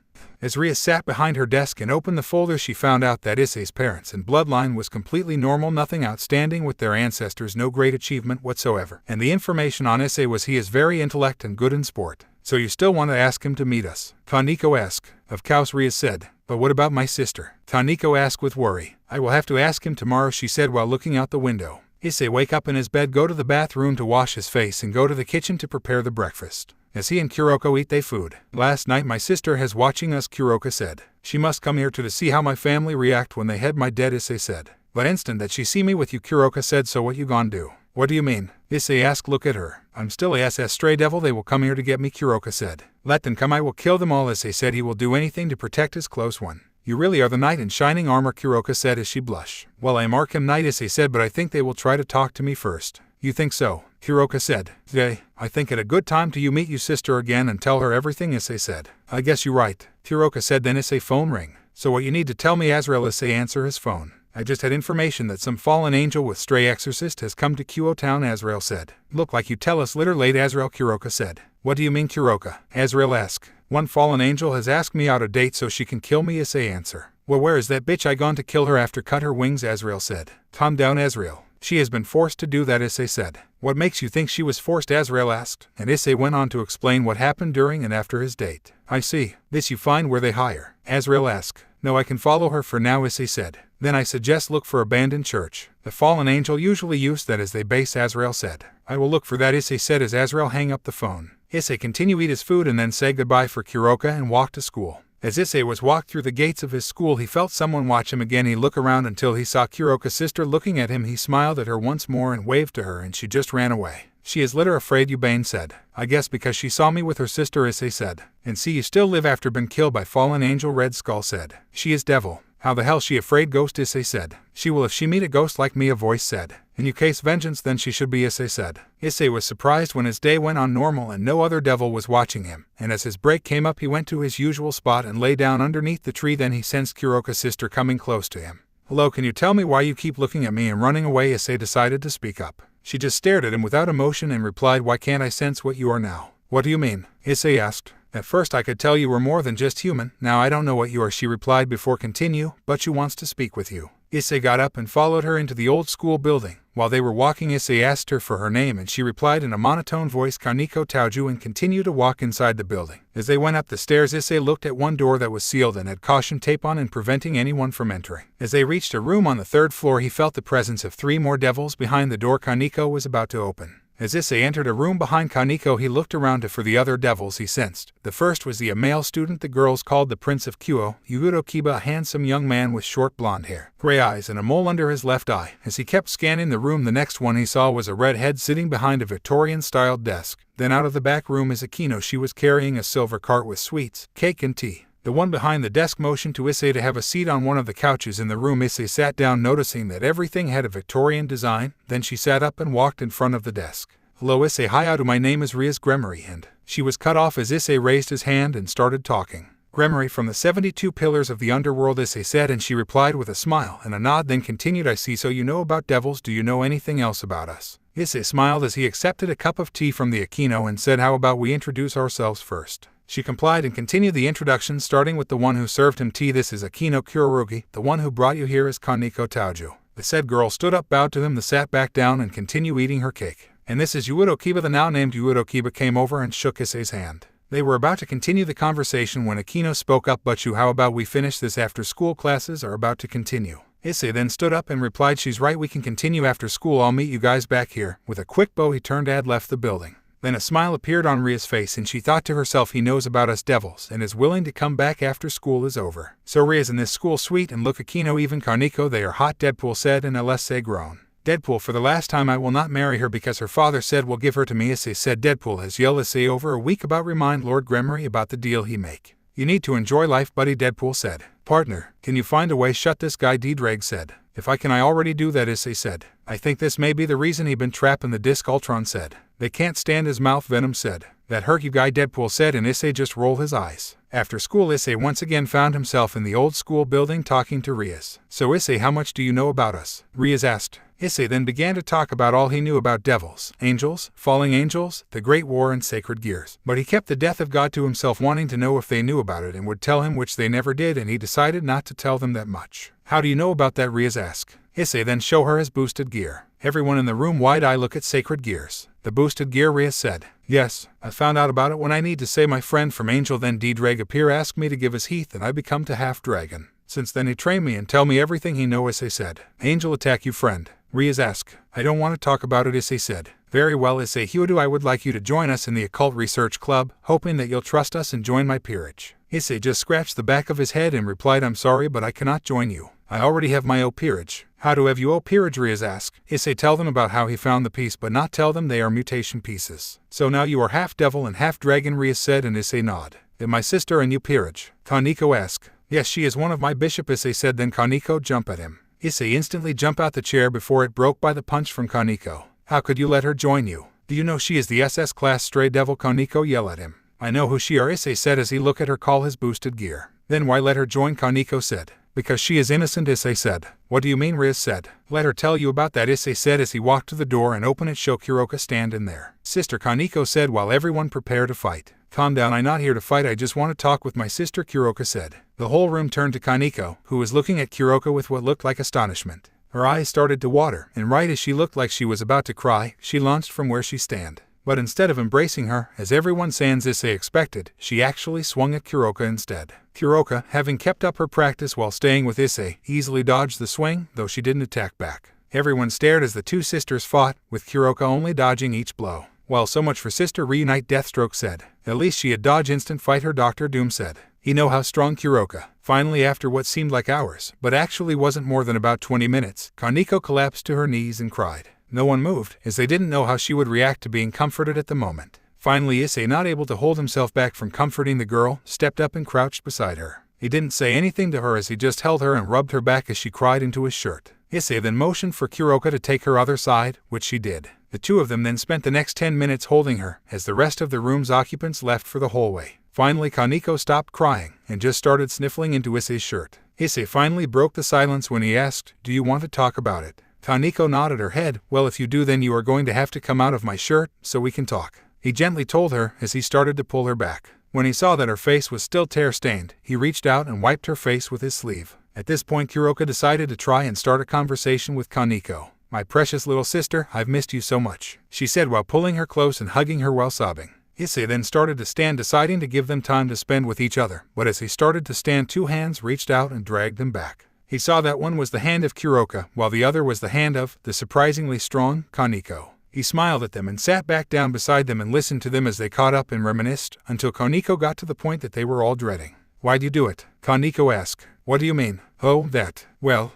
As Riaz sat behind her desk and opened the folder, she found out that Issei's parents and bloodline was completely normal, nothing outstanding with their ancestors, no great achievement whatsoever. And the information on Issei was he is very intellect and good in sport. So you still want to ask him to meet us? Kaneko asked. Of course, Riaz said. But what about my sister? Kaneko asked with worry. I will have to ask him tomorrow, she said while looking out the window. Issei wake up in his bed, go to the bathroom to wash his face and go to the kitchen to prepare the breakfast. As he and Kuroko eat their food. Last night my sister has watching us, Kuroka said. She must come here to see how my family react when they had my dead, Issei said. But instant that she see me with you, Kuroka said. So what you gon' do? What do you mean? Issei asked. Look at her. I'm still a SS stray devil. They will come here to get me, Kuroka said. Let them come, I will kill them all. Issei said he will do anything to protect his close one. You really are the knight in shining armor, Kuroka said as she blushed. Well, I am Arkham Knight, Issei said, but I think they will try to talk to me first. You think so? Kuroka said. I think it a good time to meet you sister again and tell her everything, Issei said. I guess you're right, Kuroka said. Then Issei phone ring. So what you need to tell me, Azrael, Issei answer his phone. I just had information that some fallen angel with stray exorcist has come to Kuo town, Azrael said. Look like you tell us later late, Azrael, Kuroka said. What do you mean, Kuroka? Azrael asked. One fallen angel has asked me out a date so she can kill me, Issei answer. Well, where is that bitch? I gone to kill her after cut her wings, Azrael said. Calm down, Azrael. She has been forced to do that, Issei said. What makes you think she was forced? Azrael asked, and Issei went on to explain what happened during and after his date. I see. This you find where they hire? Azrael asked. No, I can follow her for now, Issei said. Then I suggest look for abandoned church. The fallen angel usually use that as they base, Azrael said. I will look for that, Issei said as Azrael hang up the phone. Issei continued to eat his food and then say goodbye for Kuroka and walk to school. As Issei was walked through the gates of his school, he felt someone watch him again. He looked around until he saw Kuroka's sister looking at him. He smiled at her once more and waved to her, and she just ran away. She is litter afraid, Yubane said. I guess because she saw me with her sister, Issei said. And see, you still live after been killed by fallen angel, Red Skull said. She is devil. How the hell she afraid ghost, Issei said. She will if she meet a ghost like me, a voice said. In you case vengeance then she should be, Issei said. Issei was surprised when his day went on normal and no other devil was watching him, and as his break came up he went to his usual spot and lay down underneath the tree. Then he sensed Kuroka's sister coming close to him. Hello, can you tell me why you keep looking at me and running away? Issei decided to speak up. She just stared at him without emotion and replied, why can't I sense what you are now? What do you mean? Issei asked. At first I could tell you were more than just human, now I don't know what you are, she replied before continue, but she wants to speak with you. Issei got up and followed her into the old school building. While they were walking, Issei asked her for her name and she replied in a monotone voice, Kaneko Taoju, and continued to walk inside the building. As they went up the stairs, Issei looked at one door that was sealed and had caution tape on and preventing anyone from entering. As they reached a room on the 3rd floor, he felt the presence of 3 more devils behind the door Kaneko was about to open. As Issei entered a room behind Kaneko, he looked around for the other devils he sensed. The first was a male student the girls called the Prince of Kuo, Yuguro Kiba, a handsome young man with short blonde hair, gray eyes, and a mole under his left eye. As he kept scanning the room, the next one he saw was a redhead sitting behind a Victorian-styled desk. Then out of the back room is Akino. She was carrying a silver cart with sweets, cake, and tea. The one behind the desk motioned to Issei to have a seat on one of the couches in the room. Issei sat down, noticing that everything had a Victorian design. Then she sat up and walked in front of the desk. Hello, Issei. Hi, Adu, my name is Rias Gremory, and she was cut off as Issei raised his hand and started talking. Gremory from the 72 Pillars of the Underworld, Issei said, and she replied with a smile and a nod, then continued, I see, so you know about devils. Do you know anything else about us? Issei smiled as he accepted a cup of tea from the Akino and said, how about we introduce ourselves first? She complied and continued the introduction, starting with the one who served him tea. This is Akino Kurorugi. The one who brought you here is Kaneko Taoju. The said girl stood up, bowed to him, sat back down, and continued eating her cake. And this is Yuguro Kiba. The now named Yuguro Kiba came over and shook Issei's hand. They were about to continue the conversation when Akino spoke up, but how about we finish this after school? Classes are about to continue. Issei then stood up and replied, she's right, we can continue after school. I'll meet you guys back here. With a quick bow he turned and left the building. Then a smile appeared on Ria's face and she thought to herself, he knows about us devils and is willing to come back after school is over. So Ria's in this school suite and look, Akino, even Kaneko, they are hot, Deadpool said, and Issei groaned. Deadpool, for the last time I will not marry her because her father said will give her to me, Issei said. Deadpool has yelled Issei over a week about. Remind Lord Gremory about the deal he make. You need to enjoy life, buddy, Deadpool said. Partner, can you find a way shut this guy? D-Drag said. If I can, I already do that, Issei said. I think this may be the reason he been trapped in the disc, Ultron said. They can't stand his mouth, Venom said. That hurt you guy, Deadpool said, and Issei just rolled his eyes. After school, Issei once again found himself in the old school building talking to Rias. So Issei, how much do you know about us? Rias asked. Issei then began to talk about all he knew about devils, angels, falling angels, the Great War, and sacred gears. But he kept the death of God to himself, wanting to know if they knew about it and would tell him, which they never did, and he decided not to tell them that much. How do you know about that? Rias asked. Issei then show her his boosted gear. Everyone in the room wide-eye look at sacred gears. The boosted gear, Rias said. Yes, I found out about it when I need to say my friend from Angel. Then D-Drag appear, asked me to give his heath, and I become to half dragon. Since then he trained me and tell me everything he know, Issei said. Angel attack you, friend? Rias asked. I don't want to talk about it, Issei said. Very well, Issei Hyudo, I would like you to join us in the Occult Research Club, hoping that you'll trust us and join my peerage. Issei just scratched the back of his head and replied, I'm sorry, but I cannot join you. I already have my peerage. How to have you peerage? Rias asked. Issei tell them about how he found the piece, but not tell them they are mutation pieces. So now you are half devil and half dragon, Rias said, and Issei nod. Then my sister and you peerage. Kaneko asked. Yes, she is one of my bishop, Issei said. Then Kaneko jump at him. Issei instantly jump out the chair before it broke by the punch from Kaneko. How could you let her join you? Do you know she is the SS class stray devil? Kaneko yell at him. I know who she are, Issei said as he looked at her call his boosted gear. Then why let her join? Kaneko said. Because she is innocent, Issei said. What do you mean? Riz said. Let her tell you about that, Issei said as he walked to the door and opened it. Show Kuroka stand in there. Sister, Kaneko said while everyone prepared to fight. Calm down, I'm not here to fight, I just want to talk with my sister, Kuroka said. The whole room turned to Kaneko, who was looking at Kuroka with what looked like astonishment. Her eyes started to water, and right as she looked like she was about to cry, she launched from where she stand. But instead of embracing her, as everyone sans Issei expected, she actually swung at Kuroka instead. Kuroka, having kept up her practice while staying with Issei, easily dodged the swing, though she didn't attack back. Everyone stared as the two sisters fought, with Kuroka only dodging each blow. Well, so much for sister reunite, Deathstroke said. At least she had dodged instant fight her, Dr. Doom said. He know how strong Kuroka. Finally, after what seemed like hours, but actually wasn't more than about 20 minutes, Kaneko collapsed to her knees and cried. No one moved, as they didn't know how she would react to being comforted at the moment. Finally, Issei, not able to hold himself back from comforting the girl, stepped up and crouched beside her. He didn't say anything to her as he just held her and rubbed her back as she cried into his shirt. Issei then motioned for Kuroka to take her other side, which she did. The two of them then spent the next 10 minutes holding her, as the rest of the room's occupants left for the hallway. Finally, Kaneko stopped crying, and just started sniffling into Issei's shirt. Issei finally broke the silence when he asked, do you want to talk about it? Kaneko nodded her head. Well, if you do, then you are going to have to come out of my shirt, so we can talk. He gently told her as he started to pull her back. When he saw that her face was still tear-stained, he reached out and wiped her face with his sleeve. At this point, Kuroka decided to try and start a conversation with Kaneko. My precious little sister, I've missed you so much, she said while pulling her close and hugging her while sobbing. Issei then started to stand, deciding to give them time to spend with each other, but as he started to stand, two hands reached out and dragged him back. He saw that one was the hand of Kuroka, while the other was the hand of the surprisingly strong Kaneko. He smiled at them and sat back down beside them and listened to them as they caught up and reminisced, until Kaneko got to the point that they were all dreading. Why'd you do it? Kaneko asked. What do you mean? Oh, that. Well,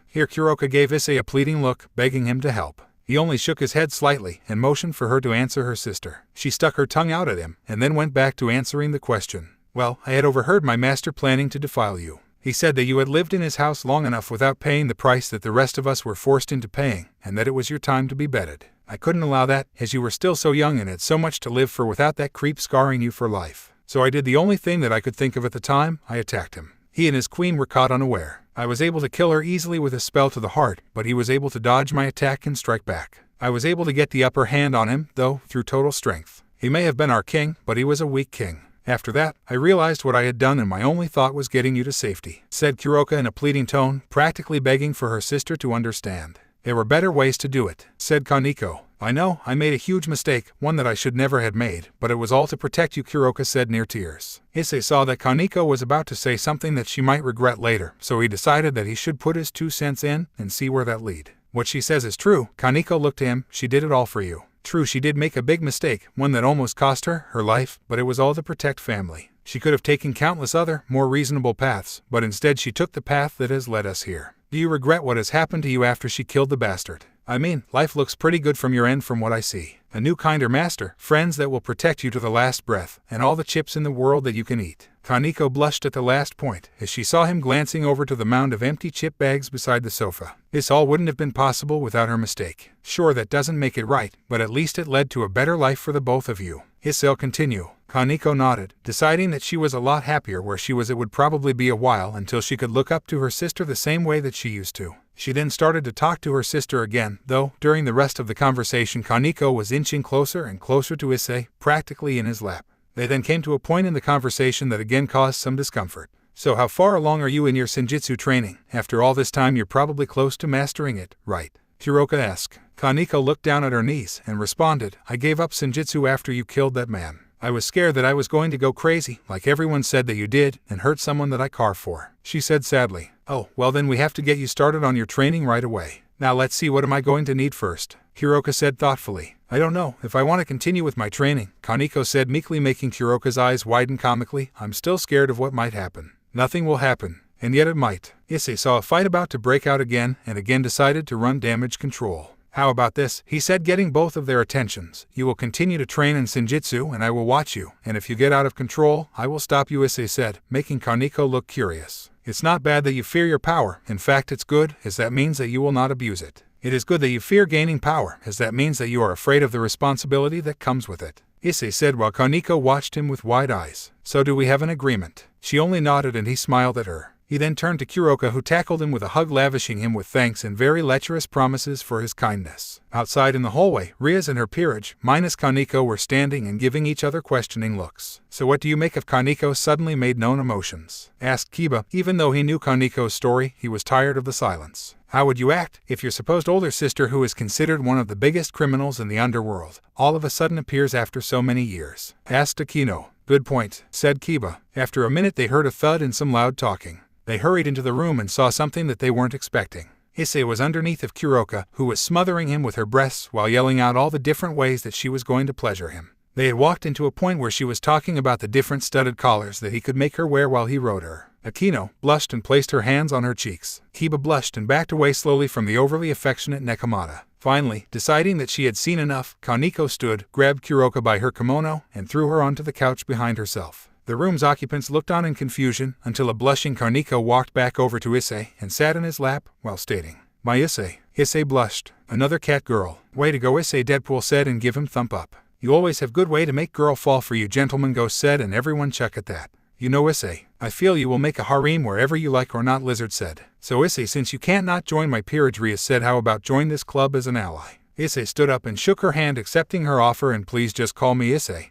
here. Kuroka gave Issei a pleading look, begging him to help. He only shook his head slightly and motioned for her to answer her sister. She stuck her tongue out at him, and then went back to answering the question. Well, I had overheard my master planning to defile you. He said that you had lived in his house long enough without paying the price that the rest of us were forced into paying, and that it was your time to be bedded. I couldn't allow that, as you were still so young and had so much to live for without that creep scarring you for life. So I did the only thing that I could think of at the time. I attacked him. He and his queen were caught unaware. I was able to kill her easily with a spell to the heart, but he was able to dodge my attack and strike back. I was able to get the upper hand on him, though, through total strength. He may have been our king, but he was a weak king. After that, I realized what I had done and my only thought was getting you to safety, said Kuroka in a pleading tone, practically begging for her sister to understand. There were better ways to do it, said Kaneko. I know, I made a huge mistake, one that I should never have made, but it was all to protect you, Kuroka said near tears. Issei saw that Kaneko was about to say something that she might regret later, so he decided that he should put his 2 cents in and see where that lead. What she says is true. Kaneko looked to him. She did it all for you. True, she did make a big mistake, one that almost cost her life, but it was all to protect family. She could have taken countless other, more reasonable paths, but instead she took the path that has led us here. Do you regret what has happened to you after she killed the bastard? I mean, life looks pretty good from your end from what I see. A new kinder master, friends that will protect you to the last breath, and all the chips in the world that you can eat. Kaneko blushed at the last point, as she saw him glancing over to the mound of empty chip bags beside the sofa. This all wouldn't have been possible without her mistake. Sure, that doesn't make it right, but at least it led to a better life for the both of you. Issei continue. Kaneko nodded, deciding that she was a lot happier where she was. It would probably be a while until she could look up to her sister the same way that she used to. She then started to talk to her sister again, though, during the rest of the conversation Kaneko was inching closer and closer to Issei, practically in his lap. They then came to a point in the conversation that again caused some discomfort. So how far along are you in your senjutsu training? After all this time you're probably close to mastering it, right? Kuroka asked. Kaneko looked down at her knees and responded, I gave up senjutsu after you killed that man. I was scared that I was going to go crazy, like everyone said that you did, and hurt someone that I care for, she said sadly. Oh, well then we have to get you started on your training right away. Now let's see, what am I going to need first? Kuroka said thoughtfully. I don't know if I want to continue with my training, Kaneko said meekly, making Kuroka's eyes widen comically. I'm still scared of what might happen. Nothing will happen, and yet it might. Issei saw a fight about to break out again and again decided to run damage control. How about this? He said, getting both of their attentions. You will continue to train in Senjutsu and I will watch you, and if you get out of control, I will stop you, Issei said, making Kaneko look curious. It's not bad that you fear your power. In fact, it's good, as that means that you will not abuse it. It is good that you fear gaining power, as that means that you are afraid of the responsibility that comes with it, Issei said while Kaneko watched him with wide eyes. So do we have an agreement? She only nodded and he smiled at her. He then turned to Kuroka, who tackled him with a hug, lavishing him with thanks and very lecherous promises for his kindness. Outside in the hallway, Rias and her peerage, minus Kaneko, were standing and giving each other questioning looks. So what do you make of Kaneko's suddenly made known emotions? Asked Kiba. Even though he knew Kaneko's story, he was tired of the silence. How would you act if your supposed older sister, who is considered one of the biggest criminals in the underworld, all of a sudden appears after so many years? Asked Akino. Good point, said Kiba. After a minute they heard a thud and some loud talking. They hurried into the room and saw something that they weren't expecting. Issei was underneath of Kuroka, who was smothering him with her breasts while yelling out all the different ways that she was going to pleasure him. They had walked into a point where she was talking about the different studded collars that he could make her wear while he rode her. Akino blushed and placed her hands on her cheeks. Kiba blushed and backed away slowly from the overly affectionate Nekomata. Finally, deciding that she had seen enough, Kaneko stood, grabbed Kuroka by her kimono, and threw her onto the couch behind herself. The room's occupants looked on in confusion until a blushing Kaneko walked back over to Issei and sat in his lap while stating, "My Issei." Issei blushed. Another cat girl. Way to go, Issei, Deadpool said, and give him thumb up. You always have good way to make girl fall for you, gentleman, Ghost said, and everyone chuck at that. You know, Issei, I feel you will make a harem wherever you like or not, Lizard said. So Issei, since you can't not join my peerage, Rias said, how about join this club as an ally? Issei stood up and shook her hand, accepting her offer, and please just call me Issei.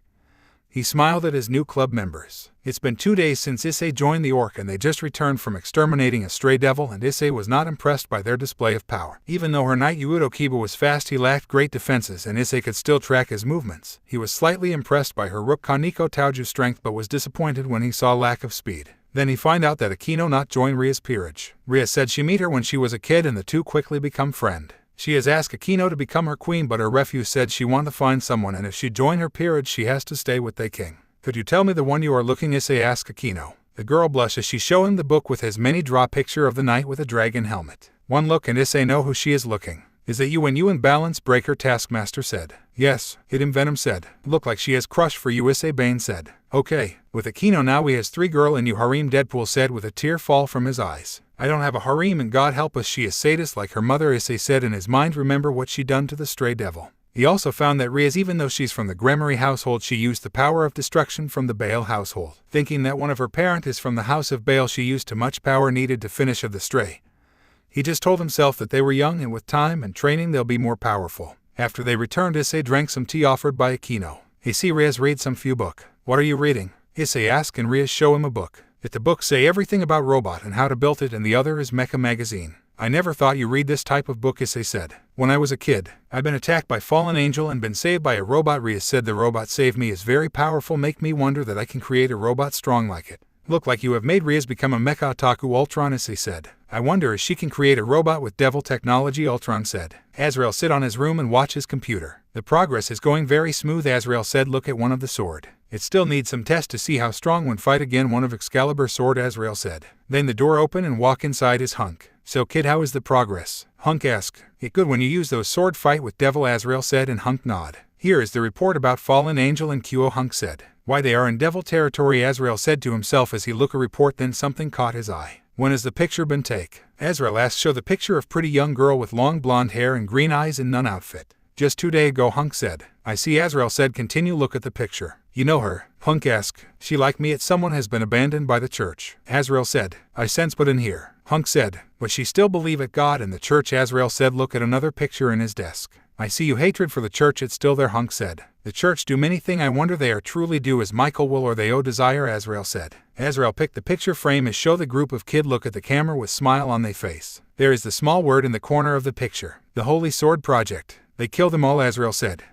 He smiled at his new club members. It's been 2 days since Issei joined the Orc, and they just returned from exterminating a stray devil, and Issei was not impressed by their display of power. Even though her knight Yuudo Kiba was fast, he lacked great defenses, and Issei could still track his movements. He was slightly impressed by her rook Kaneko Taoju's strength, but was disappointed when he saw lack of speed. Then he find out that Akino not joined Ria's peerage. Ria said she met her when she was a kid, and the two quickly become friend. She has asked Akino to become her queen, but her refuse said she want to find someone, and if she join her peerage she has to stay with the king. Could you tell me the one you are looking, Issei asked Akino. The girl blushed as she showed him the book with his many draw picture of the knight with a dragon helmet. One look and Issei know who she is looking. Is it you when you in balance breaker, Taskmaster said. Yes, Hidden Venom said. Look like she has crush for you, Issei Bane said. Okay, with Akino now we has 3 girl and you harem, Deadpool said with a tear fall from his eyes. I don't have a harem, and God help us she is sadist like her mother, Issei said in his mind. Remember what she done to the stray devil. He also found that Rias, even though she's from the Gremory household, she used the power of destruction from the Baal household. Thinking that one of her parent is from the house of Baal, she used too much power needed to finish of the stray. He just told himself that they were young and with time and training they'll be more powerful. After they returned, Issei drank some tea offered by Akino. He see Rias read some few book. What are you reading? Issei asked, and Rias show him a book. The book say everything about robot and how to build it, and the other is Mecha magazine. I never thought you read this type of book, Issei said. When I was a kid, I've been attacked by fallen angel and been saved by a robot. Rias said the robot saved me is very powerful, make me wonder that I can create a robot strong like it. Look like you have made Rias become a mecha otaku, Ultron, Issei said. I wonder if she can create a robot with devil technology, Ultron said. Azrael sit on his room and watch his computer. The progress is going very smooth, Azrael said. Look at one of the sword. It still needs some test to see how strong when fight again, one of Excalibur's sword, Azrael said. Then the door open and walk inside is Hunk. So kid, how is the progress? Hunk asked. It good when you use those sword fight with devil, Azrael said, and Hunk nod. Here is the report about fallen angel and Kyo, Hunk said. Why, they are in devil territory, Azrael said to himself as he looked a report. Then something caught his eye. When has the picture been take? Azrael asked. Show the picture of pretty young girl with long blonde hair and green eyes in nun outfit. Just 2 days ago, Hunk said. I see, Azrael said. Continue, look at the picture. You know her? Hunk asked. She like me, it's someone has been abandoned by the church. Azrael said. I sense put in here. Hunk said. But she still believe at God and the church, Azrael said. Look at another picture in his desk. I see you hatred for the church, it's still there, Hunk said. The church do many thing, I wonder they are truly do as Michael will or they owe desire, Azrael said. Azrael picked the picture frame as show the group of kid look at the camera with smile on their face. There is the small word in the corner of the picture. The Holy Sword Project. They kill them all, Azrael said.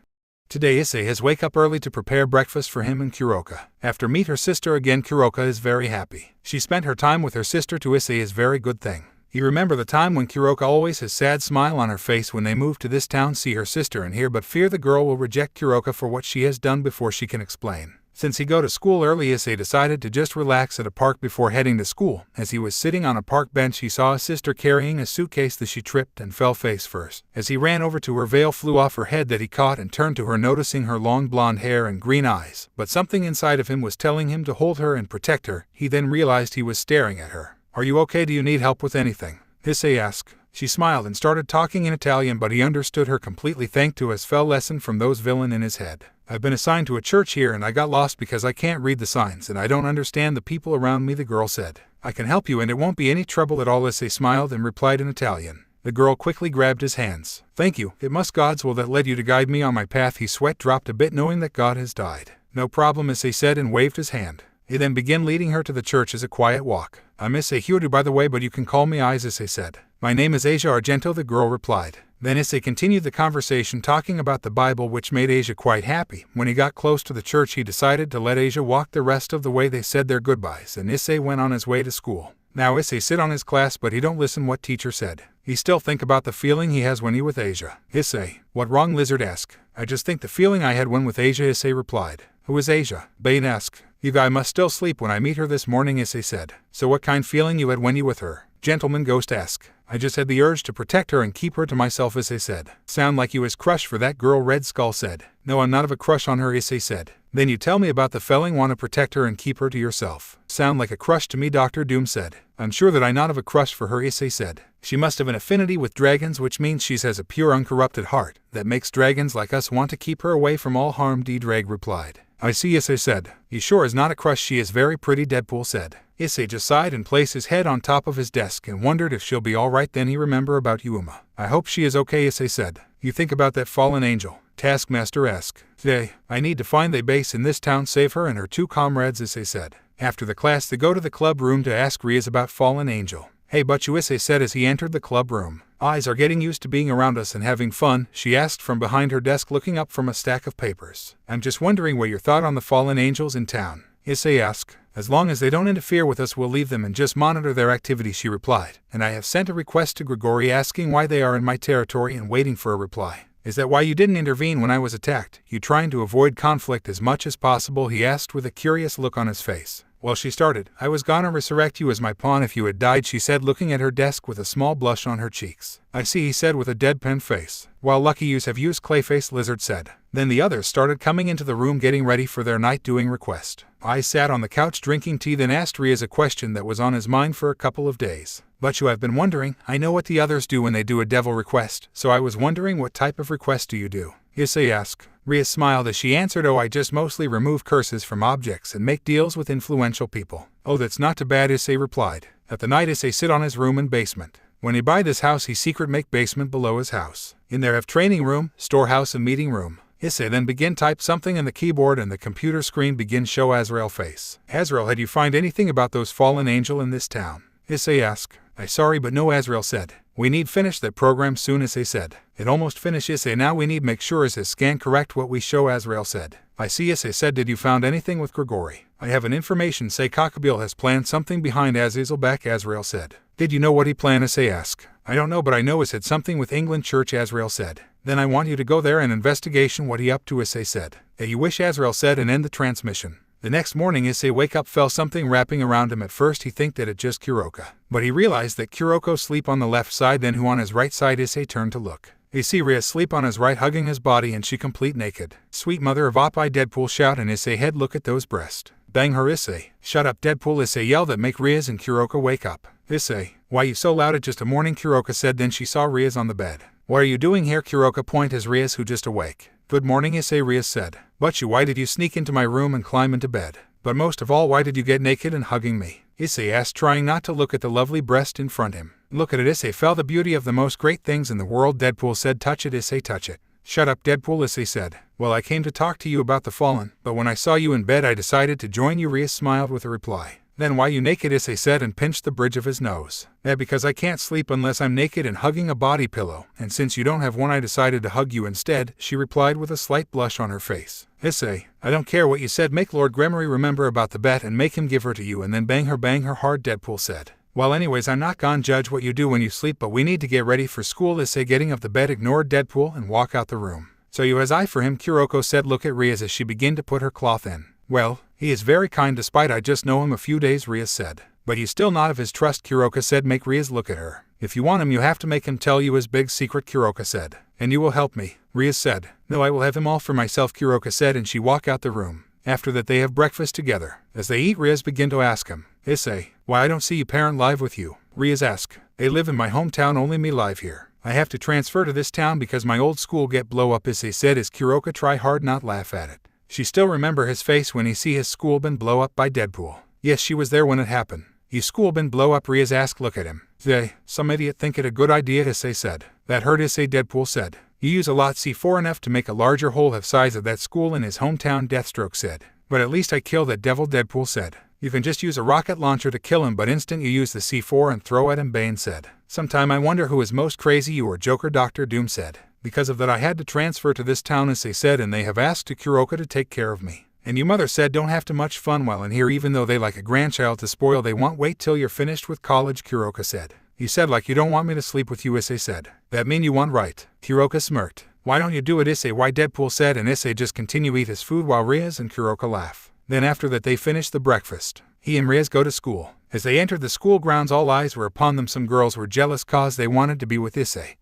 Today Issei has wake up early to prepare breakfast for him and Kuroka. After meet her sister again, Kuroka is very happy. She spent her time with her sister to Issei is very good thing. You remember the time when Kuroka always has sad smile on her face when they move to this town, see her sister and hear, but fear the girl will reject Kuroka for what she has done before she can explain. Since he go to school early, Issei decided to just relax at a park before heading to school. As he was sitting on a park bench, he saw his sister carrying a suitcase that she tripped and fell face first. As he ran over to her, veil flew off her head that he caught and turned to her, noticing her long blonde hair and green eyes. But something inside of him was telling him to hold her and protect her. He then realized he was staring at her. "Are you okay? Do you need help with anything?" Issei asked. She smiled and started talking in Italian, but he understood her completely thanks to his fell lesson from those villain in his head. "I've been assigned to a church here and I got lost because I can't read the signs and I don't understand the people around me," the girl said. "I can help you and it won't be any trouble at all," Issei smiled and replied in Italian. The girl quickly grabbed his hands. "Thank you. It must God's will that led you to guide me on my path." His sweat dropped a bit knowing that God has died. "No problem," Issei said and waved his hand. He then began leading her to the church as a quiet walk. "I'm Issei Hyodu, by the way, but you can call me Eyes," Issei said. "My name is Asia Argento," the girl replied. Then Issei continued the conversation talking about the Bible, which made Asia quite happy. When he got close to the church, he decided to let Asia walk the rest of the way. They said their goodbyes and Issei went on his way to school. Now Issei sit on his class, but he don't listen what teacher said. He still think about the feeling he has when he with Asia. "Issei, what wrong?" Lizard asked. "I just think the feeling I had when with Asia," Issei replied. "Who is Asia?" Bane asked. "You guy must still sleep when I meet her this morning," Issei said. "So what kind feeling you had when you with her?" Gentleman Ghost asked. "I just had the urge to protect her and keep her to myself," Issei said. "Sound like you was crush for that girl," Red Skull said. "No, I'm not of a crush on her," Issei said. "Then you tell me about the felling want to protect her and keep her to yourself." "Sound like a crush to me," Dr. Doom said. "I'm sure that I not of a crush for her," Issei said. "She must have an affinity with dragons, which means she has a pure uncorrupted heart that makes dragons like us want to keep her away from all harm," D-Drag replied. "I see," Issei said. "He sure is not a crush. She is very pretty," Deadpool said. Issei just sighed and placed his head on top of his desk and wondered if she'll be alright. Then he remembered about Yuma. "I hope she is okay," Issei said. "You think about that fallen angel?" Taskmaster asked. "Today, I need to find the base in this town, save her and her two comrades," Issei said. After the class, they go to the club room to ask Rias about fallen angel. "Hey, but you," Issei said as he entered the club room. "Eyes are getting used to being around us and having fun," she asked from behind her desk, looking up from a stack of papers. "I'm just wondering what your thought on the fallen angels in town," Issei asked. "As long as they don't interfere with us, we'll leave them and just monitor their activity," she replied. "And I have sent a request to Grigori asking why they are in my territory and waiting for a reply." "Is that why you didn't intervene when I was attacked? You trying to avoid conflict as much as possible?" he asked with a curious look on his face. "Well, she started. I was gonna resurrect you as my pawn if you had died," she said, looking at her desk with a small blush on her cheeks. "I see," he said with a deadpan face. "Well, lucky yous have used Clayface," Lizard said. Then the others started coming into the room getting ready for their night doing request. I sat on the couch drinking tea, then asked Rias a question that was on his mind for a couple of days. "But you have been wondering, I know what the others do when they do a devil request, so I was wondering what type of request do you do?" Issei asked. Rias smiled as she answered, "Oh, I just mostly remove curses from objects and make deals with influential people." "Oh, that's not too bad," Issei replied. At the night, Issei sit on his room in basement. When he buy this house, he secret make basement below his house. In there have training room, storehouse and meeting room. Issei then begin type something in the keyboard and the computer screen begin show Azrael face. "Azrael, had you find anything about those fallen angel in this town?" Issei asked. "I sorry but no," Azrael said. "We need finish that program soon," Issei said. "It almost finished, Issei. Now we need make sure Issei scan correct what we show," Azrael said. "I see," Issei said. "Did you found anything with Grigori?" "I have an information say Cockabeel has planned something behind Azazel back," Azrael said. "Did you know what he planned?" Issei asked. "I don't know, but I know it's had something with England Church," Azrael said. "Then I want you to go there and investigation what he up to," Issei said. "You wish," Azrael said, and end the transmission. The next morning, Issei wake up felt something wrapping around him. At first he think that it just Kuroko. But he realized that Kuroko sleep on the left side, then who on his right side. Issei turned to look. He see Rhea sleep on his right, hugging his body, and she complete naked. "Sweet mother of Oppai," Deadpool shout, and Issei head look at those breasts. "Bang her, Issei." "Shut up, Deadpool," Issei yelled that make Rias and Kuroko wake up. "Issei, why you so loud? It's just a morning," Kuroko said. Then she saw Rias on the bed. "What are you doing here?" Kuroko point as Rias who just awake. "Good morning, Issei," Rias said. "But you, why did you sneak into my room and climb into bed? But most of all, why did you get naked and hugging me?" Issei asked, trying not to look at the lovely breast in front of him. "Look at it, Issei. Felt the beauty of the most great things in the world," Deadpool said. "Touch it, Issei, touch it." "Shut up, Deadpool," Issei said. "Well, I came to talk to you about the fallen, but when I saw you in bed I decided to join you." Rias smiled with a reply. "Then why you naked?" Issei said and pinched the bridge of his nose. Because I can't sleep unless I'm naked and hugging a body pillow, and since you don't have one I decided to hug you instead," she replied with a slight blush on her face. "Issei, I don't care what you said. Make Lord Gremory remember about the bet and make him give her to you and then bang her hard," Deadpool said. "Well, anyways, I'm not gonna judge what you do when you sleep, but we need to get ready for school." Issei getting off the bed ignored Deadpool and walk out the room. "So you has eye for him," Kuroko said. "Look at Rias as she began to put her cloth in." Well, he is very kind despite I just know him a few days, Ria said. But he's still not of his trust, Kuroka said. Make Ria look at her. If you want him you have to make him tell you his big secret, Kuroka said. And you will help me, Ria said. No, I will have him all for myself, Kuroka said, and she walked out the room. After that they have breakfast together. As they eat, Rias begin to ask him, Issei, why I don't see you parent live with you? Rias ask, they live in my hometown, only me live here. I have to transfer to this town because my old school get blow up, Issei said as Kuroka try hard not laugh at it. She still remember his face when he see his school been blow up by Deadpool. Yes, she was there when it happened. His school been blow up, Rias asked. Look at him. They, some idiot think it a good idea, Issei said. That hurt, Issei, Deadpool said. You use a lot C4 enough to make a larger hole have size of that school in his hometown, Deathstroke said. But at least I kill that devil, Deadpool said. You can just use a rocket launcher to kill him, but instant you use the C4 and throw at him, Bane said. Sometime I wonder who is most crazy, you or Joker, Dr. Doom said. Because of that I had to transfer to this town, Issei said, and they have asked to Kuroka to take care of me. And you mother said don't have too much fun while in here, even though they like a grandchild to spoil they want. Wait till you're finished with college, Kuroka said. You said like you don't want me to sleep with you, Issei said. That mean you want, right? Kuroka smirked. Why don't you do it, Issei? Why, Deadpool said, and Issei just continue eat his food while Rias and Kuroka laugh. Then after that they finish the breakfast. He and Rias go to school. As they entered the school grounds all eyes were upon them. Some girls were jealous cause they wanted to be with Issei.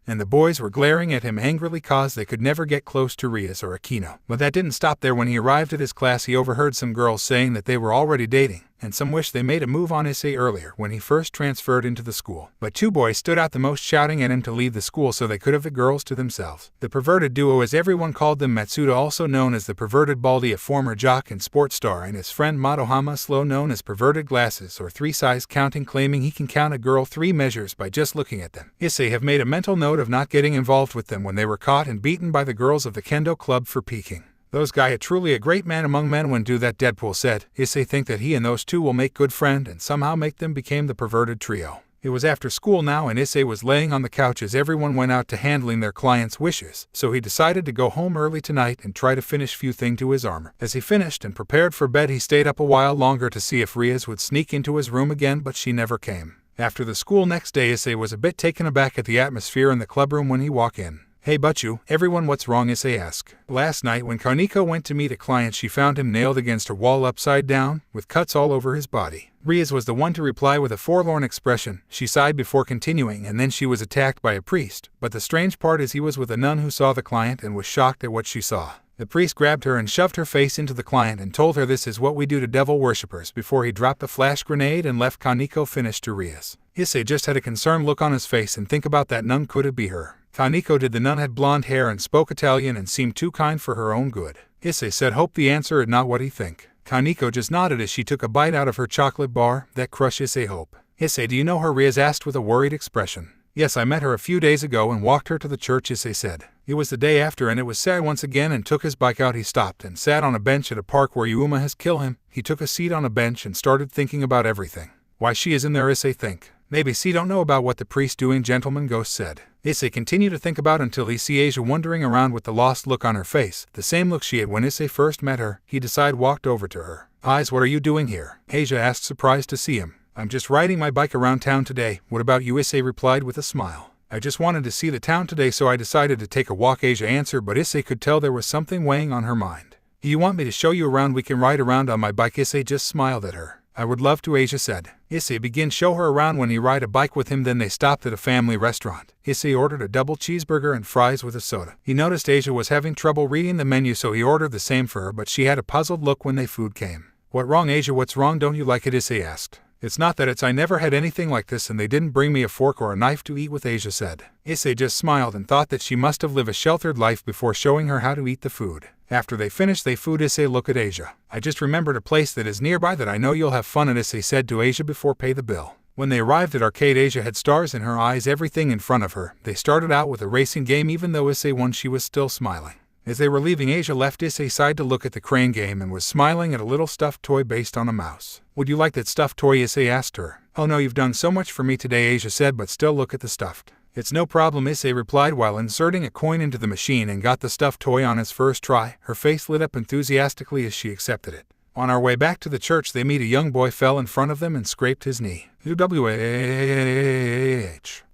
And the boys were glaring at him angrily cause they could never get close to Rias or Akino. But that didn't stop there. When he arrived at his class he overheard some girls saying that they were already dating, and some wished they made a move on Issei earlier when he first transferred into the school. But two boys stood out the most, shouting at him to leave the school so they could have the girls to themselves. The perverted duo, as everyone called them, Matsuda, also known as the perverted Baldy, a former jock and sports star, and his friend Madohama, slow known as perverted glasses or three size counting, claiming he can count a girl 3 measures by just looking at them. Issei have made a mental note of not getting involved with them when they were caught and beaten by the girls of the Kendo Club for peeking. Those guy are truly a great man among men when do that, Deadpool said. Issei think that he and those two will make good friend and somehow make them become the perverted trio. It was after school now and Issei was laying on the couch as everyone went out to handling their clients' wishes, so he decided to go home early tonight and try to finish few things to his armor. As he finished and prepared for bed he stayed up a while longer to see if Rias would sneak into his room again, but she never came. After the school next day Issei was a bit taken aback at the atmosphere in the clubroom when he walked in. Hey Butchu, everyone, what's wrong? Issei asked. Last night when Kaneko went to meet a client she found him nailed against a wall upside down, with cuts all over his body. Rias was the one to reply with a forlorn expression. She sighed before continuing, and then she was attacked by a priest, but the strange part is he was with a nun who saw the client and was shocked at what she saw. The priest grabbed her and shoved her face into the client and told her this is what we do to devil worshippers before he dropped the flash grenade and left Kaneko finished to Rias. Issei just had a concerned look on his face and think about that nun, could it be her? Kaneko did. The nun had blonde hair and spoke Italian and seemed too kind for her own good. Issei said hope the answer is not what he think. Kaneko just nodded as she took a bite out of her chocolate bar. That crushed Issei hope. Issei, do you know her? Rias asked with a worried expression. Yes, I met her a few days ago and walked her to the church, Issei said. It was the day after and it was sad once again and took his bike out. He stopped and sat on a bench at a park where Yuma has killed him. He took a seat on a bench and started thinking about everything. Why she is in there, Issei think. Maybe she don't know about what the priest doing, gentleman ghost said. Issei continued to think about until he see Asia wandering around with the lost look on her face, the same look she had when Issei first met her. He decided walked over to her. Eyes, what are you doing here? Asia asked, surprised to see him. I'm just riding my bike around town today. What about you? Issei replied with a smile. I just wanted to see the town today, so I decided to take a walk, Asia answered, but Issei could tell there was something weighing on her mind. Do you want me to show you around? We can ride around on my bike. Issei just smiled at her. I would love to, Asia said. Issei began show her around when he ride a bike with him. Then they stopped at a family restaurant. Issei ordered a double cheeseburger and fries with a soda. He noticed Asia was having trouble reading the menu, so he ordered the same for her, but she had a puzzled look when the food came. What wrong, Asia? What's wrong? Don't you like it? Issei asked. It's not that, it's I never had anything like this and they didn't bring me a fork or a knife to eat with, Asia said. Issei just smiled and thought that she must have lived a sheltered life before showing her how to eat the food. After they finished their food, Issei looked at Asia. I just remembered a place that is nearby that I know you'll have fun at, Issei said to Asia before pay the bill. When they arrived at arcade, Asia had stars in her eyes, everything in front of her. They started out with a racing game. Even though Issei won, she was still smiling. As they were leaving, Asia left Issei's side to look at the crane game and was smiling at a little stuffed toy based on a mouse. Would you like that stuffed toy? Issei asked her. Oh no, you've done so much for me today, Asia said, but still look at the stuffed. It's no problem, Issei replied while inserting a coin into the machine and got the stuffed toy on his first try. Her face lit up enthusiastically as she accepted it. On our way back to the church, they meet a young boy fell in front of them and scraped his knee. UWAH.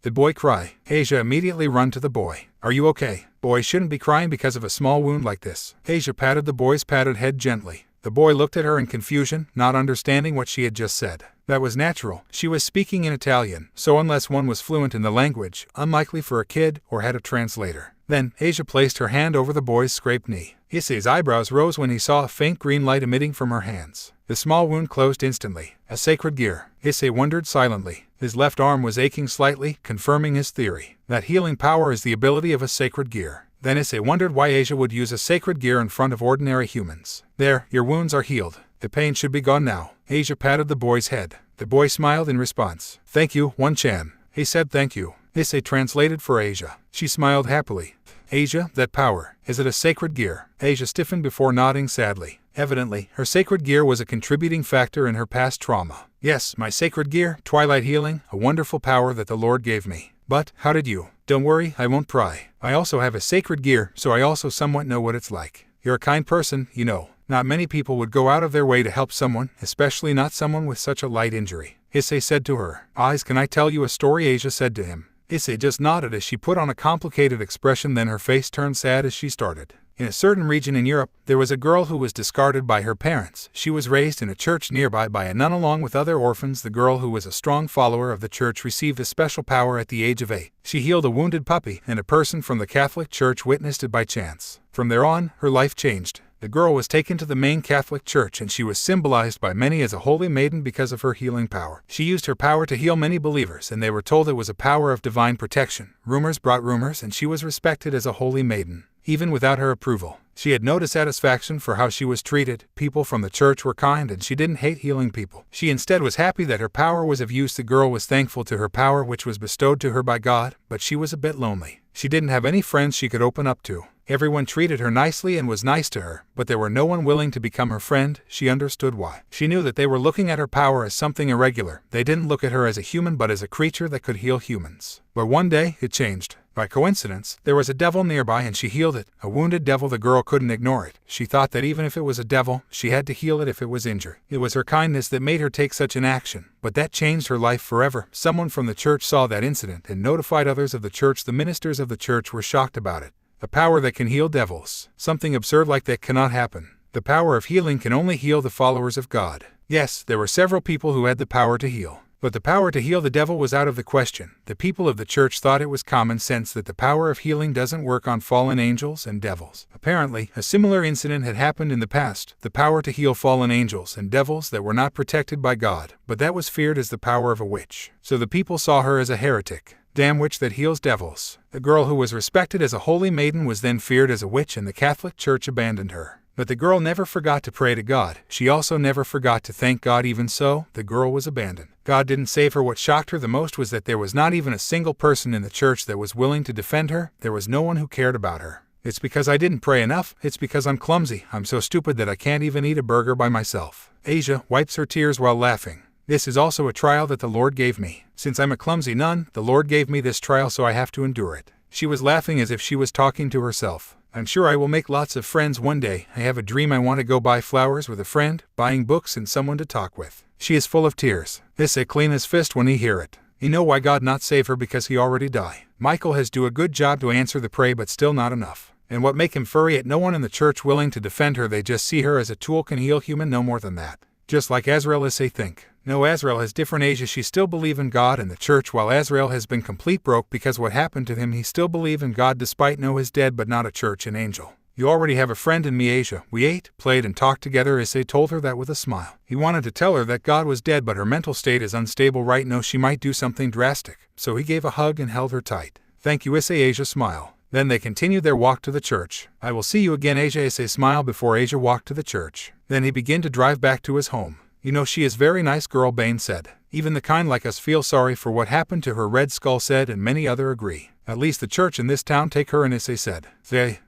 The boy cried. Asia immediately run to the boy. Are you okay? Boy shouldn't be crying because of a small wound like this. Asia patted the boy's padded head gently. The boy looked at her in confusion, not understanding what she had just said. That was natural. She was speaking in Italian, so unless one was fluent in the language, unlikely for a kid, or had a translator. Then, Asia placed her hand over the boy's scraped knee. Issei's eyebrows rose when he saw a faint green light emitting from her hands. The small wound closed instantly. A sacred gear. Issei wondered silently. His left arm was aching slightly, confirming his theory that healing power is the ability of a sacred gear. Then Issei wondered why Asia would use a sacred gear in front of ordinary humans. There, your wounds are healed. The pain should be gone now. Asia patted the boy's head. The boy smiled in response. Thank you, One-chan. He said thank you. Issei translated for Asia. She smiled happily. Asia, that power, is it a sacred gear? Asia stiffened before nodding sadly. Evidently, her sacred gear was a contributing factor in her past trauma. Yes, my sacred gear, Twilight Healing, a wonderful power that the Lord gave me. But, how did you? Don't worry, I won't pry. I also have a sacred gear, so I also somewhat know what it's like. You're a kind person, you know. Not many people would go out of their way to help someone, especially not someone with such a light injury. Issei said to her. Eyes, can I tell you a story? Asia said to him. Issei just nodded as she put on a complicated expression, then her face turned sad as she started. In a certain region in Europe, there was a girl who was discarded by her parents. She was raised in a church nearby by a nun along with other orphans. The girl, who was a strong follower of the church, received a special power at the age of 8. She healed a wounded puppy, and a person from the Catholic Church witnessed it by chance. From there on, her life changed. The girl was taken to the main Catholic Church, and she was symbolized by many as a holy maiden because of her healing power. She used her power to heal many believers, and they were told it was a power of divine protection. Rumors brought rumors, and she was respected as a holy maiden. Even without her approval, she had no dissatisfaction for how she was treated. People from the church were kind, and she didn't hate healing people. She instead was happy that her power was of use. The girl was thankful to her power, which was bestowed to her by God, but she was a bit lonely. She didn't have any friends she could open up to. Everyone treated her nicely and was nice to her, but there were no one willing to become her friend. She understood why. She knew that they were looking at her power as something irregular. They didn't look at her as a human, but as a creature that could heal humans. But one day, it changed. By coincidence, there was a devil nearby and she healed it. A wounded devil. The girl couldn't ignore it. She thought that even if it was a devil, she had to heal it if it was injured. It was her kindness that made her take such an action. But that changed her life forever. Someone from the church saw that incident and notified others of the church. The ministers of the church were shocked about it. A power that can heal devils. Something absurd like that cannot happen. The power of healing can only heal the followers of God. Yes, there were several people who had the power to heal. But the power to heal the devil was out of the question. The people of the church thought it was common sense that the power of healing doesn't work on fallen angels and devils. Apparently, a similar incident had happened in the past, the power to heal fallen angels and devils that were not protected by God, but that was feared as the power of a witch. So the people saw her as a heretic. Damn witch that heals devils. The girl who was respected as a holy maiden was then feared as a witch, and the Catholic Church abandoned her. But the girl never forgot to pray to God. She also never forgot to thank God. Even so, the girl was abandoned. God didn't save her. What shocked her the most was that there was not even a single person in the church that was willing to defend her. There was no one who cared about her. It's because I didn't pray enough. It's because I'm clumsy. I'm so stupid that I can't even eat a burger by myself. Asia wipes her tears while laughing. This is also a trial that the Lord gave me. Since I'm a clumsy nun, the Lord gave me this trial, so I have to endure it. She was laughing as if she was talking to herself. I'm sure I will make lots of friends one day. I have a dream. I want to go buy flowers with a friend, buying books and someone to talk with. She is full of tears. Issei clean his fist when he hear it. You know why God not save her? Because he already die. Michael has do a good job to answer the pray, but still not enough. And what make him furry at no one in the church willing to defend her. They just see her as a tool, can heal human, no more than that. Just like Azrael. Issei think. No, Azrael has different. Asia, she still believe in God and the church, while Azrael has been complete broke because what happened to him. He still believe in God despite know his dead, but not a church and angel. You already have a friend in me, Asia. We ate, played and talked together. Issei told her that with a smile. He wanted to tell her that God was dead, but her mental state is unstable right now. She might do something drastic. So he gave a hug and held her tight. Thank you, Issei. Asia smiled. Then they continued their walk to the church. I will see you again, Asia. Issei smiled before Asia walked to the church. Then he began to drive back to his home. You know, she is very nice girl, Bane said. Even the kind like us feel sorry for what happened to her, Red Skull said, and many other agree. At least the church in this town take her, and Issei said.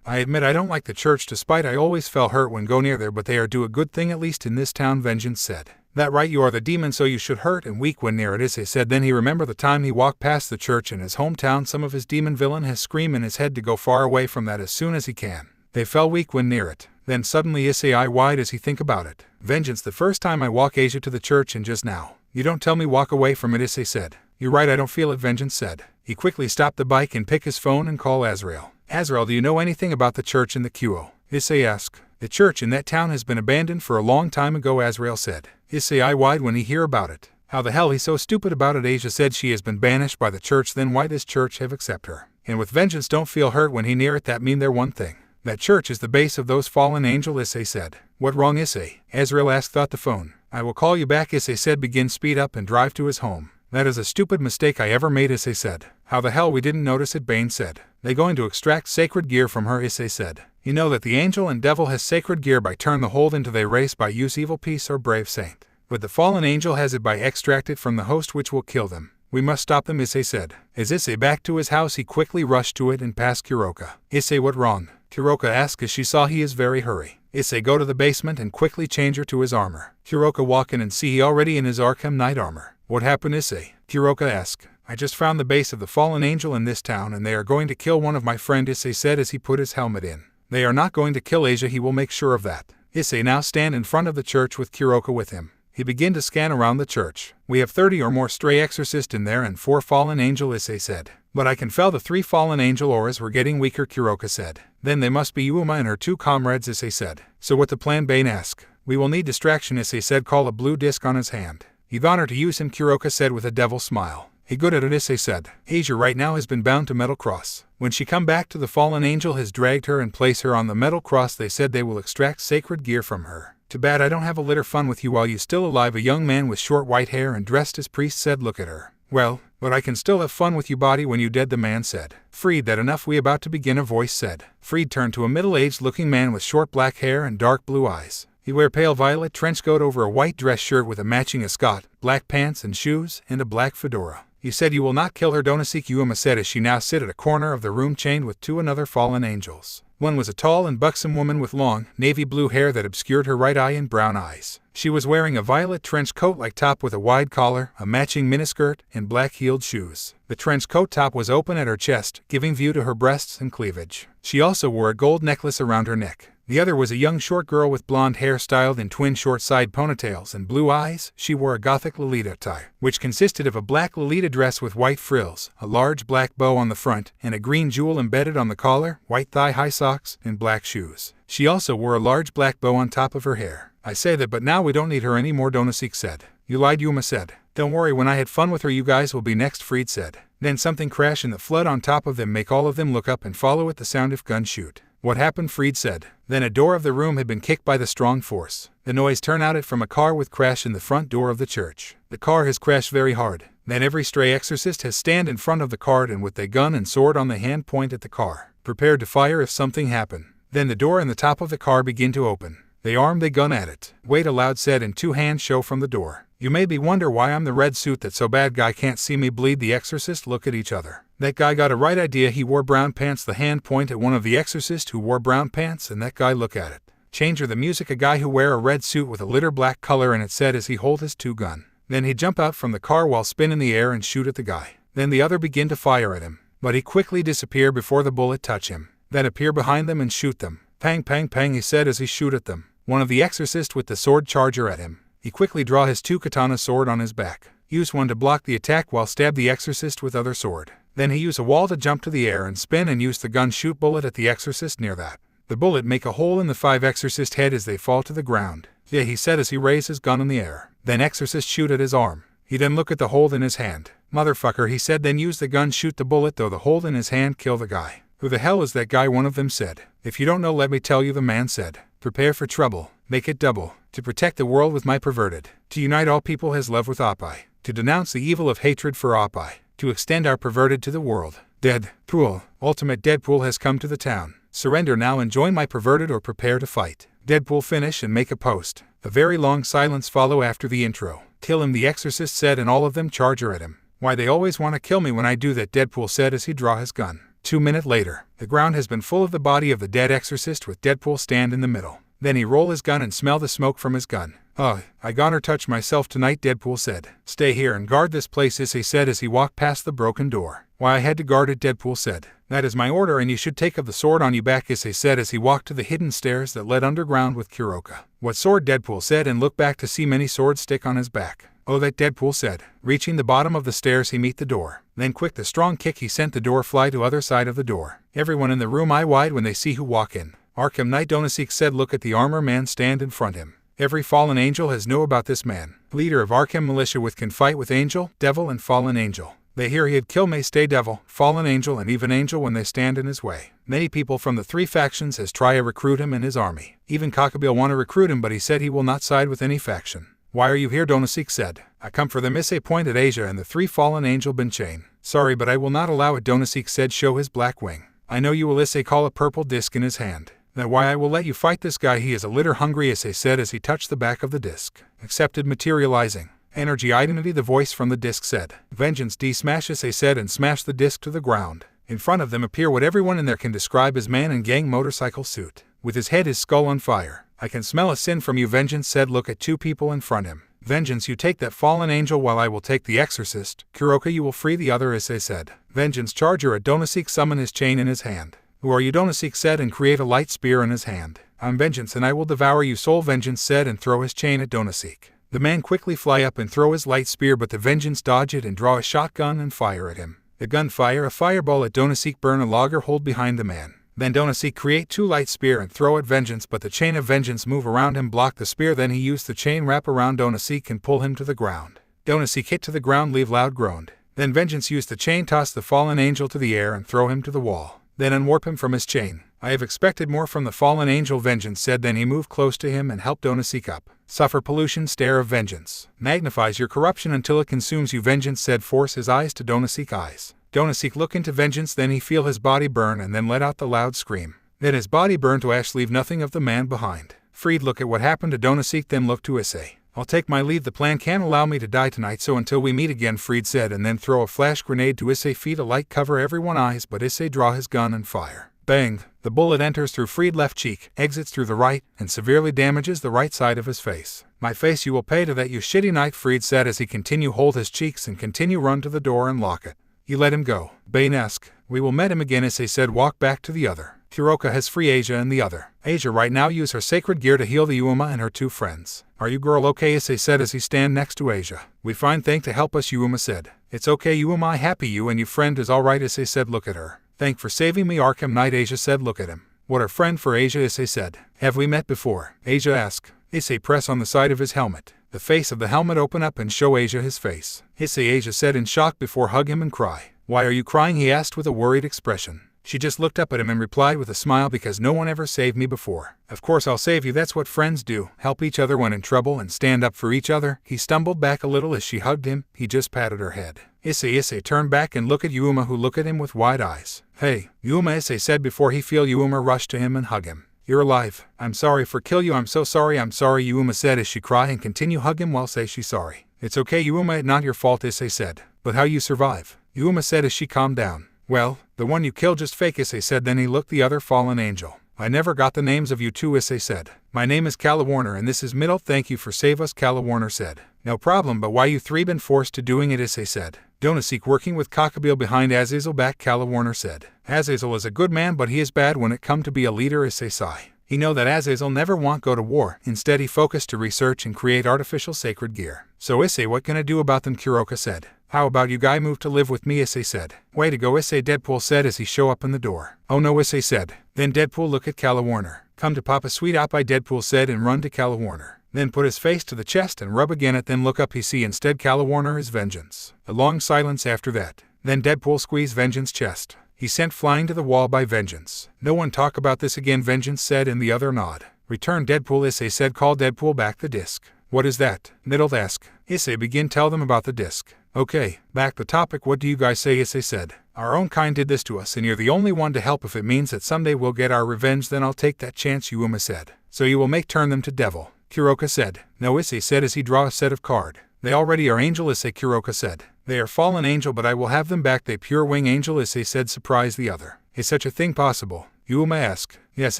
I admit I don't like the church, despite I always felt hurt when go near there, but they are do a good thing at least in this town, Vengeance said. That right, you are the demon, so you should hurt and weak when near it, Issei said. Then he remembered the time he walked past the church in his hometown. Some of his demon villain has screamed in his head to go far away from that as soon as he can. They fell weak when near it. Then suddenly Issei eye wide as he think about it. Vengeance, the first time I walk Asia to the church and just now. You don't tell me walk away from it, Issei said. You're right, I don't feel it, Vengeance said. He quickly stopped the bike and pick his phone and call Azrael. Azrael, do you know anything about the church in the QO? Issei asked. The church in that town has been abandoned for a long time ago, Azrael said. Issei wide when he hear about it. How the hell he's so stupid about it? Asia said she has been banished by the church, then why this church have accept her? And with vengeance don't feel hurt when he near it, that mean there one thing. That church is the base of those fallen angel, Issei said. What wrong, Issei? Azrael asked thought the phone. I will call you back, Issei said. Begin speed up and drive to his home. That is a stupid mistake I ever made, Issei said. How the hell we didn't notice it, Bane said. They going to extract sacred gear from her, Issei said. You know that the angel and devil has sacred gear by turn the hold into they race by use evil peace or brave saint. But the fallen angel has it by extract it from the host which will kill them. We must stop them, Issei said. As Issei back to his house he quickly rushed to it and passed Kuroka. Issei, what wrong? Kuroka asked as she saw he is very hurry. Issei go to the basement and quickly change her to his armor. Kuroka walk in and see he already in his Arkham Knight armor. What happened, Issei? Kuroka asked. I just found the base of the fallen angel in this town and they are going to kill one of my friend, Issei said as he put his helmet in. They are not going to kill Asia, he will make sure of that. Issei now stand in front of the church with Kuroka with him. He began to scan around the church. We have 30 or more stray exorcists in there and 4 fallen angel, Issei said. But I can feel the 3 fallen angel auras were getting weaker, Kuroka said. Then they must be Yuma and her 2 comrades, Issei said. So what the plan, Bane asked. We will need distraction, Issei said. Call a blue disc on his hand. You've honor to use him, Kuroka said with a devil smile. He good at it, Issei said. Asia right now has been bound to metal cross. When she come back to the fallen angel has dragged her and place her on the metal cross. They said they will extract sacred gear from her. Too bad I don't have a little fun with you while you still alive. A young man with short white hair and dressed as priest said. Look at her. Well, but I can still have fun with you body when you dead, the man said. Freed, that enough, we about to begin, a voice said. Freed turned to a middle-aged looking man with short black hair and dark blue eyes. He wear pale violet trench coat over a white dress shirt with a matching ascot, black pants and shoes, and a black fedora. You said you will not kill her, Donosik, Yuma said as she now sit at a corner of the room chained with 2 another fallen angels. One was a tall and buxom woman with long, navy blue hair that obscured her right eye and brown eyes. She was wearing a violet trench coat-like top with a wide collar, a matching miniskirt, and black-heeled shoes. The trench coat top was open at her chest, giving view to her breasts and cleavage. She also wore a gold necklace around her neck. The other was a young short girl with blonde hair styled in twin short side ponytails and blue eyes. She wore a gothic Lolita attire, which consisted of a black Lolita dress with white frills, a large black bow on the front, and a green jewel embedded on the collar, white thigh-high socks, and black shoes. She also wore a large black bow on top of her hair. I say that, but now we don't need her anymore, Donosik said. You lied, Yuma said. Don't worry, when I had fun with her you guys will be next, Freed said. Then something crashed and the flood on top of them make all of them look up and follow it, the sound of gun shoot. What happened, Freed said. Then a door of the room had been kicked by the strong force. The noise turned out it from a car with crash in the front door of the church. The car has crashed very hard. Then every stray exorcist has stand in front of the car and with their gun and sword on the hand point at the car, prepared to fire if something happen. Then the door in the top of the car begin to open. They arm they gun at it. Wait, aloud said, and 2 hands show from the door. You may be wonder why I'm the red suit that so bad guy can't see me bleed. The exorcist look at each other. That guy got a right idea. He wore brown pants. The hand point at one of the exorcists who wore brown pants, and that guy look at it. Changer the music. A guy who wear a red suit with a litter black color, and it said as he hold his 2 gun. Then he jump out from the car while spin in the air and shoot at the guy. Then the other begin to fire at him, but he quickly disappear before the bullet touch him. Then appear behind them and shoot them. Pang, pang, pang, he said as he shoot at them. One of the exorcists with the sword charger at him. He quickly draw his 2 katana sword on his back. Use one to block the attack while stab the exorcist with other sword. Then he use a wall to jump to the air and spin and use the gun shoot bullet at the exorcist near that. The bullet make a hole in the 5 exorcist head as they fall to the ground. Yeah, he said as he raised his gun in the air. Then exorcist shoot at his arm. He then look at the hole in his hand. Motherfucker, he said, then use the gun shoot the bullet though the hole in his hand kill the guy. Who the hell is that guy? One of them said. If you don't know, let me tell you, the man said. Prepare for trouble. Make it double. To protect the world with my perverted. To unite all people as love with Oppai. To denounce the evil of hatred for Oppai. To extend our perverted to the world. Deadpool. Ultimate Deadpool has come to the town. Surrender now and join my perverted or prepare to fight. Deadpool finish and make a post. A very long silence follow after the intro. Kill him, the exorcist said, and all of them charger at him. Why they always want to kill me when I do that, Deadpool said as he draw his gun. 2 minutes later, the ground has been full of the body of the dead exorcist with Deadpool stand in the middle. Then he roll his gun and smell the smoke from his gun. I gotta touch myself tonight, Deadpool said. Stay here and guard this place, Issei said as he walked past the broken door. Why I had to guard it, Deadpool said. That is my order and you should take of the sword on you back, Issei said as he walked to the hidden stairs that led underground with Kuroka. What sword, Deadpool said, and looked back to see many swords stick on his back. Oh, that, Deadpool said. Reaching the bottom of the stairs he meet the door. Then quick the strong kick he sent the door fly to other side of the door. Everyone in the room eye wide when they see who walk in. Arkham Knight Donosik said, look at the armor man stand in front him. Every fallen angel has know about this man. Leader of Arkham Militia with can fight with angel, devil and fallen angel. They hear he had kill may stay devil, fallen angel and even angel when they stand in his way. Many people from the 3 factions has try to recruit him in his army. Even Cockabeel want to recruit him, but he said he will not side with any faction. Why are you here? Donosik said. I come for them issei point at Asia and the 3 fallen angel bin chain. Sorry, but I will not allow it. Donosik said, show his black wing. I know you will issei call a purple disc in his hand. Now why I will let you fight this guy, he is a litter hungry, issei said as he touched the back of the disc. Accepted materializing. Energy identity, the voice from the disc said. Vengeance D smash, issei said, and smashed the disc to the ground. In front of them appear what everyone in there can describe as man in gang motorcycle suit. With his head, his skull on fire. I can smell a sin from you, Vengeance said. Look at 2 people in front him. Vengeance, you take that fallen angel while I will take the exorcist. Kuroka, you will free the other, issei said. Vengeance charger at Donosik, summon his chain in his hand. Who are you? Donosik said, and create a light spear in his hand. I'm Vengeance and I will devour you, soul, Vengeance said, and throw his chain at Donosik. The man quickly fly up and throw his light spear, but the Vengeance dodge it and draw a shotgun and fire at him. The gun fire a fireball at Donosik, burn a logger hold behind the man. Then Donosik create 2 light spear and throw at Vengeance, but the chain of Vengeance move around him, block the spear. Then he used the chain wrap around Donosik and pull him to the ground. Donosik hit to the ground, leave loud groaned. Then Vengeance used the chain, toss the fallen angel to the air and throw him to the wall. Then unwarp him from his chain. I have expected more from the fallen angel, Vengeance said. Then he moved close to him and helped Donosik up. Suffer pollution, stare of Vengeance. Magnifies your corruption until it consumes you, Vengeance said. Force his eyes to Donosik eyes. Donosik look into Vengeance, then he feel his body burn and then let out the loud scream. Then his body burned to ash, leave nothing of the man behind. Freed look at what happened to Donosik, then look to issei. I'll take my leave, the plan can't allow me to die tonight, so until we meet again, Freed said, and then throw a flash grenade to issei feet, a light cover everyone eyes, but issei draw his gun and fire. Bang! The bullet enters through Freed left cheek, exits through the right, and severely damages the right side of his face. My face you will pay to that, you shitty knight, Freed said as he continue hold his cheeks and continue run to the door and lock it. You let him go. Bane-esque. We will meet him again, issei said, walk back to the other. Kuroka has free Asia and the other. Asia right now use her sacred gear to heal the Yuma and her 2 friends. Are you girl okay, issei said as he stand next to Asia. We find thank to help us, Yuma said. It's okay, Yuma, I happy you and you friend is alright, issei said. Look at her. Thank for saving me, Arkham Knight, Asia said. Look at him. What a friend for Asia, issei said. Have we met before? Asia asked. Issei press on the side of his helmet. The face of the helmet open up and show Asia his face. Issei, Asia said in shock before hug him and cry. Why are you crying, he asked with a worried expression. She just looked up at him and replied with a smile, because no one ever saved me before. Of course I'll save you, that's what friends do, help each other when in trouble and stand up for each other. He stumbled back a little as she hugged him, he just patted her head. Issei turned back and looked at Yuma, who looked at him with wide eyes. Hey, Yuma, Issei said before he feel Yuma rush to him and hug him. You're alive. I'm sorry for kill you, I'm so sorry, Yuma said as she cry and continue hug him while say she's sorry. It's okay, Yuma, it's not your fault, Issei said. But how you survive? Yuma said as she calmed down. Well, the one you killed just fake, Issei said. Then he looked the other fallen angel. I never got the names of you 2, Issei said. My name is Calla Warner and this is Middle. Thank you for save us, Calla Warner said. No problem, but why you 3 been forced to doing it, Issei said. Donosik working with Cockabeel behind Azazel back, Calla Warner said. Azazel is a good man, but he is bad when it come to be a leader, Issei sigh. He know that Azazel never want go to war, instead he focused to research and create artificial sacred gear. So Issei, what can I do about them, Kuroka said. How about you guy move to live with me, Issei said. Way to go, Issei, Deadpool said as he show up in the door. Oh no, Issei said. Then Deadpool look at Calla Warner. Come to Papa Sweet Apple, Deadpool said and run to Calla Warner. Then put his face to the chest and rub again it, then look up, he see instead Calla Warner is Vengeance. A long silence after that. Then Deadpool squeezed Vengeance chest. He sent flying to the wall by Vengeance. No one talk about this again, Vengeance said and the other nod. Return Deadpool, Issei said. Call Deadpool back the disc. What is that? Middle ask. Issei begin tell them about the disc. Okay, back the topic, what do you guys say, Issei said. Our own kind did this to us and you're the only one to help. If it means that someday we'll get our revenge, then I'll take that chance, Yuma said. So you will make turn them to devil, Kuroka said. No, Issei said as he draw a set of card. They already are angel, Issei, Kuroka said. They are fallen angel, but I will have them back, they pure wing angel, Issei said, surprised the other. Is such a thing possible? Yuma asked. Yes,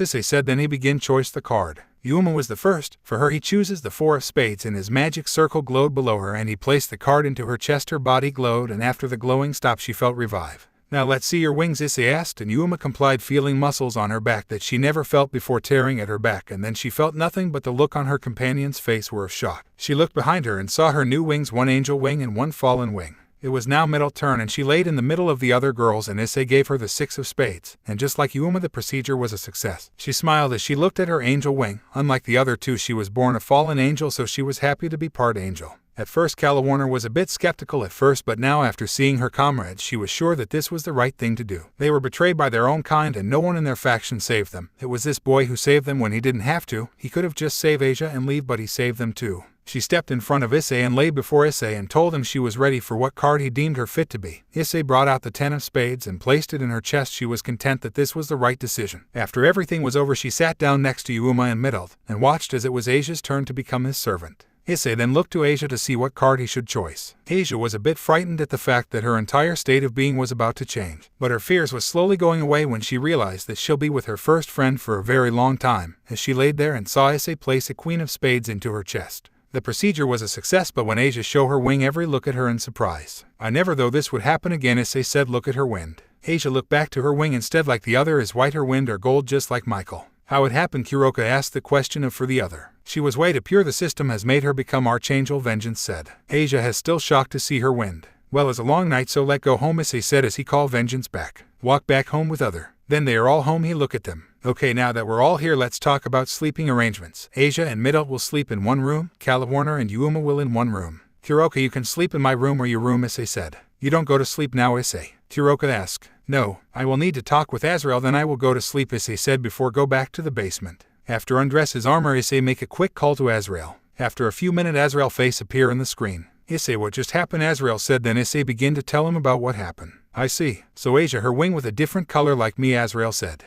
Issei said, then he begin choice the card. Yuma was the first. For her he chooses the 4 of spades and his magic circle glowed below her and he placed the card into her chest. Her body glowed and after the glowing stopped she felt revive. Now let's see your wings, Issei asked, and Yuma complied, feeling muscles on her back that she never felt before tearing at her back, and then she felt nothing but the look on her companion's face were of shock. She looked behind her and saw her new wings, 1 angel wing and 1 fallen wing. It was now Middle's turn and she laid in the middle of the other girls and Issei gave her the 6 of spades. And just like Yuma, the procedure was a success. She smiled as she looked at her angel wing. Unlike the other two, she was born a fallen angel, so she was happy to be part angel. At first, Calawarner was a bit skeptical at first, but now after seeing her comrades, she was sure that this was the right thing to do. They were betrayed by their own kind and no one in their faction saved them. It was this boy who saved them when he didn't have to. He could have just saved Asia and leave, but he saved them too. She stepped in front of Issei and laid before Issei and told him she was ready for what card he deemed her fit to be. Issei brought out the 10 of spades and placed it in her chest. She was content that this was the right decision. After everything was over, she sat down next to Yuma and Middle and watched as it was Asia's turn to become his servant. Issei then looked to Asia to see what card he should choose. Asia was a bit frightened at the fact that her entire state of being was about to change, but her fears was slowly going away when she realized that she'll be with her first friend for a very long time, as she laid there and saw Issei place a queen of spades into her chest. The procedure was a success, but when Asia showed her wing, every look at her in surprise. I never thought this would happen again, Issei said. Look at her wind. Asia looked back to her wing. Instead, like the other, is white. Her wind are gold, just like Michael. How it happened? Kuroka asked the question of for the other. She was way too pure. The system has made her become Archangel. Vengeance said. Asia has still shocked to see her wind. Well, it's a long night, so let go home, Issei said as he called Vengeance back. Walk back home with other. Then they are all home. He looked at them. Okay, now that we're all here, let's talk about sleeping arrangements. Asia and Middle will sleep in one room. Calawarner and Yuma will in one room. Kuroka, you can sleep in my room or your room, Issei said. You don't go to sleep now, Issei? Kuroka asked. No, I will need to talk with Azrael, then I will go to sleep, Issei said before go back to the basement. After undress his armor, Issei make a quick call to Azrael. After a few minutes, Azrael face appear on the screen. Issei, what just happened? Azrael said. Then Issei begin to tell him about what happened. I see. So Asia, her wing with a different color like me, Azrael said.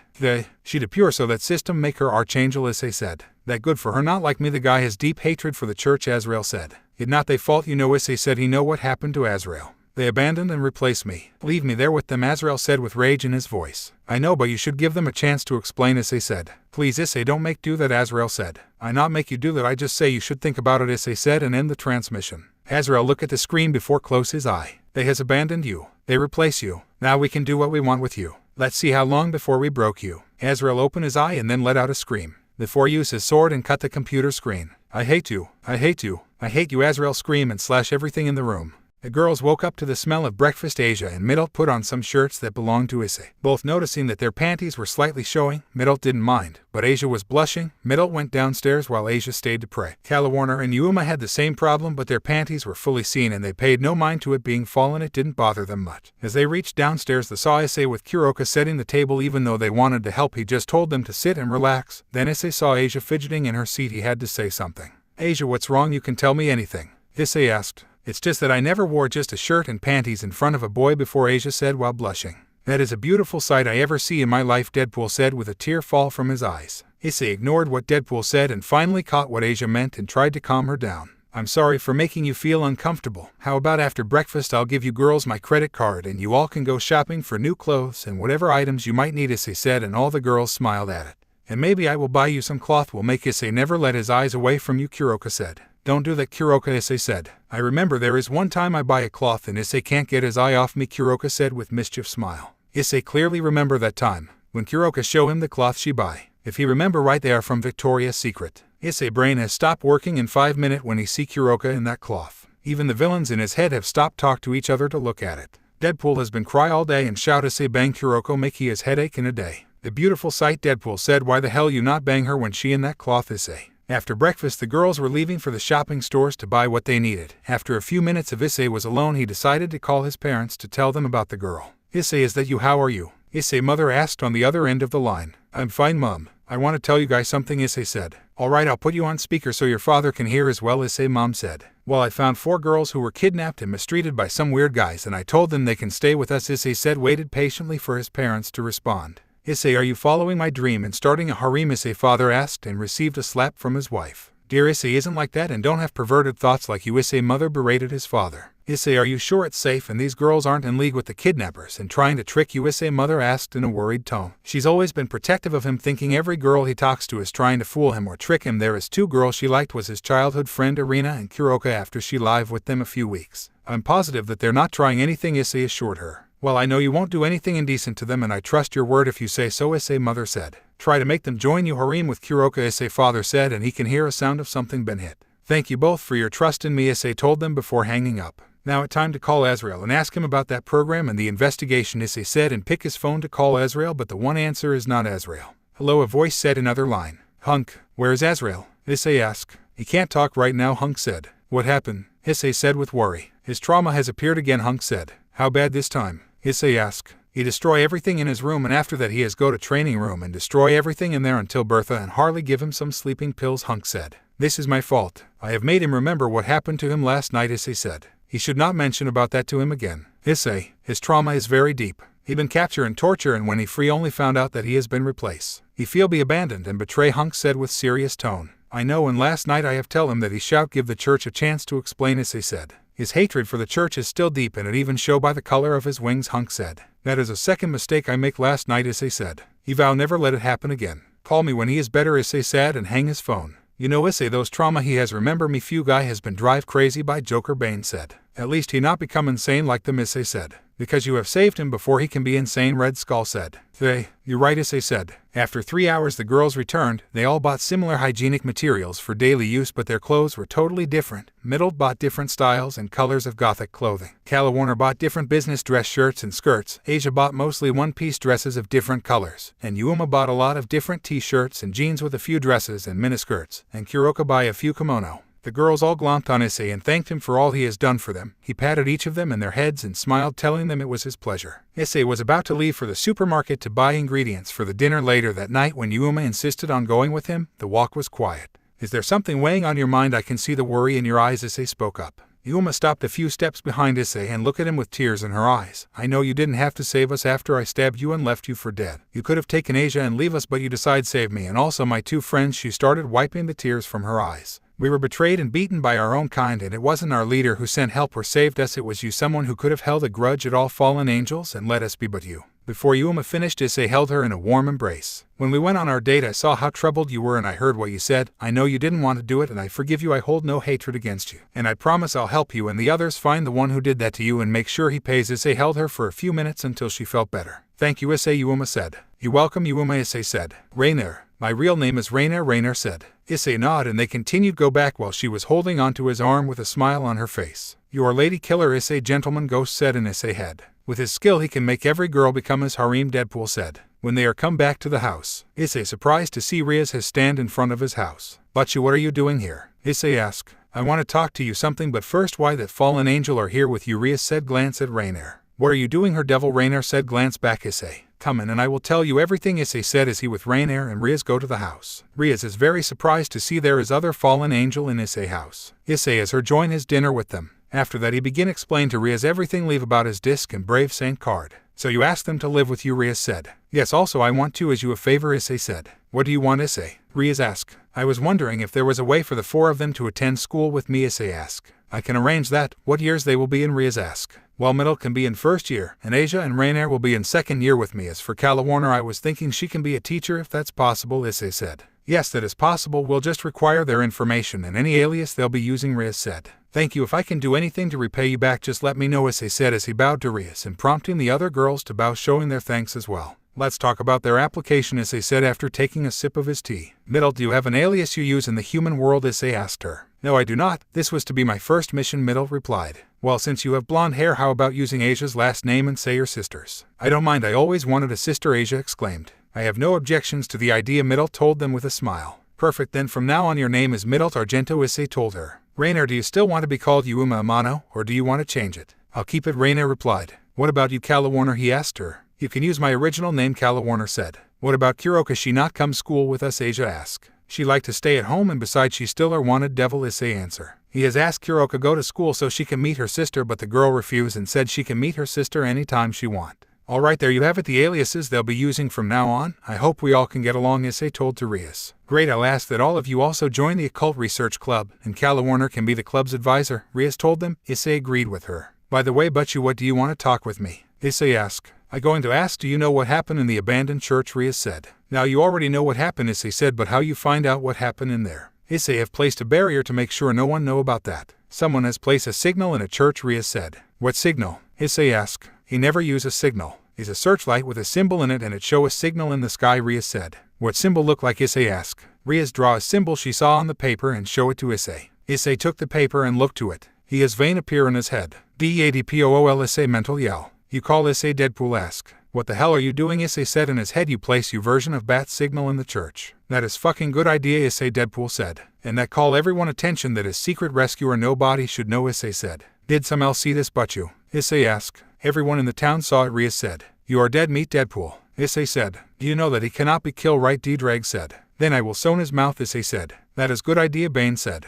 She'd pure, so that system make her Archangel, Issei said. That good for her, not like me. The guy has deep hatred for the church, Azrael said. It not they fault, you know, Issei said. He know what happened to Azrael. They abandoned and replaced me. Leave me there with them, Azrael said with rage in his voice. I know, but you should give them a chance to explain, Issei said. Please, Issei, don't make do that, Azrael said. I not make you do that, I just say you should think about it, Issei said, and end the transmission. Azrael look at the screen before close his eye. They has abandoned you. They replace you. Now we can do what we want with you. Let's see how long before we broke you. Azrael opened his eye and then let out a scream. Before use his sword and cut the computer screen. I hate you. I hate you. I hate you, Azrael screamed and slashed everything in the room. The girls woke up to the smell of breakfast. Asia and Middle put on some shirts that belonged to Issei. Both noticing that their panties were slightly showing, Middle didn't mind, but Asia was blushing. Middle went downstairs while Asia stayed to pray. Calawarner and Yuma had the same problem, but their panties were fully seen and they paid no mind to it being fallen. It didn't bother them much. As they reached downstairs, they saw Issei with Kuroka setting the table. Even though they wanted to help, he just told them to sit and relax. Then Issei saw Asia fidgeting in her seat. He had to say something. Asia, what's wrong? You can tell me anything. Issei asked. It's just that I never wore just a shirt and panties in front of a boy before, Asia said while blushing. That is a beautiful sight I ever see in my life, Deadpool said with a tear fall from his eyes. Issei ignored what Deadpool said and finally caught what Asia meant and tried to calm her down. I'm sorry for making you feel uncomfortable. How about after breakfast I'll give you girls my credit card and you all can go shopping for new clothes and whatever items you might need, Issei said, and all the girls smiled at it. And maybe I will buy you some cloth. Will make Issei never let his eyes away from you, Kuroka said. Don't do that, Kuroka, Issei said. I remember there is one time I buy a cloth and Issei can't get his eye off me, Kuroka said with mischief smile. Issei clearly remember that time, when Kuroka show him the cloth she buy. If he remember right, they are from Victoria's Secret. Issei brain has stopped working in 5 minutes when he see Kuroka in that cloth. Even the villains in his head have stopped talk to each other to look at it. Deadpool has been cry all day and shout Issei bang Kuroko make he his headache in a day. The beautiful sight, Deadpool said. Why the hell you not bang her when she in that cloth, Issei? After breakfast, the girls were leaving for the shopping stores to buy what they needed. After a few minutes of Issei was alone, he decided to call his parents to tell them about the girl. Issei, is that you? How are you? Issei mother asked on the other end of the line. I'm fine, Mom. I want to tell you guys something, Issei said. Alright, I'll put you on speaker so your father can hear as well, Issei mom said. Well, I found 4 girls who were kidnapped and mistreated by some weird guys and I told them they can stay with us, Issei said, waited patiently for his parents to respond. Issei, are you following my dream and starting a harem? Issei father asked and received a slap from his wife. Dear Issei, isn't like that and don't have perverted thoughts like you, Issei mother berated his father. Issei, are you sure it's safe and these girls aren't in league with the kidnappers and trying to trick you? Issei mother asked in a worried tone. She's always been protective of him, thinking every girl he talks to is trying to fool him or trick him. There is 2 girls she liked, was his childhood friend Irina and Kuroka after she lived with them a few weeks. I'm positive that they're not trying anything, Issei assured her. Well, I know you won't do anything indecent to them and I trust your word if you say so, Issei mother said. Try to make them join you harem with Kuroka, Issei father said, and he can hear a sound of something been hit. Thank you both for your trust in me, Issei told them before hanging up. Now it's time to call Azrael and ask him about that program and the investigation, Issei said, and pick his phone to call Azrael, but the one answer is not Azrael. Hello, a voice said another line. Hunk, where is Azrael? Issei asked. He can't talk right now, Hunk said. What happened? Issei said with worry. His trauma has appeared again, Hunk said. How bad this time? Issei asked. He destroy everything in his room, and after that he has go to training room and destroy everything in there until Bertha and Harley give him some sleeping pills, Hunk said. This is my fault. I have made him remember what happened to him last night, Issei said. He should not mention about that to him again. Issei, his trauma is very deep. He been captured and tortured, and when he free only found out that he has been replaced. He feel be abandoned and betray, Hunk said with serious tone. I know, and last night I have tell him that he shout give the church a chance to explain, Issei said. His hatred for the church is still deep, and it even show by the color of his wings, Hunk said. That is a second mistake I make last night, Issei said. He vow never let it happen again. Call me when he is better, Issei said, and hang his phone. You know, Issei, those trauma he has remember me few guy has been drive crazy by Joker, Bane said. At least he not become insane like them, Issei said. Because you have saved him before he can be insane, Red Skull said. You're right, Issei said. After 3 hours the girls returned. They all bought similar hygienic materials for daily use, but their clothes were totally different. Middle bought different styles and colors of gothic clothing. Warner bought different business dress shirts and skirts. Asia bought mostly one-piece dresses of different colors. And Yuma bought a lot of different t-shirts and jeans with a few dresses and miniskirts. And Kuroka buy a few kimono. The girls all glomped on Issei and thanked him for all he has done for them. He patted each of them in their heads and smiled, telling them it was his pleasure. Issei was about to leave for the supermarket to buy ingredients for the dinner later that night when Yuma insisted on going with him. The walk was quiet. Is there something weighing on your mind? I can see the worry in your eyes, Issei spoke up. Yuma stopped a few steps behind Issei and looked at him with tears in her eyes. I know you didn't have to save us after I stabbed you and left you for dead. You could have taken Asia and leave us, but you decide save me and also my 2 friends. She started wiping the tears from her eyes. We were betrayed and beaten by our own kind, and it wasn't our leader who sent help or saved us. It was you, someone who could have held a grudge at all fallen angels and let us be, but you. Before Yuma finished, Issei held her in a warm embrace. When we went on our date I saw how troubled you were and I heard what you said. I know you didn't want to do it and I forgive you. I hold no hatred against you. And I promise I'll help you and the others find the one who did that to you and make sure he pays. Issei held her for a few minutes until she felt better. Thank you, Issei, Yuma said. You're welcome, Yuma, Issei said. Rainer. My real name is Rainer, Rainer said. Issei nodded and they continued go back while she was holding onto his arm with a smile on her face. You are Lady Killer, Issei, Gentleman Ghost said in Issei head. With his skill he can make every girl become his harem, Deadpool said. When they are come back to the house, Issei surprised to see Riaz has stand in front of his house. Butchu, what are you doing here? Issei asked. I want to talk to you something, but first why that fallen angel are here with you, Riaz said, glance at Rainer. What are you doing here, devil? Rainer said, glance back. Issei. Come in and I will tell you everything, Issei said as he with Rainer and Riaz go to the house. Riaz is very surprised to see there is other fallen angel in Issei house. Issei as her join his dinner with them. After that he begin explain to Riaz everything leave about his disc and brave saint card. So you ask them to live with you, Riaz said. Yes, also I want to as you a favor, Issei said. What do you want, Issei? Riaz asked. I was wondering if there was a way for the 4 of them to attend school with me, Issei asked. I can arrange that. What years they will be in, Riaz asked. Well, Middle can be in 1st year, and Asia and Rainer will be in 2nd year with me. As for Warner, I was thinking she can be a teacher if that's possible, Issei said. Yes, that is possible. We'll just require their information and any alias they'll be using, Riaz said. Thank you. If I can do anything to repay you back, just let me know, Issei said as he bowed to Riaz and prompting the other girls to bow, showing their thanks as well. Let's talk about their application, Issei said after taking a sip of his tea. Middle, do you have an alias you use in the human world? Issei asked her. No, I do not. This was to be my first mission, Middle replied. Well, since you have blonde hair, how about using Asia's last name and say your sister's? I don't mind. I always wanted a sister, Asia exclaimed. I have no objections to the idea, Middle told them with a smile. Perfect, then from now on your name is Middle Argento, Issei told her. Rainer, do you still want to be called Yuma Amano, or do you want to change it? I'll keep it, Rainer replied. What about you, Warner? He asked her. You can use my original name, Warner said. What about Kuroka? She not come school with us, Asia asked. She like to stay at home and besides she still are wanted, devil, Issei answer. He has asked Kuroka go to school so she can meet her sister, but the girl refused and said she can meet her sister anytime she want. Alright, there you have it, the aliases they'll be using from now on. I hope we all can get along, Issei told to Riaz. Great, I'll ask that all of you also join the Occult Research Club, and Warner can be the club's advisor, Riaz told them. Issei agreed with her. By the way, Butchu, what do you want to talk with me? Issei asked. I'm going to ask, do you know what happened in the abandoned church? Riaz said. Now you already know what happened, Issei said, but how you find out what happened in there? Issei have placed a barrier to make sure no one know about that. Someone has placed a signal in a church, Riaz said. What signal? Issei asked. He never use a signal. It's a searchlight with a symbol in it and it show a signal in the sky, Riaz said. What symbol look like? Issei asked. Riaz draw a symbol she saw on the paper and show it to Issei. Issei took the paper and looked to it. He has vein appear in his head. DADPOOL issei mental yell. You call issei Deadpool ask. What the hell are you doing? Issei said in his head. You place you version of bat signal in the church. That is fucking good idea, issei Deadpool said. And that call everyone attention that is secret rescuer nobody should know, issei said. Did some else see this but you? Issei asked. Everyone in the town saw it, Rhea said. You are dead meat, Deadpool. Issei said. Do you know that he cannot be killed, right? D-Drag said. Then I will sew his mouth, issei said. That is good idea, Bane said.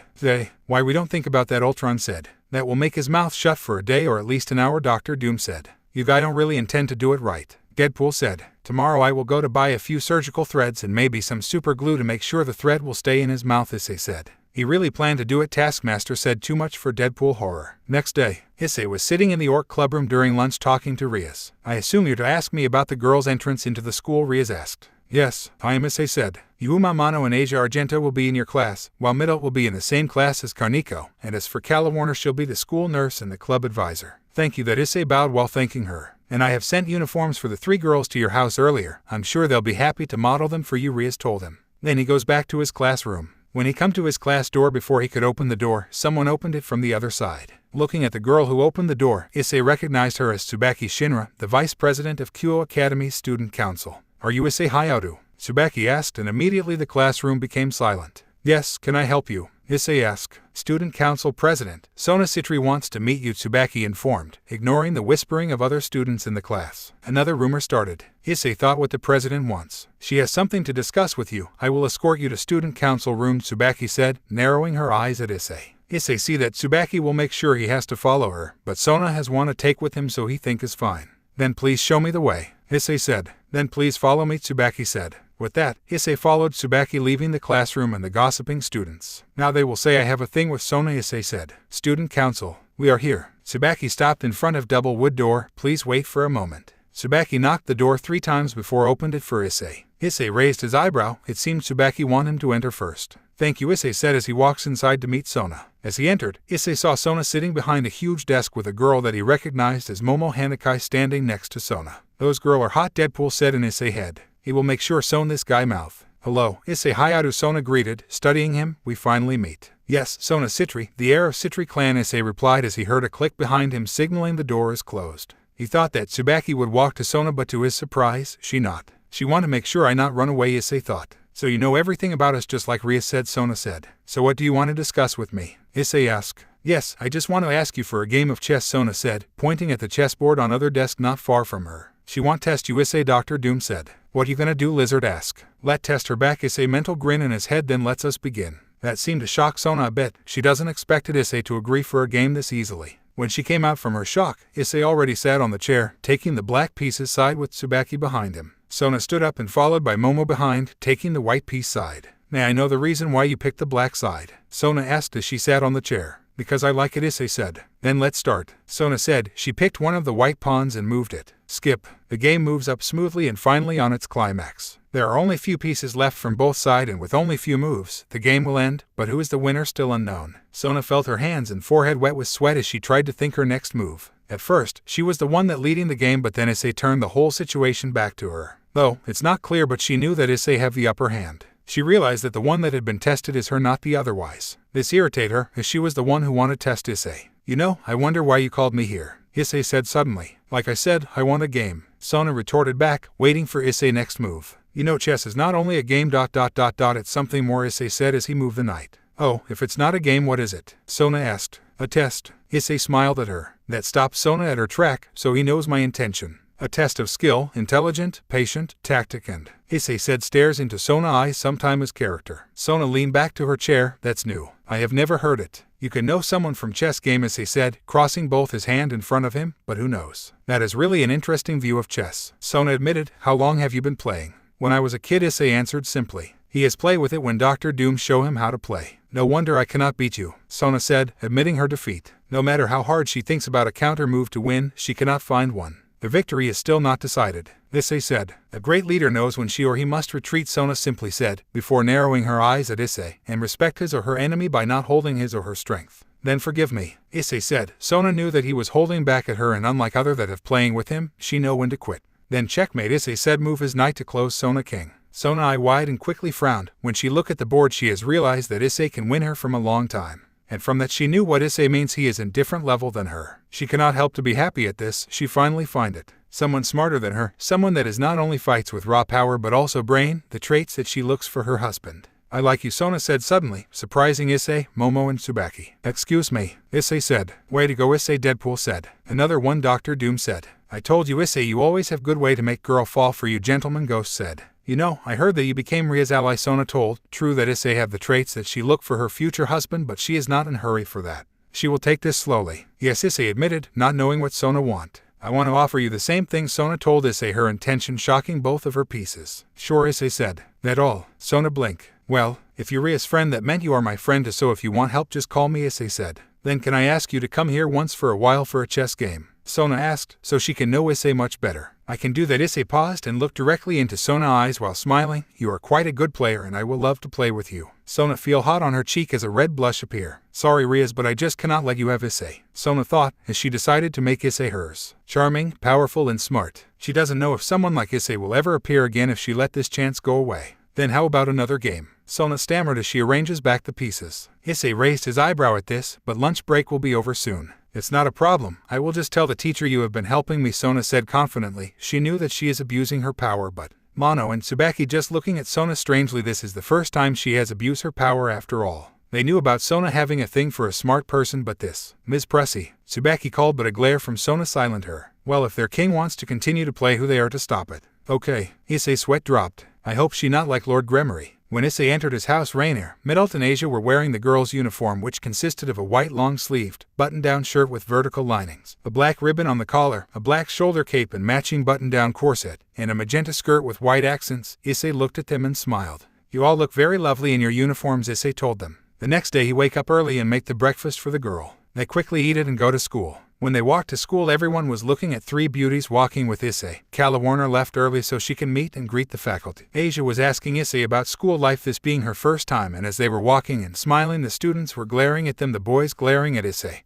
Why we don't think about that, Ultron said. That will make his mouth shut for a day or at least an hour, Dr. Doom said. You guys don't really intend to do it, right? Deadpool said. Tomorrow I will go to buy a few surgical threads and maybe some super glue to make sure the thread will stay in his mouth, issei said. He really planned to do it, Taskmaster said. Too much for Deadpool horror. Next day, issei was sitting in the Orc clubroom during lunch talking to Rias. I assume you're to ask me about the girls' entrance into the school, Rias asked. Yes, I am, issei said. Yuma Mano and Asia Argento will be in your class, while Middle will be in the same class as Carnico, and as for Calla Warner, she'll be the school nurse and the club advisor. Thank you, that issei bowed while thanking her. And I have sent uniforms for the 3 girls to your house earlier. I'm sure they'll be happy to model them for you, Rias told him. Then he goes back to his classroom. When he come to his class door, before he could open the door, someone opened it from the other side. Looking at the girl who opened the door, issei recognized her as Tsubaki Shinra, the vice president of Kyo Academy's student council. Are you issei Hayato? Tsubaki asked, and immediately the classroom became silent. Yes, can I help you? Issei asked. Student Council President Sona Citri wants to meet you, Tsubaki informed, ignoring the whispering of other students in the class. Another rumor started. Issei thought what the president wants. She has something to discuss with you. I will escort you to Student Council room, Tsubaki said, narrowing her eyes at Issei. Issei see that Tsubaki will make sure he has to follow her, but Sona has one to take with him, so he think is fine. Then please show me the way, Issei said. Then please follow me, Tsubaki said. With that, Issei followed Tsubaki, leaving the classroom and the gossiping students. Now they will say I have a thing with Sona, Issei said. Student Council, we are here. Tsubaki stopped in front of double wood door. Please wait for a moment. Tsubaki knocked the door 3 times before opened it for Issei. Issei raised his eyebrow. It seemed Tsubaki wanted him to enter first. Thank you, Issei said as he walks inside to meet Sona. As he entered, Issei saw Sona sitting behind a huge desk with a girl that he recognized as Momo Hanakai standing next to Sona. Those girl are hot, Deadpool said in Issei head. He will make sure Sona this guy mouth. Hello, issei Hayato, Sona greeted, studying him. We finally meet. Yes, Sona Citri, the heir of Citri clan, Issei replied as he heard a click behind him signaling the door is closed. He thought that Tsubaki would walk to Sona, but to his surprise, she not. She want to make sure I not run away, Issei thought. So you know everything about us, just like Ria said, Sona said. So what do you want to discuss with me? Issei asked. Yes, I just want to ask you for a game of chess, Sona said, pointing at the chessboard on other desk not far from her. She want test you, Issei, Dr. Doom said. What you gonna do, Lizard asked. Let test her back, Issei mental grin in his head, then let's us begin. That seemed to shock Sona a bit. She doesn't expect Issei to agree for a game this easily. When she came out from her shock, Issei already sat on the chair, taking the black pieces side with Tsubaki behind him. Sona stood up and followed by Momo behind, taking the white piece side. May I know the reason why you picked the black side? Sona asked as she sat on the chair. Because I like it, Issei said. Then let's start. Sona said. She picked one of the white pawns and moved it. Skip. The game moves up smoothly and finally on its climax. There are only few pieces left from both sides, and with only few moves, the game will end, but who is the winner still unknown. Sona felt her hands and forehead wet with sweat as she tried to think her next move. At first, she was the one that leading the game, but then Issei turned the whole situation back to her. Though, it's not clear, but she knew that Issei have the upper hand. She realized that the one that had been tested is her, not the otherwise. This irritated her, as she was the one who wanted to test Issei. You know, I wonder why you called me here, Issei said suddenly. Like I said, I want a game. Sona retorted back, waiting for Issei's next move. You know, chess is not only a game ... It's something more, Issei said as he moved the knight. Oh, if it's not a game, what is it? Sona asked. A test. Issei smiled at her. That stopped Sona at her track, so he knows my intention. A test of skill, intelligent, patient, tactic, and Issei said stares into Sona's eyes, sometime as character. Sona leaned back to her chair. That's new. I have never heard it. You can know someone from chess game, Issei said, crossing both his hand in front of him, but who knows? That is really an interesting view of chess. Sona admitted. How long have you been playing? When I was a kid, Issei answered simply. He has played with it when Dr. Doom showed him how to play. No wonder I cannot beat you, Sona said, admitting her defeat. No matter how hard she thinks about a counter move to win, she cannot find one. The victory is still not decided, Issei said. A great leader knows when she or he must retreat, Sona simply said, before narrowing her eyes at Issei, and respect his or her enemy by not holding his or her strength. Then forgive me, Issei said. Sona knew that he was holding back at her, and unlike other that have playing with him, she know when to quit. Then checkmate, Issei said, move his knight to close Sona king. Sona eye wide and quickly frowned. When she looked at the board, she has realized that Issei can win her from a long time. and from that she knew what issei means. He is in different level than her. She cannot help to be happy at this. She finally find it. Someone smarter than her, someone that is not only fights with raw power but also brain, the traits that she looks for her husband. I like you, Sona said suddenly, surprising Issei, Momo and Tsubaki. Excuse me, Issei said. Way to go, Issei, Deadpool said. Another one, Dr. Doom said. I told you, Issei, you always have good way to make girl fall for you, Gentleman Ghost said. You know, I heard that you became Ria's ally, Sona told. True that Issei have the traits that she look for her future husband, but she is not in a hurry for that. She will take this slowly. Yes, Issei admitted, not knowing what Sona want. I want to offer you the same thing, Sona told Issei, her intention shocking both of her pieces. Sure, Issei said. That all? Sona blinked. Well, if you're Ria's friend, that meant you are my friend, so if you want help just call me, Issei said. Then can I ask you to come here once for a while for a chess game? Sona asked, so she can know Issei much better. I can do that. Issei paused and looked directly into Sona's eyes while smiling. You are quite a good player and I will love to play with you. Sona feel hot on her cheek as a red blush appear. Sorry, Rias, but I just cannot let you have Issei. Sona thought, as she decided to make Issei hers. Charming, powerful and smart. She doesn't know if someone like Issei will ever appear again if she let this chance go away. Then how about another game? Sona stammered as she arranges back the pieces. Issei raised his eyebrow at this, but lunch break will be over soon. It's not a problem. I will just tell the teacher you have been helping me, Sona said confidently. She knew that she is abusing her power, but Mono and Tsubaki just looking at Sona strangely. This is the first time she has abused her power after all. They knew about Sona having a thing for a smart person, but this, Ms. Pressy, Tsubaki called, but a glare from Sona silenced her. Well, if their king wants to continue to play, who they are to stop it. Okay. Issei's sweat dropped. I hope she not like Lord Gremory. When Issei entered his house, Rainier, Midult and Asia were wearing the girls' uniform, which consisted of a white long-sleeved, button-down shirt with vertical linings, a black ribbon on the collar, a black shoulder cape and matching button-down corset, and a magenta skirt with white accents. Issei looked at them and smiled. You all look very lovely in your uniforms, Issei told them. The next day he wake up early and make the breakfast for the girl. They quickly eat it and go to school. When they walked to school, everyone was looking at three beauties walking with Issei. Calla Warner left early so she can meet and greet the faculty. Asia was asking Issei about school life, this being her first time, and as they were walking and smiling, the students were glaring at them, the boys glaring at Issei,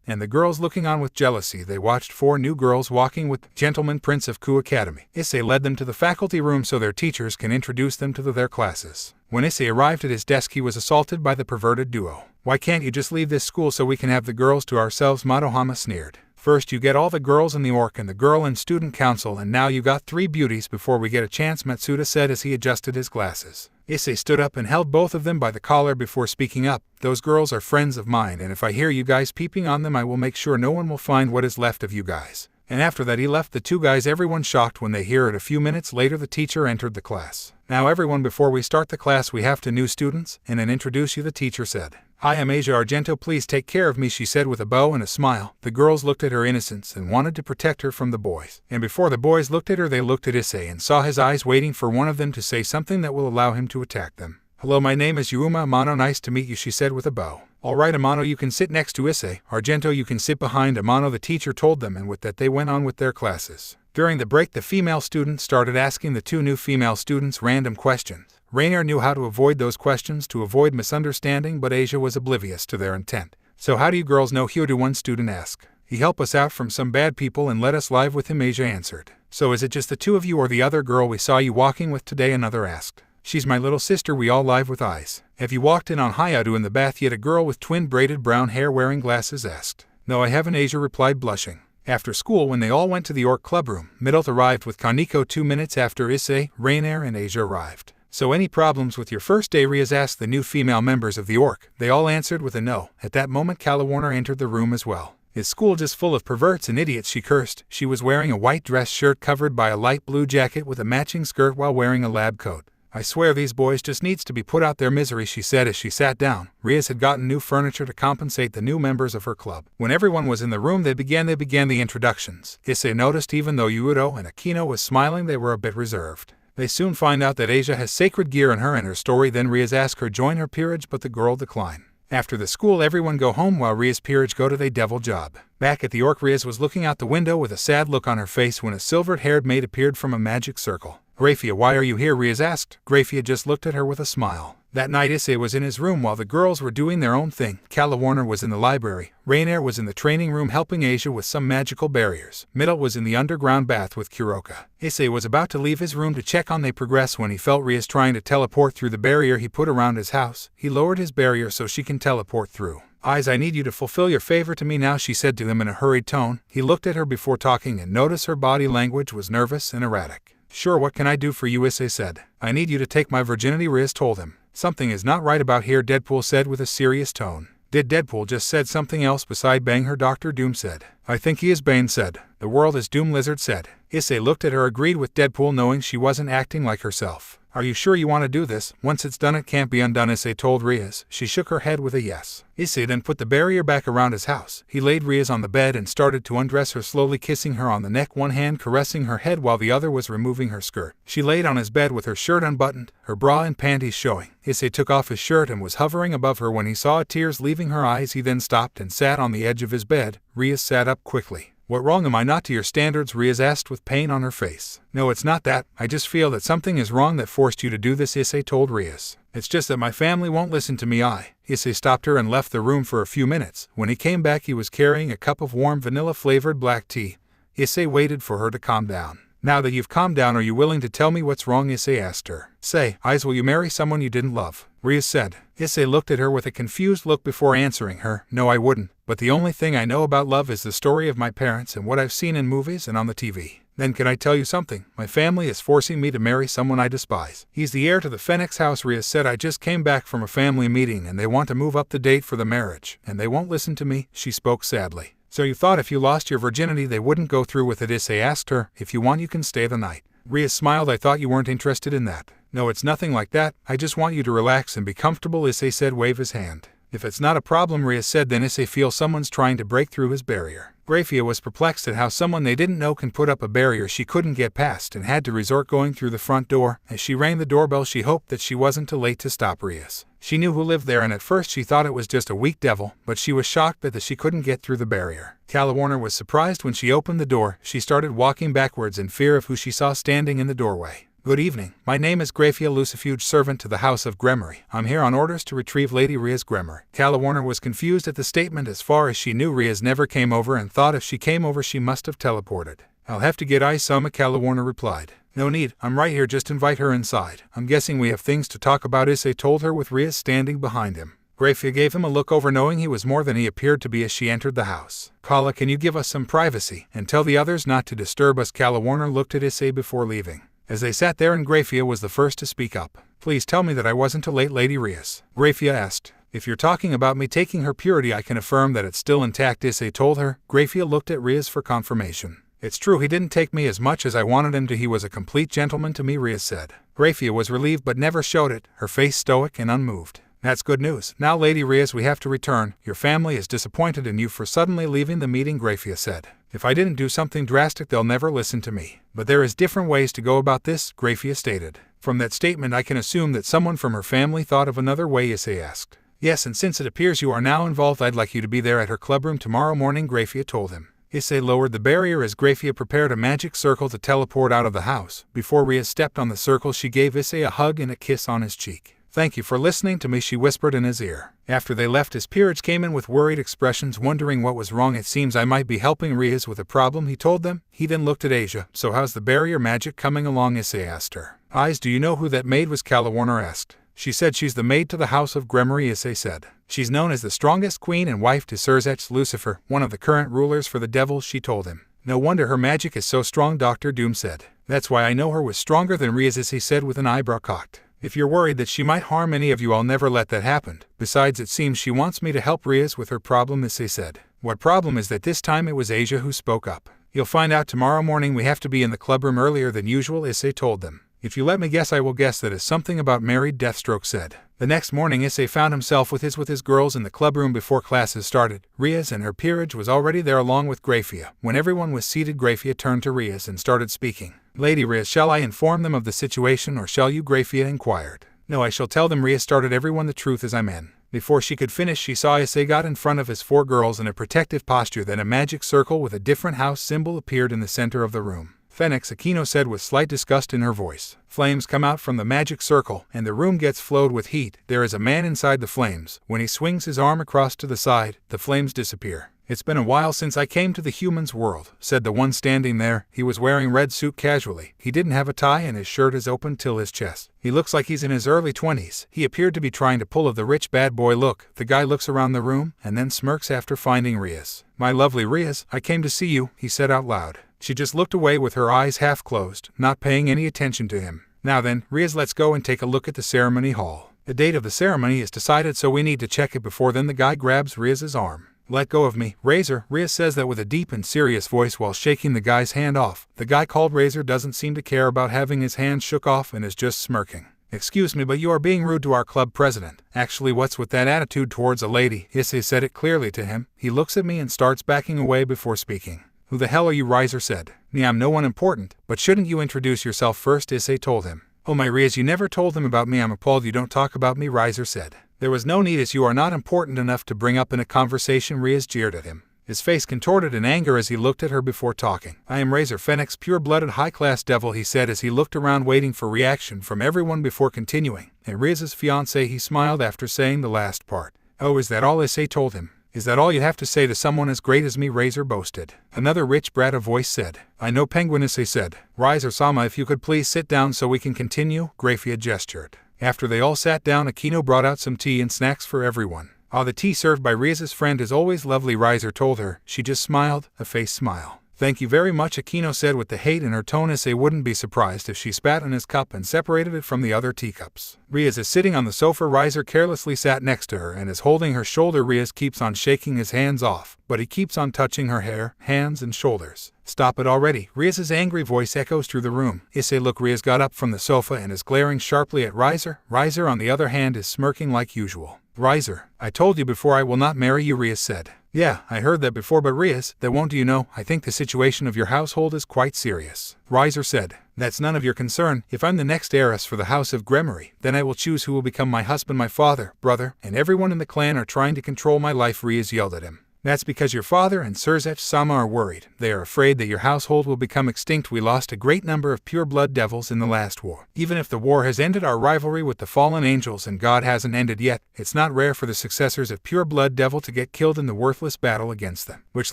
and the girls looking on with jealousy. They watched four new girls walking with Gentleman Prince of Ku Academy. Issei led them to the faculty room so their teachers can introduce them to their classes. When Issei arrived at his desk, he was assaulted by the perverted duo. Why can't you just leave this school so we can have the girls to ourselves? Madohama sneered. First you get all the girls in the orc and the girl and student council, and now you got three beauties before we get a chance, Matsuda said as he adjusted his glasses. Issei stood up and held both of them by the collar before speaking up. Those girls are friends of mine, and if I hear you guys peeping on them, I will make sure no one will find what is left of you guys. And after that he left the two guys, everyone shocked when they hear it. A few minutes later the teacher entered the class. Now everyone, before we start the class we have to new students, and then introduce you, the teacher said. I am Asia Argento, please take care of me, she said with a bow and a smile. The girls looked at her innocence and wanted to protect her from the boys. And before the boys looked at her, they looked at Issei and saw his eyes waiting for one of them to say something that will allow him to attack them. Hello, my name is Yuma Amano, nice to meet you, she said with a bow. Alright Amano, you can sit next to Issei. Argento, you can sit behind Amano, the teacher told them, and with that they went on with their classes. During the break the female students started asking the two new female students random questions. Rainier knew how to avoid those questions to avoid misunderstanding, but Asia was oblivious to their intent. So how do you girls know Hyodo? One student asked. He helped us out from some bad people and let us live with him, Asia answered. So is it just the two of you or the other girl we saw you walking with today? Another asked. She's my little sister, we all live with eyes. Have you walked in on Hayado in the bath yet? A girl with twin braided brown hair wearing glasses asked. No, I haven't, Asia replied, blushing. After school, when they all went to the orc clubroom, Midult arrived with Kaneko 2 minutes after Issei, Rainier and Asia arrived. So any problems with your first day? Rias asked the new female members of the orc. They all answered with a no. At that moment Calla Warner entered the room as well. Is school just full of perverts and idiots? She cursed. She was wearing a white dress shirt covered by a light blue jacket with a matching skirt while wearing a lab coat. I swear these boys just needs to be put out their misery, she said as she sat down. Rias had gotten new furniture to compensate the new members of her club. When everyone was in the room they began the introductions. Issei noticed even though Yudo and Akino was smiling, they were a bit reserved. They soon find out that Asia has sacred gear in her and her story. Then Rias asked her join her peerage, but the girl declined. After the school everyone go home while Rias peerage go to their devil job. Back at the orc, Rias was looking out the window with a sad look on her face when a silvered-haired maid appeared from a magic circle. Grafia, why are you here? Rias asked. Grafia just looked at her with a smile. That night Issei was in his room while the girls were doing their own thing. Calla Warner was in the library. Rainier was in the training room helping Asia with some magical barriers. Midult was in the underground bath with Kuroka. Issei was about to leave his room to check on their progress when he felt Rias trying to teleport through the barrier he put around his house. He lowered his barrier so she can teleport through. Eyes, I need you to fulfill your favor to me now, she said to him in a hurried tone. He looked at her before talking and noticed her body language was nervous and erratic. Sure, what can I do for you, Issei said. I need you to take my virginity, Riz told him. Something is not right about here, Deadpool said with a serious tone. Did Deadpool just said something else beside bang her, Dr. Doom said. I think he is, Bane said. The world is Doom, Lizard said. Issei looked at her, agreed with Deadpool, knowing she wasn't acting like herself. Are you sure you want to do this? Once it's done it can't be undone, Issei told Riaz. She shook her head with a yes. Issei then put the barrier back around his house. He laid Riaz on the bed and started to undress her, slowly kissing her on the neck, one hand caressing her head while the other was removing her skirt. She laid on his bed with her shirt unbuttoned, her bra and panties showing. Issei took off his shirt and was hovering above her when he saw tears leaving her eyes. He then stopped and sat on the edge of his bed. Riaz sat up quickly. What wrong am I not to your standards? Riaz asked with pain on her face. No, it's not that. I just feel that something is wrong that forced you to do this, Issei told Riaz. It's just that my family won't listen to me. Issei stopped her and left the room for a few minutes. When he came back, he was carrying a cup of warm vanilla-flavored black tea. Issei waited for her to calm down. Now that you've calmed down, are you willing to tell me what's wrong? Issei asked her. Say, Eyes, will you marry someone you didn't love? Riaz said. Issei looked at her with a confused look before answering her. No, I wouldn't. But the only thing I know about love is the story of my parents and what I've seen in movies and on the TV. Then can I tell you something? My family is forcing me to marry someone I despise. He's the heir to the Phoenix house, Riaz said. I just came back from a family meeting and they want to move up the date for the marriage. And they won't listen to me, she spoke sadly. So you thought if you lost your virginity they wouldn't go through with it? Issei asked her. If you want you can stay the night. Riaz smiled. I thought you weren't interested in that. No, it's nothing like that. I just want you to relax and be comfortable, Issei said, wave his hand. If it's not a problem, Riaz said, then Issei feels someone's trying to break through his barrier. Grafia was perplexed at how someone they didn't know can put up a barrier she couldn't get past and had to resort going through the front door. As she rang the doorbell, she hoped that she wasn't too late to stop Riaz. She knew who lived there and at first she thought it was just a weak devil, but she was shocked that she couldn't get through the barrier. Calla Warner was surprised when she opened the door. She started walking backwards in fear of who she saw standing in the doorway. Good evening. My name is Grafia, Lucifuge, servant to the House of Gremory. I'm here on orders to retrieve Lady Riaz Gremory. Calla Warner was confused at the statement. As far as she knew, Riaz never came over and thought if she came over she must have teleported. I'll have to get Isoma, Calla Warner replied. No need, I'm right here, just invite her inside. I'm guessing we have things to talk about, Issei told her with Riaz standing behind him. Grafia gave him a look over, knowing he was more than he appeared to be as she entered the house. Calla, can you give us some privacy and tell the others not to disturb us? Calla Warner looked at Issei before leaving. As they sat there, and Grafia was the first to speak up. Please tell me that I wasn't too late, Lady Riaz. Grafia asked. If you're talking about me taking her purity, I can affirm that it's still intact, Issei told her. Grafia looked at Riaz for confirmation. It's true, he didn't take me as much as I wanted him to. He was a complete gentleman to me, Riaz said. Grafia was relieved but never showed it, her face stoic and unmoved. That's good news. Now, Lady Riaz, we have to return. Your family is disappointed in you for suddenly leaving the meeting, Grafia said. If I didn't do something drastic, they'll never listen to me. But there is different ways to go about this, Grafia stated. From that statement, I can assume that someone from her family thought of another way, Issei asked. Yes, and since it appears you are now involved, I'd like you to be there at her clubroom tomorrow morning, Grafia told him. Issei lowered the barrier as Grafia prepared a magic circle to teleport out of the house. Before Riaz stepped on the circle, she gave Issei a hug and a kiss on his cheek. Thank you for listening to me, she whispered in his ear. After they left, his peerage came in with worried expressions, wondering what was wrong. It seems I might be helping Riaz with a problem, he told them. He then looked at Asia. So how's the barrier magic coming along, Issei asked her. Eyes, do you know who that maid was? Calla Warner asked. She said she's the maid to the House of Gremory, Issei said. She's known as the strongest queen and wife to Serzech Lucifer, one of the current rulers for the devils, she told him. No wonder her magic is so strong, Dr. Doom said. That's why I know her was stronger than Riaz, Issei said with an eyebrow cocked. If you're worried that she might harm any of you, I'll never let that happen. Besides, it seems she wants me to help Riaz with her problem, Issei said. What problem is that? This time it was Asia who spoke up. You'll find out tomorrow morning. We have to be in the clubroom earlier than usual, Issei told them. If you let me guess, I will guess that is something about married, Deathstroke said. The next morning, Issei found himself with his girls in the clubroom before classes started. Riaz and her peerage was already there along with Grafia. When everyone was seated, Grafia turned to Riaz and started speaking. Lady Riaz, shall I inform them of the situation or shall you? Grafia inquired. No, I shall tell them, Riaz started. Everyone, the truth is I'm in. Before she could finish, she saw Issei got in front of his 4 girls in a protective posture. Then a magic circle with a different house symbol appeared in the center of the room. Phoenix, Aquino said with slight disgust in her voice. Flames come out from the magic circle, and the room gets flowed with heat. There is a man inside the flames. When he swings his arm across to the side, the flames disappear. It's been a while since I came to the humans' world, said the one standing there. He was wearing red suit casually. He didn't have a tie and his shirt is open till his chest. He looks like he's in his early 20s. He appeared to be trying to pull of the rich bad boy look. The guy looks around the room and then smirks after finding Riaz. My lovely Riaz, I came to see you, he said out loud. She just looked away with her eyes half closed, not paying any attention to him. Now then, Riaz, let's go and take a look at the ceremony hall. The date of the ceremony is decided, so we need to check it before then. The guy grabs Riaz's arm. Let go of me, Razor. Riaz says that with a deep and serious voice while shaking the guy's hand off. The guy called Razor doesn't seem to care about having his hand shook off and is just smirking. Excuse me, but you are being rude to our club president. Actually, what's with that attitude towards a lady? Issei said it clearly to him. He looks at me and starts backing away before speaking. Who the hell are you? Razor said. Me, I'm no one important, but shouldn't you introduce yourself first? Issei told him. Oh my Riaz, you never told them about me. I'm appalled you don't talk about me, Razor said. There was no need, as you are not important enough to bring up in a conversation. Riaz jeered at him. His face contorted in anger as he looked at her before talking. I am Razor Phoenix, pure-blooded high-class devil, he said as he looked around waiting for reaction from everyone before continuing. And Riaz's fiancé, he smiled after saying the last part. Oh, is that all? Issei told him. Is that all you have to say to someone as great as me? Razor boasted. Another rich brat, a voice said. I know, Penguin, Issei said. Razor-sama, if you could please sit down so we can continue, Grafia gestured. After they all sat down, Akino brought out some tea and snacks for everyone. Ah, the tea served by Riaz's friend is always lovely, Razor told her. She just smiled, a face smile. Thank you very much, Akino said with the hate in her tone. Issei wouldn't be surprised if she spat on his cup and separated it from the other teacups. Riaz is sitting on the sofa. Razor carelessly sat next to her and is holding her shoulder. Riaz keeps on shaking his hands off, but he keeps on touching her hair, hands and shoulders. Stop it already. Riaz's angry voice echoes through the room. Issei, look. Riaz got up from the sofa and is glaring sharply at Razor. Razor, on the other hand, is smirking like usual. Razor, I told you before I will not marry you, Riaz said. Yeah, I heard that before, but Riaz, that won't do. You know, I think the situation of your household is quite serious. Razor said. That's none of your concern. If I'm the next heiress for the house of BGMI, then I will choose who will become my husband. My father, brother, and everyone in the clan are trying to control my life. Riaz yelled at him. That's because your father and Surzech-sama are worried. They are afraid that your household will become extinct. We lost a great number of pure-blood devils in the last war. Even if the war has ended our rivalry with the fallen angels and God hasn't ended yet, it's not rare for the successors of pure-blood devil to get killed in the worthless battle against them, which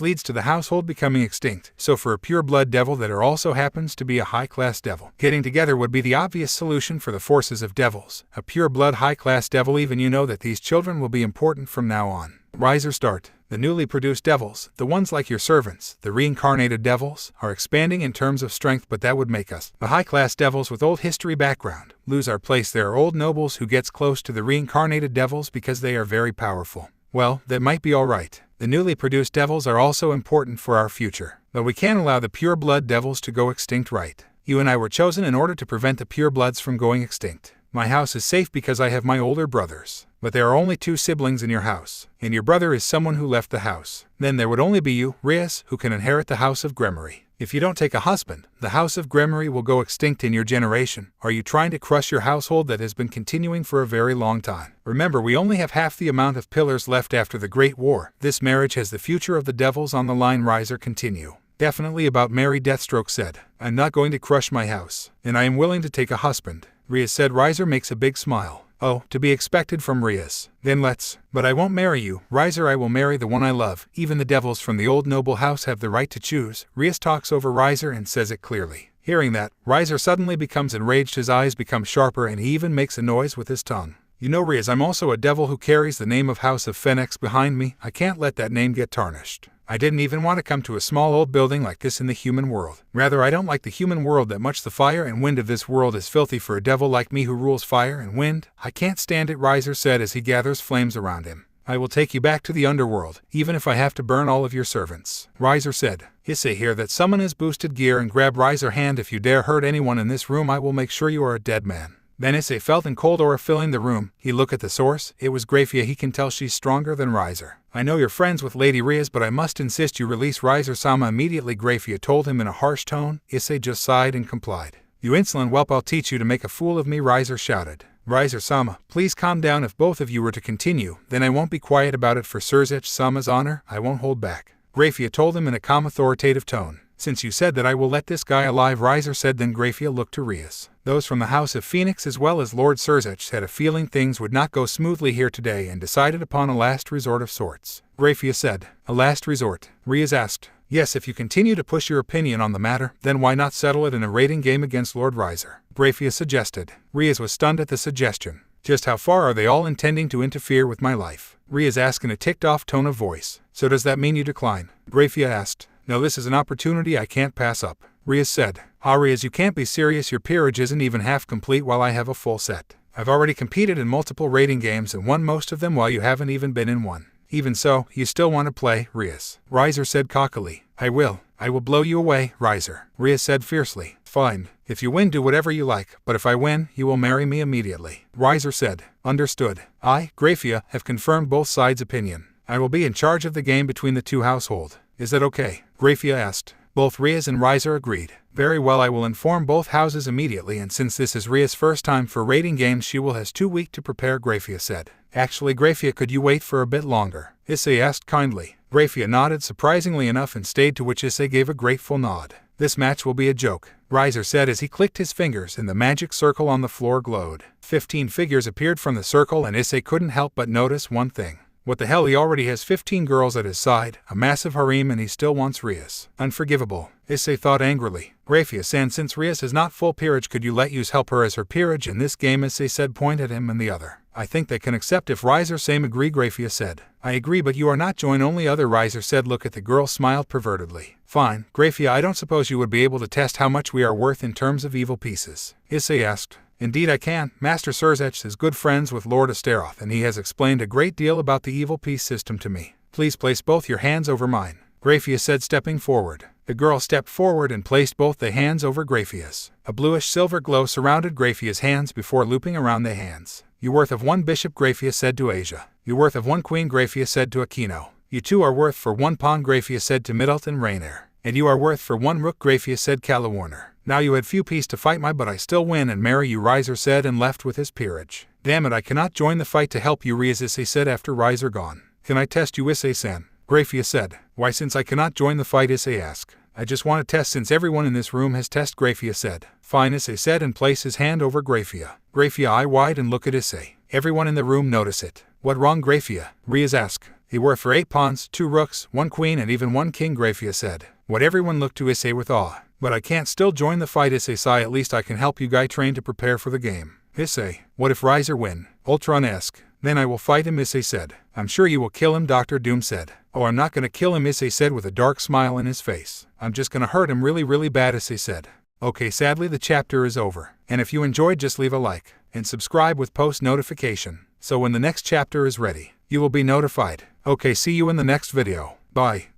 leads to the household becoming extinct. So for a pure-blood devil that also happens to be a high-class devil, getting together would be the obvious solution for the forces of devils. A pure-blood high-class devil, even you know that these children will be important from now on. Razor start. The newly produced devils, the ones like your servants, the reincarnated devils, are expanding in terms of strength, but that would make us, the high-class devils with old history background, lose our place. There are old nobles who gets close to the reincarnated devils because they are very powerful. Well, that might be alright. The newly produced devils are also important for our future, though we can't allow the pure-blood devils to go extinct, right? You and I were chosen in order to prevent the pure-bloods from going extinct. My house is safe because I have my older brothers. But there are only 2 siblings in your house, and your brother is someone who left the house. Then there would only be you, Riaz, who can inherit the house of BGMI. If you don't take a husband, the house of BGMI will go extinct in your generation. Are you trying to crush your household that has been continuing for a very long time? Remember, we only have half the amount of pillars left after the Great War. This marriage has the future of the devils on the line. Razor continue. Definitely about Mary, Deathstroke said. I'm not going to crush my house, and I am willing to take a husband, Riaz said. Razor makes a big smile. Oh, to be expected from Riaz. Then let's. But I won't marry you, Razor. I will marry the one I love. Even the devils from the old noble house have the right to choose. Riaz talks over Razor and says it clearly. Hearing that, Razor suddenly becomes enraged. His eyes become sharper and he even makes a noise with his tongue. You know, Riaz, I'm also a devil who carries the name of House of Phoenix behind me. I can't let that name get tarnished. I didn't even want to come to a small old building like this in the human world. Rather, I don't like the human world that much. The fire and wind of this world is filthy for a devil like me who rules fire and wind. I can't stand it, Razor said as he gathers flames around him. I will take you back to the underworld, even if I have to burn all of your servants, Razor said. Issei, hear that. Summon his boosted gear and grab Razor's hand. If you dare hurt anyone in this room, I will make sure you are a dead man. Then Issei felt an cold aura filling the room. He looked at the source. It was Grafia. He can tell she's stronger than Razor. I know you're friends with Lady Riaz, but I must insist you release Razor-sama immediately, Grafia told him in a harsh tone. Issei just sighed and complied. You insolent whelp, I'll teach you to make a fool of me, Razor shouted. Razor-sama, please calm down. If both of you were to continue, then I won't be quiet about it. For Surzech-sama's honor, I won't hold back, Grafia told him in a calm, authoritative tone. Since you said that I will let this guy alive, Riser said. Then Graphia looked to Rias. Those from the House of Phoenix as well as Lord Surzech had a feeling things would not go smoothly here today and decided upon a last resort of sorts. Graphia said, "A last resort?" Rias asked. "Yes, if you continue to push your opinion on the matter, then why not settle it in a rating game against Lord Riser?" Graphia suggested. Rias was stunned at the suggestion. "Just how far are they all intending to interfere with my life?" Rias asked in a ticked-off tone of voice. "So does that mean you decline?" Graphia asked. "No, this is an opportunity I can't pass up." Rias said. Rias, you can't be serious. Your peerage isn't even half complete while I have a full set. I've already competed in multiple rating games and won most of them while you haven't even been in one. Even so, you still want to play, Rias?" Riser said cockily. I will blow you away, Riser," Rias said fiercely. "Fine. If you win, do whatever you like, but if I win, you will marry me immediately." Riser said. "Understood. I, Graphia, have confirmed both sides' opinion. I will be in charge of the game between the two households. Is that okay?" Graphia asked. Both Rias and Riser agreed. "Very well, I will inform both houses immediately, and since this is Ria's first time for rating games, she will has 2 weeks to prepare," Graphia said. "Actually, Graphia, could you wait for a bit longer?" Issei asked kindly. Graphia nodded surprisingly enough and stayed, to which Issei gave a grateful nod. "This match will be a joke," Riser said as he clicked his fingers and the magic circle on the floor glowed. 15 figures appeared from the circle and Issei couldn't help but notice one thing. What the hell, he already has 15 girls at his side, a massive harem, and he still wants Rias. Unforgivable, Issei thought angrily. Graphia-san, since Rias has not full peerage, could you let us help her as her peerage in this game? Issei said, point at him and the other. "I think they can accept if Riser same agree," Graphia said. "I agree, but you are not join only other," Riser said. Look at the girl smiled pervertedly. "Fine, Graphia, I don't suppose you would be able to test how much we are worth in terms of evil pieces?" Issei asked. "Indeed I can. Master Surzech is good friends with Lord Astaroth, and he has explained a great deal about the evil piece system to me. Please place both your hands over mine," Graphia said, stepping forward. The girl stepped forward and placed both the hands over Graphia's. A bluish-silver glow surrounded Graphia's hands before looping around the hands. "You worth of 1 bishop," Graphia said to Asia. "You worth of 1 queen," Graphia said to Aquino. "You 2 are worth for 1 pawn," Graphia said to Middleton Rainier. "And you are worth for 1 rook," Graphia said to Calawarner. "Now you had few pieces to fight my, but I still win and marry you," Riser said, and left with his peerage. "Damn it, I cannot join the fight to help you," Rias Issei said after Riser gone. "Can I test you, Issei-san?" Graphia said. "Why, since I cannot join the fight?" Issei asked. "I just want to test since everyone in this room has test," Graphia said. "Fine," Issei said and placed his hand over Graphia. Graphia eye wide and look at Issei. Everyone in the room notice it. "What wrong, Graphia?" Rias asked. "He worth for 8 pawns, 2 rooks, 1 queen and even 1 king," Graphia said. What everyone looked to Issei with awe. "But I can't still join the fight," Issei sighed. "At least I can help you guy train to prepare for the game." Issei, "What if Riser win?" Ultron asked. "Then I will fight him," Issei said. "I'm sure you will kill him," Dr. Doom said. "Oh, I'm not gonna kill him," Issei said with a dark smile in his face. "I'm just gonna hurt him really, really bad," Issei said. Okay, sadly the chapter is over. And if you enjoyed, just leave a like and subscribe with post notification, so when the next chapter is ready, you will be notified. Okay, see you in the next video. Bye.